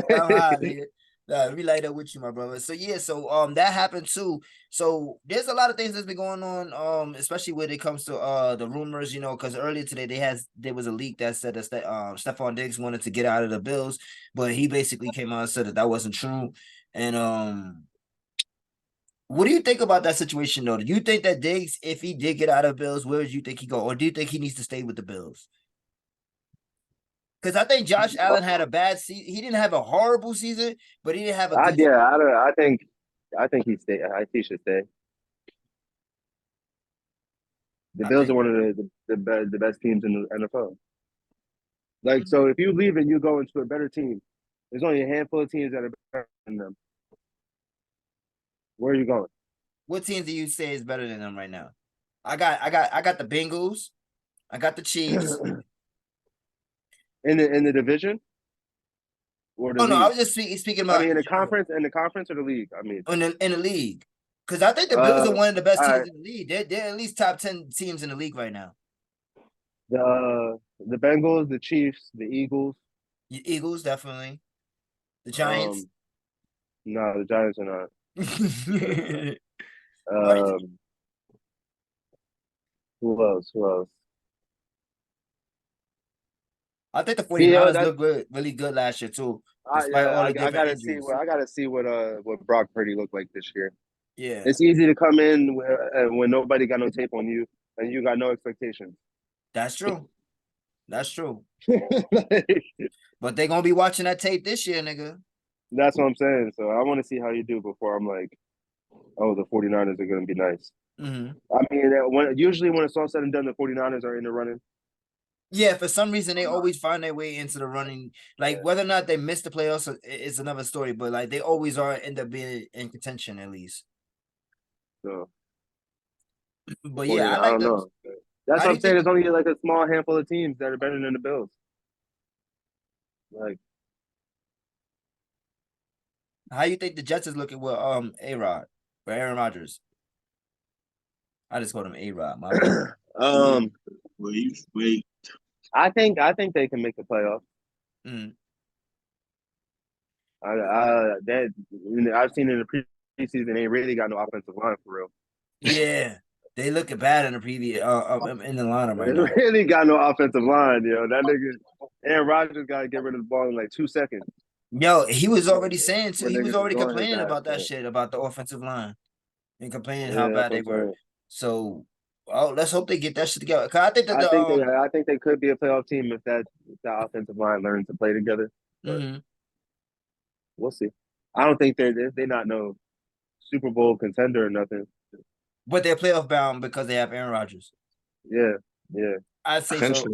I'm high, nigga. Nah, we light up with you, my brother. So yeah, so that happened too. So there's a lot of things that's been going on, especially when it comes to the rumors, because earlier today there was a leak that said that Stephon Diggs wanted to get out of the Bills, but he basically came out and said that wasn't true. And what do you think about that situation though? Do you think that Diggs, if he did get out of Bills, where do you think he go, or do you think he needs to stay with the Bills? Because I think Josh Allen had a bad season. He didn't have a horrible season, but he didn't have a good season. Yeah, I don't. I think he stay. I think he should stay. The Bills are one of the best teams in the NFL. Like, so if you leave and you go into a better team, there's only a handful of teams that are better than them. Where are you going? What team do you say is better than them right now? I got the Bengals. I got the Chiefs. in the division or the Oh no, I league? was just speaking I about mean, in the conference or the league. I mean, in the league. Because I think the Bills are one of the best all teams right. in the league. They're at least top 10 teams in the league right now. The Bengals, the Chiefs, the Eagles. Eagles, definitely. The Giants. No, the Giants are not. Who else? I think the 49ers looked good, really good last year too, despite all the different injuries. I gotta see what Brock Purdy looked like this year. Yeah, it's easy to come in when nobody got no tape on you and you got no expectations. That's true. That's true. Like, but they're gonna be watching that tape this year, nigga. That's what I'm saying. So I want to see how you do before I'm like, oh, the 49ers are gonna be nice. Mm-hmm. I mean, usually when it's all said and done, the 49ers are in the running. Yeah, for some reason they always find their way into the running. Like whether or not they miss the playoffs is another story, but like they always end up being in contention at least. So, but yeah, I don't know. That's what I'm saying. There's only like a small handful of teams that are better than the Bills. Like, how you think the Jets is looking with A-Rod or Aaron Rodgers? I just called him A-Rod. My bad. Wait. I think they can make the playoffs. Mm. I've seen in the preseason they really got no offensive line for real. Yeah, they looking bad in the previous in the lineup right now. They really got no offensive line, yo. That nigga Aaron Rodgers got to get rid of the ball in like 2 seconds. Yo, he was already saying too. He was already complaining about that shit about the offensive line and complaining how bad they were. So, let's hope they get that shit together. Cause I think that I think they could be a playoff team if that offensive line learns to play together. But we'll see. I don't think they're not no Super Bowl contender or nothing. But they're playoff bound because they have Aaron Rodgers. Yeah. I'd say so.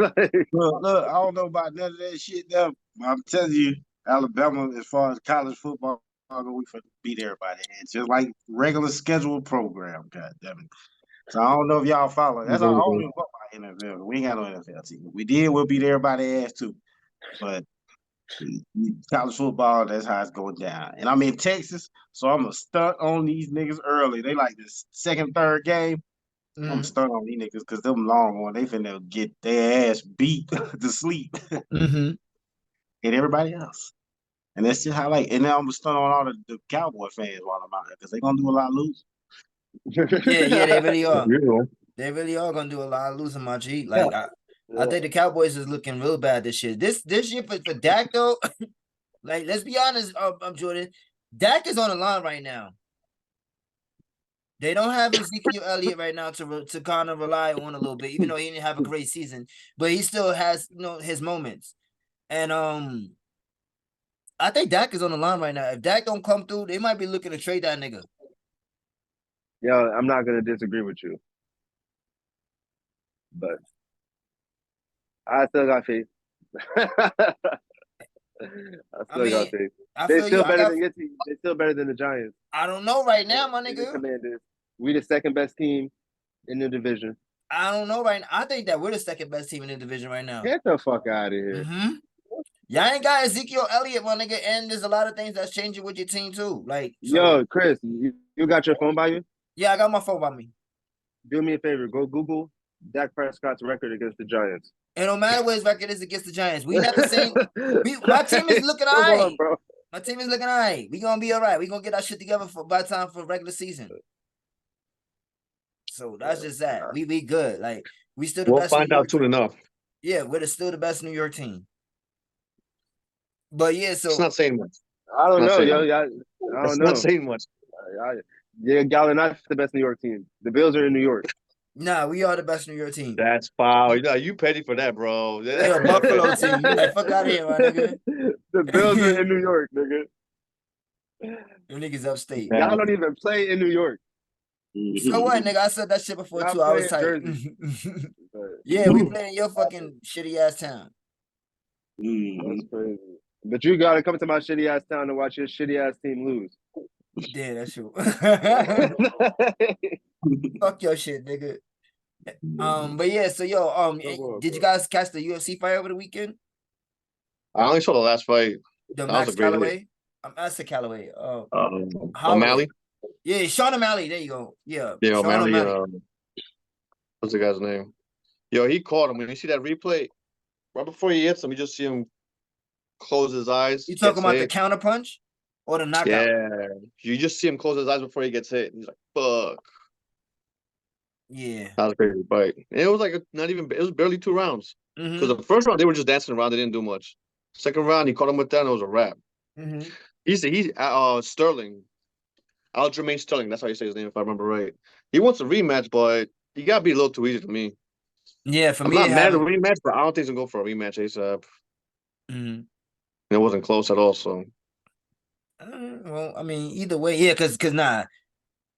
Look, I don't know about none of that shit though. I'm telling you, Alabama, as far as college football, we for beat everybody. It's just like regular scheduled program, god damn it. So I don't know if y'all follow. That's all I don't know about NFL. We ain't got no NFL team. We'll beat everybody ass too. But college football, that's how it's going down. And I'm in Texas, so I'm gonna stunt on these niggas early. They like this second, third game. I'm gonna start on these niggas because them long one, they finna get their ass beat to sleep. And everybody else. And that's just how and now I'm gonna start on all the Cowboy fans while I'm out here because they're gonna do a lot of losing. Yeah, they really are. They really are gonna do a lot of losing, my G. Like I think the Cowboys is looking real bad this year. This year for Dak though, like let's be honest, Jordan, Dak is on the line right now. They don't have Ezekiel Elliott right now to kind of rely on a little bit, even though he didn't have a great season, but he still has his moments. And I think Dak is on the line right now. If Dak don't come through, they might be looking to trade that nigga. Yo, I'm not gonna disagree with you, but I still got faith. I still got faith. They're still better than your team. They're still better than the Giants. I don't know right now, my nigga. Commanders. We the second best team in the division. I don't know right now. I think that we're the second best team in the division right now. Get the fuck out of here. Y'all ain't got Ezekiel Elliott, my nigga, and there's a lot of things that's changing with your team too. Like, so, Yo, Chris, you got your phone by you? yeah, I got my phone by me. Do me a favor, go Google Dak Prescott's record against the Giants. It don't matter what his record is against the Giants. We not the same. My team is looking all right. On, bro. My team is looking all right. We gonna be all right. We gonna get our shit together by time for regular season. So that's just that. We good. Like, we still the We'll best. find out soon enough. Yeah, we're still the best New York team. But yeah, so It's not saying much. I don't know, yo. I It's don't know. not saying much. Yeah, y'all are not the best New York team. The Bills are in New York. nah, we are the best New York team. That's foul. You petty for that, bro. They're a Buffalo team. Like, fuck out of here, my nigga. The Bills are in New York, nigga. Them niggas upstate. Y'all don't even play in New York. So what, nigga? I said that shit before Y'all too. I was play tight. in Yeah, we play in your fucking shitty ass town. That's crazy. But you gotta come to my shitty ass town to watch your shitty ass team lose. Yeah, that's true. Fuck your shit, nigga. But yeah, so yo, did you guys catch the UFC fight over the weekend? I only saw the last fight. The That Max was a great Calloway? I said Calloway. O'Malley? Yeah, Sean O'Malley. There you go. Yeah. Yeah, Sean O'Malley. What's the guy's name? Yo, he caught him. When you see that replay, right before he hits him, you just see him close his eyes. You talking about the hit. counter punch or the knockout? Yeah. You just see him close his eyes before he gets hit. He's like, fuck. Yeah. That was a crazy fight. And it was like it was barely 2 rounds. Because the first round, they were just dancing around. They didn't do much. Second round, he caught him with that, and it was a wrap. He's Sterling. Aljamain Sterling. That's how you say his name, if I remember right. He wants a rematch, but he got to be a little too easy for me. Yeah, for I'm me, not mad at a rematch, but I don't think he's going to go for a rematch ASAP. It wasn't close at all, so. Well, I mean, either way, yeah, because nah.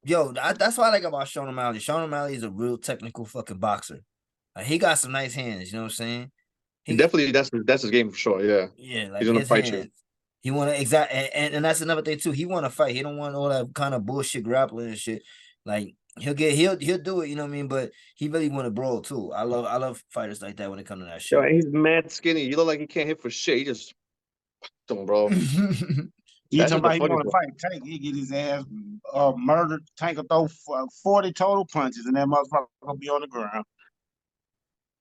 Yo, that's what I like about Sean O'Malley. Sean O'Malley is a real technical fucking boxer. Like, he got some nice hands, you know what I'm saying? Definitely, that's his game for sure, yeah. Yeah, like he's going to fight hands. you. He want to and that's another thing too. He want to fight. He don't want all that kind of bullshit grappling and shit. Like, he'll do it, you know what I mean? But he really want to brawl too. I love fighters like that when it comes to that shit. Yo, he's mad skinny. You look like he can't hit for shit. He just bro. You talking about he want to fight Tank? He get his ass murdered. Tank will throw 40 total punches, and that motherfucker gonna be on the ground.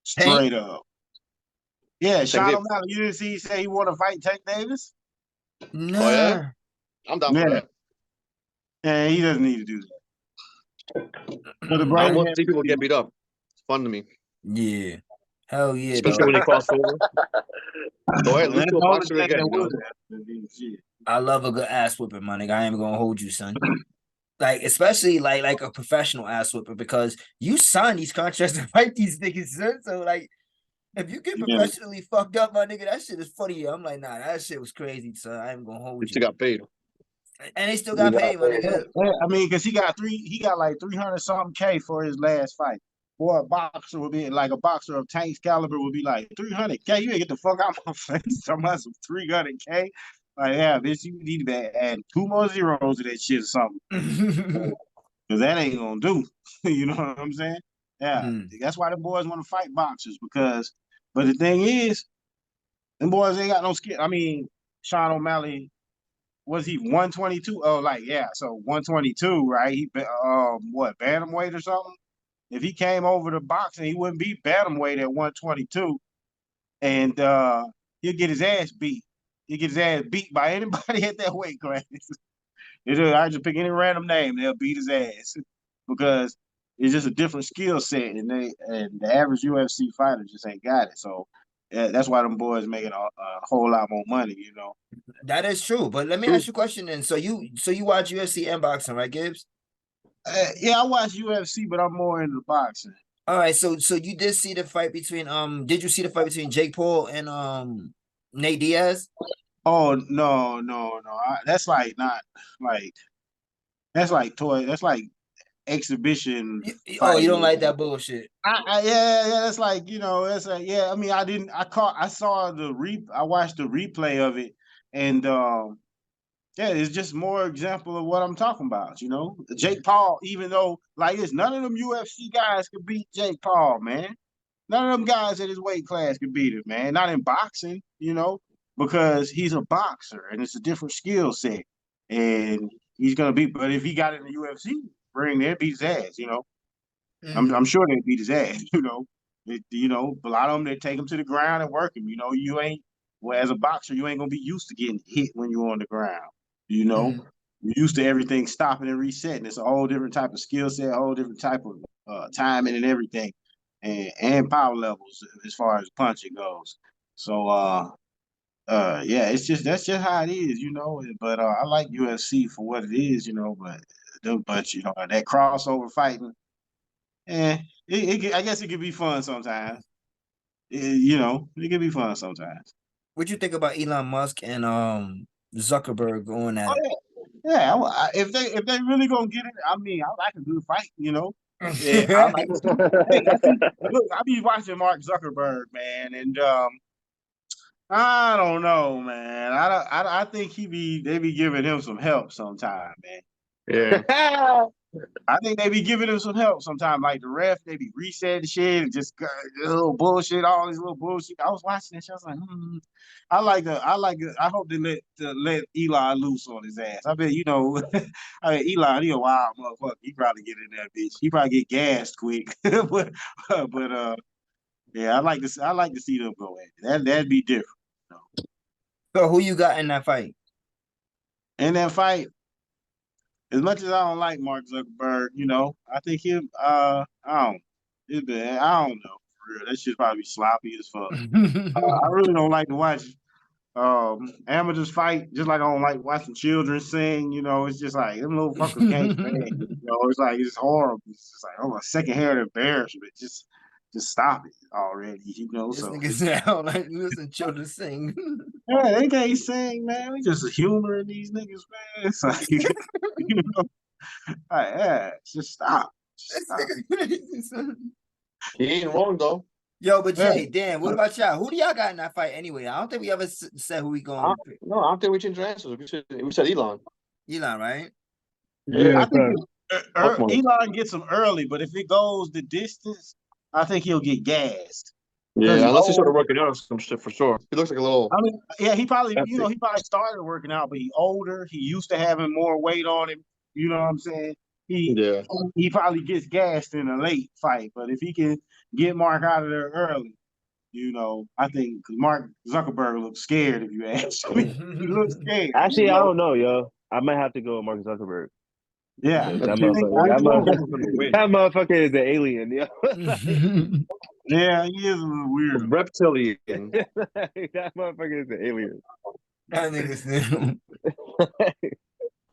Straight up. Yeah, Sean O'Malley. You didn't see he say he want to fight Tank Davis? Nah. Oh, yeah? I'm down for that. Yeah, he doesn't need to do that. I want to see people get beat up. It's fun to me. Yeah. Hell yeah. Especially when they cross over. Go ahead, lose to a boxer again. I love a good ass whipping, my nigga. I ain't gonna hold you, son. Like, especially like a professional ass whipper, because you sign these contracts to fight these niggas, son. So like, if you get professionally fucked up, my nigga, that shit is funny. I'm like, nah, that shit was crazy, son. I ain't gonna hold you. Still got paid. And they still got paid, my nigga. I mean, because he got like 300 something K for his last fight. Boy, a boxer would be like a boxer of Tank's caliber would be like 300K. You ain't get the fuck out my face. Talking about some 300K. Like, yeah, bitch, you need to add 2 more zeros to that shit or something. Because that ain't gonna do. You know what I'm saying? Yeah, that's why the boys want to fight boxers, but the thing is, them boys ain't got no skill. I mean, Sean O'Malley, was he 122? Oh, like, yeah, so 122, right? He, bantamweight or something? If he came over to boxing, he wouldn't be bantamweight at 122, and he'll get his ass beat. He'll get his ass beat by anybody at that weight class. I just pick any random name, they'll beat his ass because it's just a different skill set, and the average UFC fighter just ain't got it. So that's why them boys making a whole lot more money, you know. That is true. But let me ask you a question then. So you watch UFC and boxing, right, Gibbs? Yeah, I watch UFC, but I'm more into boxing. All right, so you did see the fight between did you see the fight between Jake Paul and Nate Diaz? Oh no. That's like not like that's like toy. That's like exhibition. Oh, you don't like that bullshit? Yeah. That's like, you know. That's like, yeah. I mean, I watched the replay of it, and Yeah, it's just more example of what I'm talking about. You know, Jake Paul, even though like this, none of them UFC guys could beat Jake Paul, man. None of them guys at his weight class could beat him, man. Not in boxing, you know, because he's a boxer and it's a different skill set. And he's gonna beat. But if he got in the UFC ring, they'd beat his ass. You know, I'm sure they'd beat his ass. You know, a lot of them they take him to the ground and work him. You know, you ain't well as a boxer, you ain't gonna be used to getting hit when you're on the ground. You know, you're used to everything stopping and resetting. It's a whole different type of skill set, a whole different type of timing and everything, and power levels as far as punching goes. So, yeah, that's just how it is, you know. But I like UFC for what it is, you know. But you know that crossover fighting, I guess it could be fun sometimes. You know, it can be fun sometimes. What you think about Elon Musk and Zuckerberg going at Oh it? yeah, if they really gonna get it, I mean, I like a good fight, you know. Yeah, I like. Look, I be watching Mark Zuckerberg, man, and I don't know, man. I think they be giving him some help sometime, man. Yeah. I think they be giving him some help sometime. Like the ref, they be resetting shit and just little bullshit, all these little bullshit. I was watching that shit. I was like, I hope they let Eli loose on his ass. I bet you know, I mean Eli, he a wild motherfucker. He probably get in that bitch. He probably get gassed quick. but yeah, I like to see them go at it. That'd be different. You know? So who you got in that fight? In that fight, as much as I don't like Mark Zuckerberg, you know, I think I don't know for real. That shit probably be sloppy as fuck. I really don't like to watch amateurs fight, just like I don't like watching children sing. You know, it's just like them little fuckers can't sing. You know, it's like it's horrible. It's just like a secondhand embarrassment. Just stop it already. You know, This so nigga sound like listen children sing. yeah, they can't sing, man. We just humoring these niggas, man. It's like you know, like, yeah, just stop. Just stop. He ain't wrong though. Yo, but Yeah. Jay, Dan, what about y'all? Who do y'all got in that fight anyway? I don't think we ever said who we going to pick. No, I don't think we changed our answers. We said Elon. Elon, right? Yeah, I think Fuck Elon gets him early, but if it goes the distance, I think he'll get gassed. Yeah, unless he started old. working out or some shit for sure. He looks like a little. I mean, yeah, he probably Empty. started working out, but he older. He used to having more weight on him. You know what I'm saying? Yeah. He probably gets gassed in a late fight, but if he can get Mark out of there early, you know, I think because Mark Zuckerberg looks scared. If you ask me, he looks scared. Actually, you know? I don't know, yo. I might have to go with Mark Zuckerberg. Yeah, That I motherfucker, that motherfucker is an alien, yo. yeah, he is a little weird. Reptilian. That motherfucker is an alien. That nigga still.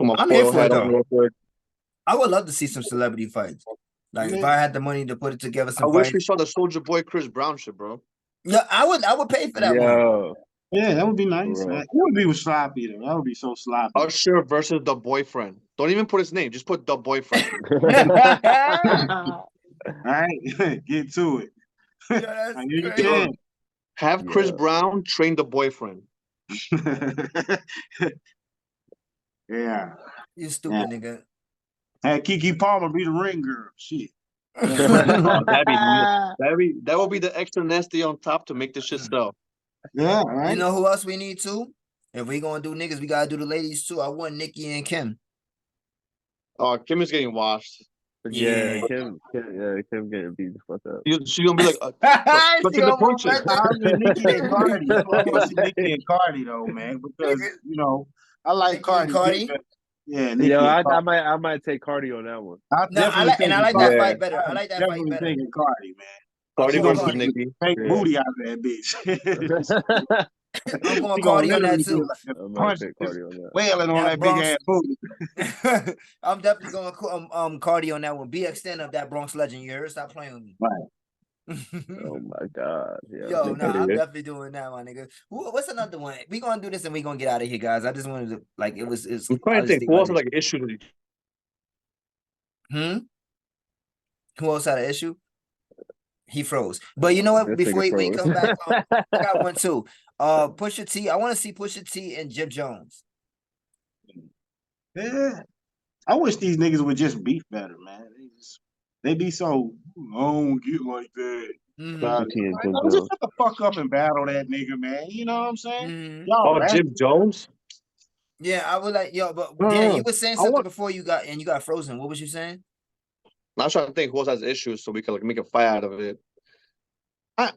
Come on, I'm here for it, head though. on real quick. I would love to see some celebrity fights. Like if I had the money to put it together, I some wish fights. we saw the Soldier Boy Chris Brown shit, bro. Yeah, I would pay for that one. Yo, Yeah, that would be nice. Bro. That would be sloppy though. That would be so sloppy. Usher versus the boyfriend. Don't even put his name. Just put the boyfriend. All right, get to it. Yeah, that's I hear you crazy. can. Have Chris Yeah. Brown train the boyfriend. Yeah. You stupid nigga. Had KeKe Palmer be the ring girl. Shit. Oh, that will be the extra nasty on top to make this shit sell. Yeah, right. You know who else we need too? If we gonna do niggas, we gotta do the ladies too. I want Nikki and Kim. Oh, Kim is getting washed. Yeah, Kim getting beat the fuck up. She's gonna be like, She gonna move right I mean, Nikki and Cardi. I there. want to see Nikki and Cardi though, man, because you know I like Nikki and Cardi. Cardi? Yeah, Nikki. Yo, and Cardi. I might take Cardi on that one. No, I like that Cardi. fight better. I like that fight Definitely better. taking Cardi, man. Cardi I'm going versus Cardi. Nikki. Take Yeah. booty out of that bitch. I'm going She Cardi gonna on that literally too. be like I a might punch, take Cardi on that. wailing on that big Bronx. ass booty. I'm definitely going Cardi on that one. BX stand up, that Bronx legend. You heard? Stop playing with me. Right. Oh my god. Yo, nah, I'm definitely doing that, my nigga. What's another one? We gonna do this and we gonna get out of here, guys. I just wanted to like it's I'm trying to think who else has like an issue with you. Who else had an issue? He froze. But you know what? This Before nigga we froze. come back, I got one too. Pusha T. I want to see Pusha T and Jim Jones. Yeah. I wish these niggas would just beef better, man. They be so I don't get like that. Mhm. CP and Jim Just Jones. shut the fuck up and battle that nigga, man. You know what I'm saying? Mhm. Y'all Oh, Jim ratchet. Jones. Yeah, I would like yo, but Dan, Uh, you were saying I something want. before you got frozen. What was you saying? I'm trying to think who else has issues so we can like make a fight out of it. I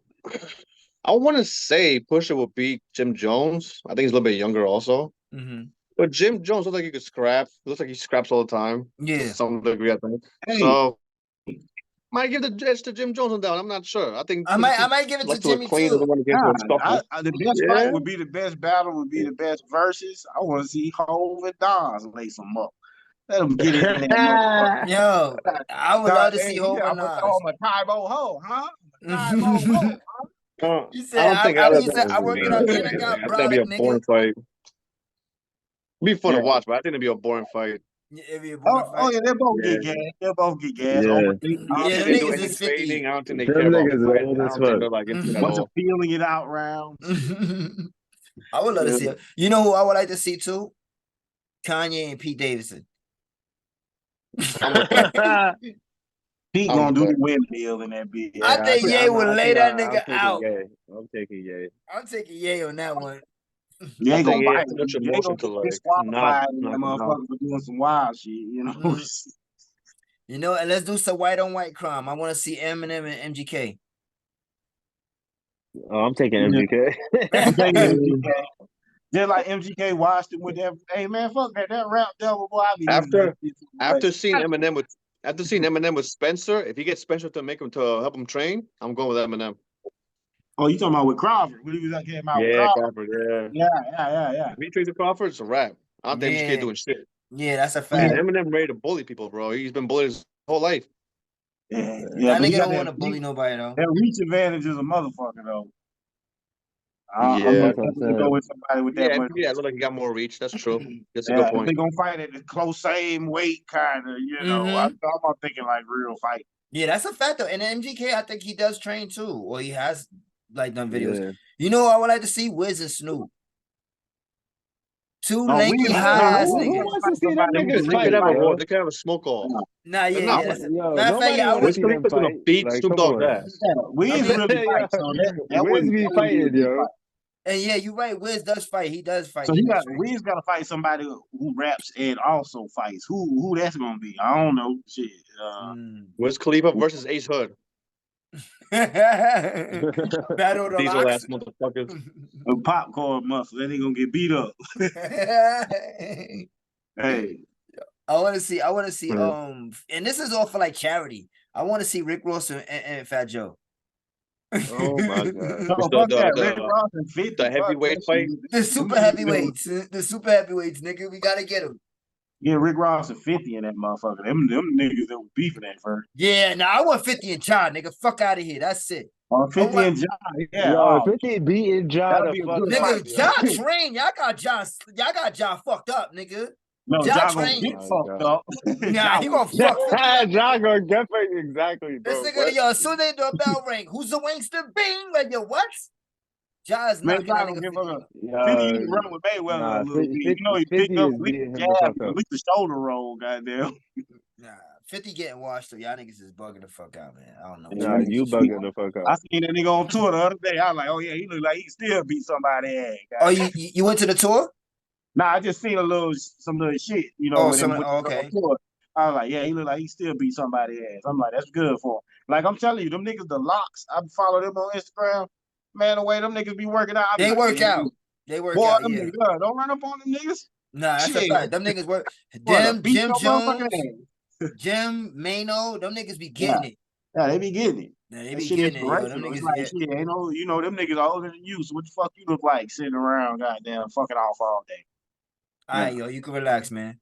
I want to say Pusha would beat Jim Jones. I think he's a little bit younger also. Mhm. But Jim Jones looks like he could scrap. He looks like he scraps all the time to Yeah. some degree, I think. Hey, So might give the edge to Jim Jones on that one. I'm not sure. I think I because might I he might give it to likes to look Jimmy clean, too. doesn't want to get into a scuffle. the best Yeah. fight would be the best battle, would be the best verses. I want to see Hove and Nas lace them up. Let them get in that motherfucker. Yo, I would love to see Hey, Hov yeah, and I'm gonna throw Nas. him a Tybo ho, huh? Tybo ho. You I said don't think I either of you said them I would work be it out good. and I I got think that'd be a brolic, boring nigga. fight. It'd be fun to Yeah. watch, but I think it'd be a boring fight. Yeah, it'd be a boring Oh fight. yeah, they both Yeah. get gas. They both get gas. Yeah. Overthinking I don't Yeah, think them they do niggas any is training. 50. I don't think they Them care about niggas fighting. old I as don't think fuck. they're like into that at bunch of all. feeling it out rounds. I would love to Yeah. see it. You know who I would like to see too? Kanye and Pete Davidson. I'm with that. Pete I'm gonna with do the that. windmill in that bitch. I Yeah, think Ye would lay that I'm nigga taking out. Ye. I'm taking Ye. I'm taking Ye on that one. You I ain't gonna think he has bite too him. much You ain't emotion gonna to get like not disqualified in that knock him out. motherfucker for doing some wild shit, you know. Mm. You know, and let's do some white on white crime. I want to see Eminem and MGK. Oh, I'm taking Yeah. MGK. I'm taking MGK. Just like MGK watched it with that. Hey man, fuck that. That rap devil boy. I be listening to that After shit too much. after seeing Eminem with Spencer, if he gets Spencer to make him to help him train, I'm going with Eminem. Oh, you talking about with Crawford? When he was came out with Yeah, Crawford? Crawford. Yeah. Yeah. If he trains with Crawford, it's a wrap. I don't think MGK Yeah, doing shit. yeah, that's a And fact. Eminem ready to bully people, bro. He's been bullied his whole life. Yeah, That but he nigga got don't want to bully nobody though. that reach advantage is a motherfucker though. I'm Yeah. gonna That's what I'm definitely go saying. with somebody with that Yeah, much. yeah, look like he got more reach. That's true. That's a Yeah, good if point. they gonna fight at the close same weight, kind of, I'm thinking like real fight. Yeah, that's a fact though. And MGK, I think he does train too, or he has like done videos. Yeah. You know, I would like to see Wiz and Snoop. Two Oh, lanky Wiz, high nah, ass Who Wiz niggas. gonna wants to fight see them somebody who niggas can They could really fight, have a fight. war. bro? They could have a smoke off. Nah, They're yeah, not that's fighting. Yo, matter of fact, nobody yeah, I want to would. Wiz see them Khalifa's gonna fight. beat Like, Snoop come Dogg's on. ass. Yeah, Wiz really Yo, fight, so that Wiz be wouldn't be a fighting, good yo. fight. And yeah, you're right. Wiz does fight. He does fight. So He does train. Wiz got to fight somebody who raps and also fights. Who that's gonna be? I don't know. Shit. Wiz Khalifa versus Ace Hood. Battle of the Diesel ass locks. motherfuckers. A popcorn muscle. That ain't gonna get beat up. Hey, I want to see. Hmm. And this is all for like charity. I want to see Rick Ross and Fat Joe. Oh my god. no, It's fuck that. Rick Ross and 50. the Fuck heavyweight that fight. shit. The Them super niggas heavyweights. The super heavyweights, nigga. We gotta get them. Yeah, Rick Ross and 50 in that motherfucker. Them niggas that was beefing at first. Yeah, now I want 50 and Ja, nigga. Fuck out of here. That's it. 50 and John. Yeah, Yo, 50 beating Ja that'll the be a fuck good up, fight. Nigga, Ja yo. train. Y'all got Ja fucked up, nigga. No, Ja John gonna Oh train. get my fucked god. up. Nah, he gonna Ja fuck 50 up, nigga. gonna get fight exactly, This bro. nigga, What? yo, as soon as they do a bell ring, who's the Wingster? Bing! Like, yo, what? Ja is Man, knocking John that gonna nigga give 50 up. up. 50 used to Yo, run with Mayweather a nah, little bit. 50, He picked 50 up is at least beating the him the jab, fuck at up. least the shoulder roll, goddamn. Nah, 50 getting washed, so y'all niggas is bugging the fuck out, man. I don't know. Nah, you bugging the fuck I out. seen that nigga on tour the other day. I was like, oh yeah, he look like he still beat somebody ass. Oh, Goddamn. you went to the tour? Nah, I just seen some little shit, Oh, with him oh, on okay. tour. I was like, yeah, he look like he still beat somebody ass. I'm like, that's good for him. Like I'm telling you, them niggas, the locks, I follow them on Instagram. Man, the way them niggas be working out, I be They like, work yeah, out. They work boy, out, them yeah. niggas, don't run up on them niggas. Nah, that's a Shit, fact. Them niggas work. boy, to Them, beat Jim your motherfucking Jones, ass. Jim Mano, them niggas be Yeah, getting it. yeah, they be getting it. Yeah, they That be shit getting it, yo. Them inspirational. It's niggas, like yeah. shit, them niggas are older than you. So what the fuck you look like sitting around, goddamn, fucking off all day? All Yeah. right, yo, you can relax, man.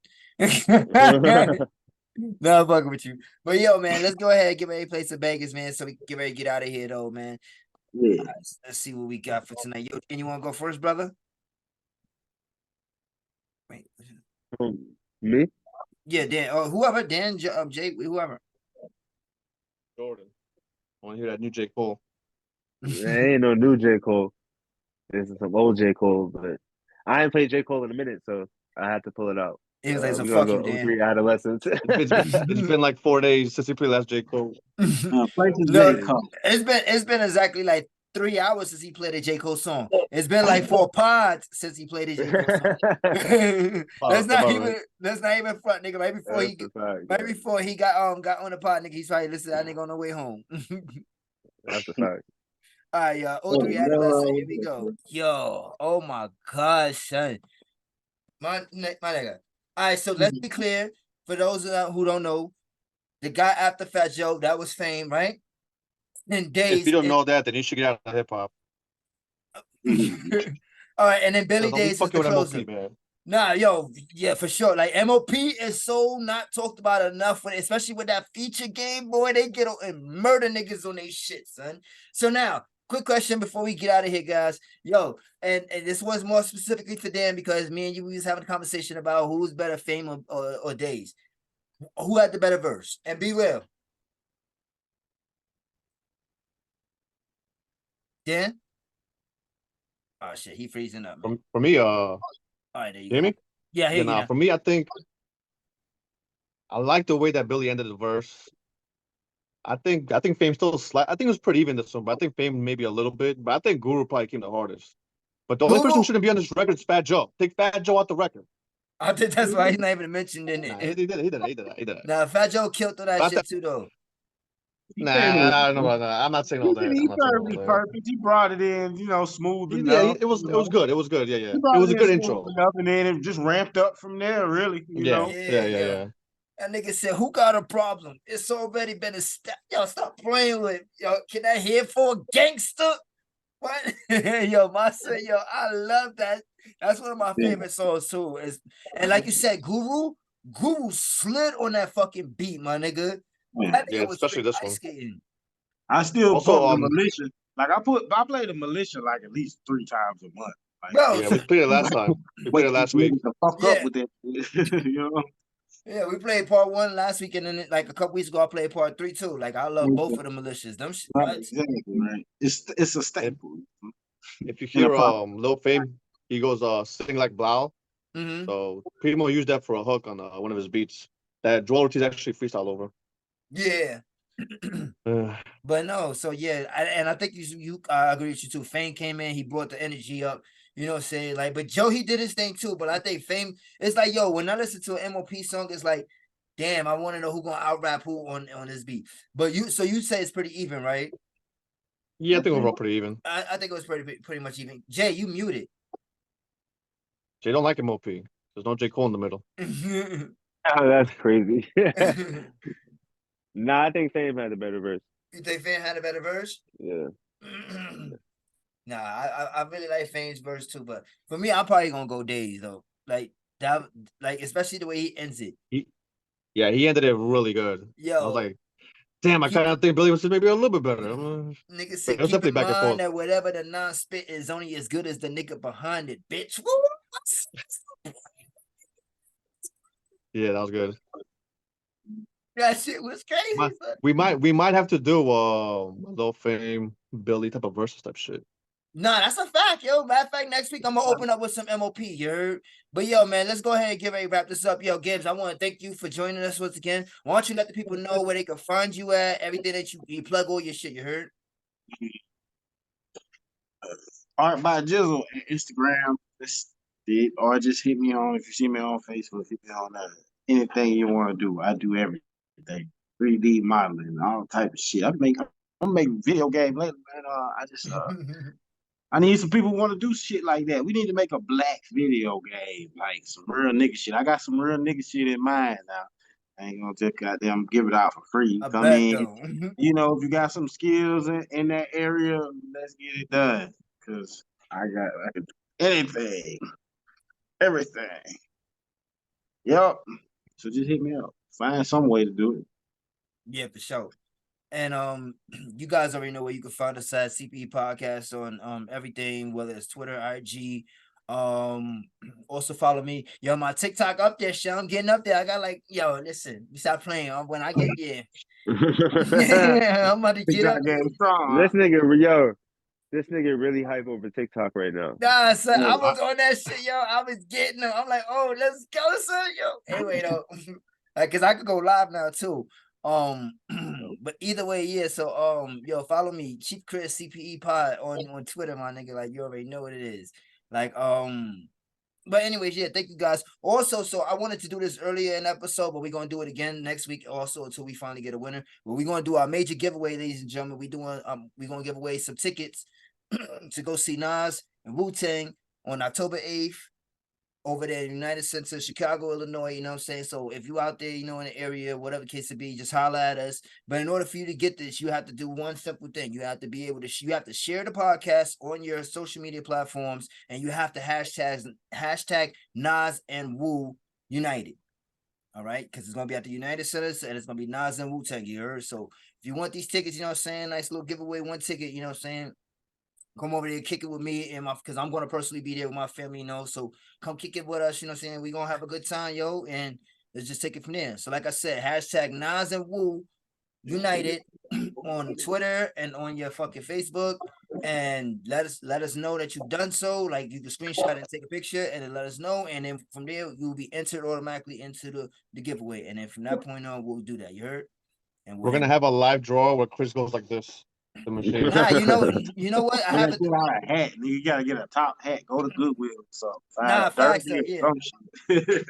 No, I'm fucking with you. But yo, man, let's go ahead and get ready to play some Vegas, man. So we can get ready to get out of here, though, man. Yeah. Let's see what we got for tonight. Yo, and you want to go first, brother? Wait. Me? Yeah, Dan. Oh, whoever. Dan, Jay, whoever. Jordan. I want to hear that new J. Cole. There ain't no new J. Cole. This is some old J. Cole, but I ain't played J. Cole in a minute, so I had to pull it out. He was like, so We're gonna fuck you, go Dan. 03 adolescence. It's been like 4 days since he played last J. Cole. Places No, J. Cole. it's been exactly like 3 hours since he played a J. Cole song. It's been like 4 pods since he played a J. Cole song. That's not even front, nigga. Right before he got on the pod, nigga. He's probably listening to that nigga on the way home. That's a fact. All right, y'all. 03 adolescent. Here we go. Yo, oh my gosh, son. My nigga. All right, so let's be clear for those who don't know. The guy after Fat Joe, that was Fame, right? And Days. If you don't know that, then you should get out of hip hop. All right, and then Billy Days is the closer. MOP, man. Nah, yo, yeah, for sure. Like MOP is so not talked about enough, especially with that feature game, boy. They get on and murder niggas on their shit, son. So now, quick question before we get out of here, guys. Yo, and this was more specifically for Dan because me and you we was having a conversation about who's better, Fame or Days. Who had the better verse? And be real. Dan? Oh shit, he freezing up. Man. For me, all right, there you hear go. me? Yeah, here you. For me, I think I like the way that Billy ended the verse. I think Fame still I think it was pretty even this one, but I think Fame maybe a little bit. But I think Guru probably came the hardest. But the only person who shouldn't be on this record is Fat Joe. Take Fat Joe out the record. I think that's why he's not even mentioned in it. Nah, he did that. Nah, Fat Joe killed through that shit too, though. I'm not saying all that. He tried to be perfect. He brought it in, smooth enough. Yeah, it was good. It was good. Yeah. It was a good intro. And then it just ramped up from there, really. You know? Yeah. That nigga said, who got a problem? It's already been established. Yo, stop playing with yo. Can I hear for a gangster? What? Yo, my son, I love that. That's one of my favorite songs too. And like you said, Guru slid on that fucking beat, my nigga. Yeah, especially this one. Skating. I still put the militia. Like I played the militia like at least 3 times a month. Like, bro, yeah, we played it last time. We played it last week. Fuck up with that, Yeah, we played part 1 last week, and then like a couple weeks ago, I played part 3 too. Like I love both of the militias. Them shit, right, exactly, right. It's a staple. If you hear Lil Fame, he goes sing like Blau. Mm-hmm. So Primo used that for a hook on one of his beats that Joel Ortiz actually freestyle over. Yeah. But no, so yeah, I think I agree with you too. Fame came in, he brought the energy up. You know what I'm saying? Like, but Joe, he did his thing too. But I think Fame, it's like, yo, when I listen to an MOP song, it's like, damn, I want to know who gonna out rap who on this beat. But you say it's pretty even, right? Yeah, I think overall pretty even. I think it was pretty much even. Jay, you muted. Jay don't like MOP. There's no J. Cole in the middle. Oh, that's crazy. Nah, I think Fame had a better verse. You think Fame had a better verse? Yeah. Nah, I really like Fame's verse too, but for me, I'm probably gonna go Days though. Like that, like especially the way he ends it. He ended it really good. Yo, I was like, damn, I kind of think Billy was maybe a little bit better. Nigga said, keep in mind that whatever the non-spit is only as good as the nigga behind it, bitch. Yeah, that was good. That shit was crazy. We might have to do Lil Fame, Billy type of versus type shit. Nah, that's a fact, yo. Matter of fact, next week I'm gonna open up with some MOP, you heard? But yo, man, let's go ahead and get ready to wrap this up. Yo, Gibbs, I want to thank you for joining us once again. Why don't you let the people know where they can find you at, everything that you plug all your shit, you heard? Art by Jizzle on Instagram. That's it. Or just hit me on, if you see me on Facebook, hit me on anything you want to do. I do everything. 3D modeling, all type of shit. I'm making video game lately, man. I need some people who want to do shit like that. We need to make a black video game, like some real nigga shit. I got some real nigga shit in mind now. I ain't gonna just goddamn give it out for free. Come in, if you got some skills in that area, let's get it done. Cause I can do anything, everything. Yep. So just hit me up. Find some way to do it. Yeah, for sure. And you guys already know where you can find us at C.P.E Podcast on everything, whether it's Twitter, IG. Also follow me. Yo, my TikTok up there, shit. I'm getting up there. I got listen, you stop playing. When I get I'm about to get up. This nigga, yo, This nigga really hype over TikTok right now. Nah, son, I was on that shit, yo. I was getting them. I'm like, oh, let's go, son, yo. Anyway, though, like, cause I could go live now too. But either way, yeah. So, yo, follow me, Chief Chris C.P.E Pod on Twitter, my nigga. Like, you already know what it is. Like, but anyways, yeah, thank you guys. Also, so I wanted to do this earlier in episode, but we're gonna do it again next week also until we finally get a winner. But we're gonna do our major giveaway, ladies and gentlemen. We're gonna give away some tickets to go see Nas and Wu Tang on October 8th over there in United Center, Chicago, Illinois. You know what I'm saying? So if you out there, you know, in the area, whatever the case it be, just holler at us. But in order for you to get this, you have to do one simple thing. You have to be able to you have to share the podcast on your social media platforms, and you have to hashtag Nas and Wu United. All right, because it's gonna be at the United Center, and it's gonna be Nas and Wu Tang. You heard? So if you want these tickets, you know what I'm saying, nice little giveaway, one ticket, you know what I'm saying. Come over there, kick it with me and because I'm gonna personally be there with my family, you know. So come kick it with us, you know what I'm saying. We're gonna have a good time, yo, and let's just take it from there. So, like I said, hashtag Nas and Wu United on Twitter and on your fucking Facebook, and let us know that you've done so. Like, you can screenshot and take a picture and then let us know, and then from there you'll be entered automatically into the giveaway. And then from that point on, we'll do that. You heard? And We're gonna have a live draw where Chris goes like this. The machine. Nah, you know what? I have to get out a hat. You gotta get a top hat. Go to Goodwill or something. Nah, facts, yeah.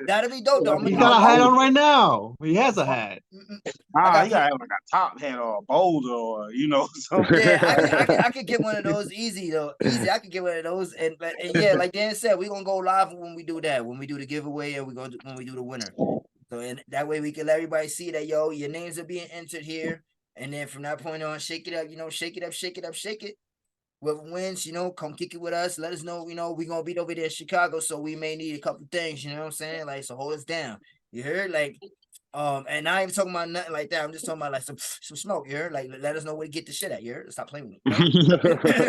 That'll be dope, though. He's got a hat on right now. He has a hat. Ah, you gotta have like a top hat or a boulder or something. Yeah, I could get one of those easy though. Easy, I could get one of those, and yeah, like Dan said, we're gonna go live when we do that. When we do the giveaway, and when we do the winner. So and that way we can let everybody see that, yo, your names are being entered here. And then from that point on, shake it up, shake it up, shake it up, shake it. Whoever wins, come kick it with us. Let us know, we're going to be over there in Chicago, so we may need a couple things, you know what I'm saying? Like, so hold us down. You heard? Like, and I ain't even talking about nothing like that. I'm just talking about like some smoke, you heard? Like, let us know where to get the shit at, you heard? Stop playing with me.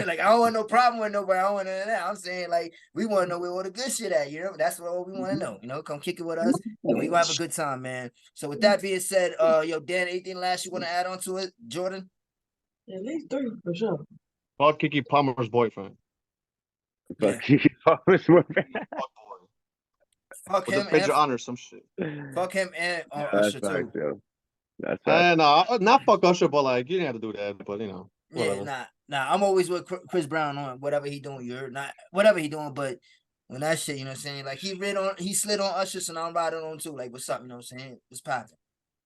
Like, I don't want no problem with nobody. I don't want none of that. I'm saying, like, we want to know where the good shit at, you know? That's what we want to know, come kick it with us. And we gonna have a good time, man. So with that being said, yo, Dan, anything last you want to add on to it? Jordan? At least 3 for sure. Fuck KeKe Palmer's boyfriend. Fuck KeKe Palmer's boyfriend. Fuck him and honor some shit. Fuck him and Usher too. Yo. That's right. Not fuck Usher, but like you didn't have to do that. But whatever. Yeah, nah. I'm always with Chris Brown on whatever he doing. You heard? Not whatever he doing, but when that shit, you know what I'm saying? Like he slid on Usher, so now I'm riding on too. Like, what's up? You know what I'm saying? What's popping?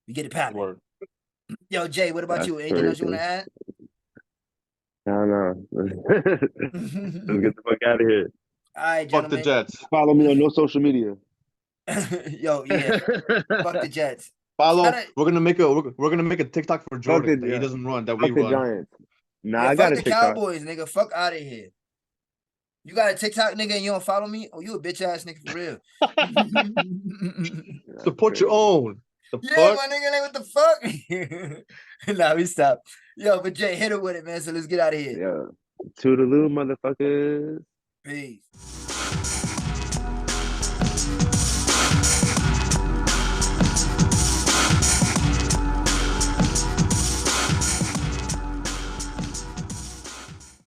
You get it popping. Word. Yo, Jay, what about you? Anything else you want to add? No. Let's get the fuck out of here. All right, fuck the Jets. Follow me on no social media. Yo, yeah. Fuck the Jets. Follow. We're gonna make a TikTok for Jordan that he doesn't run. That we run. Giants. Nah, yeah, I got the TikTok. Cowboys, nigga. Fuck out of here. You got a TikTok, nigga, and you don't follow me? Oh, you a bitch ass nigga for real. Support your own. The yeah, fuck? my nigga, like, what the fuck? Nah, we stop. Yo, but Jay, hit it with it, man. So let's get out of here. Yeah. Toodaloo, motherfuckers. Peace.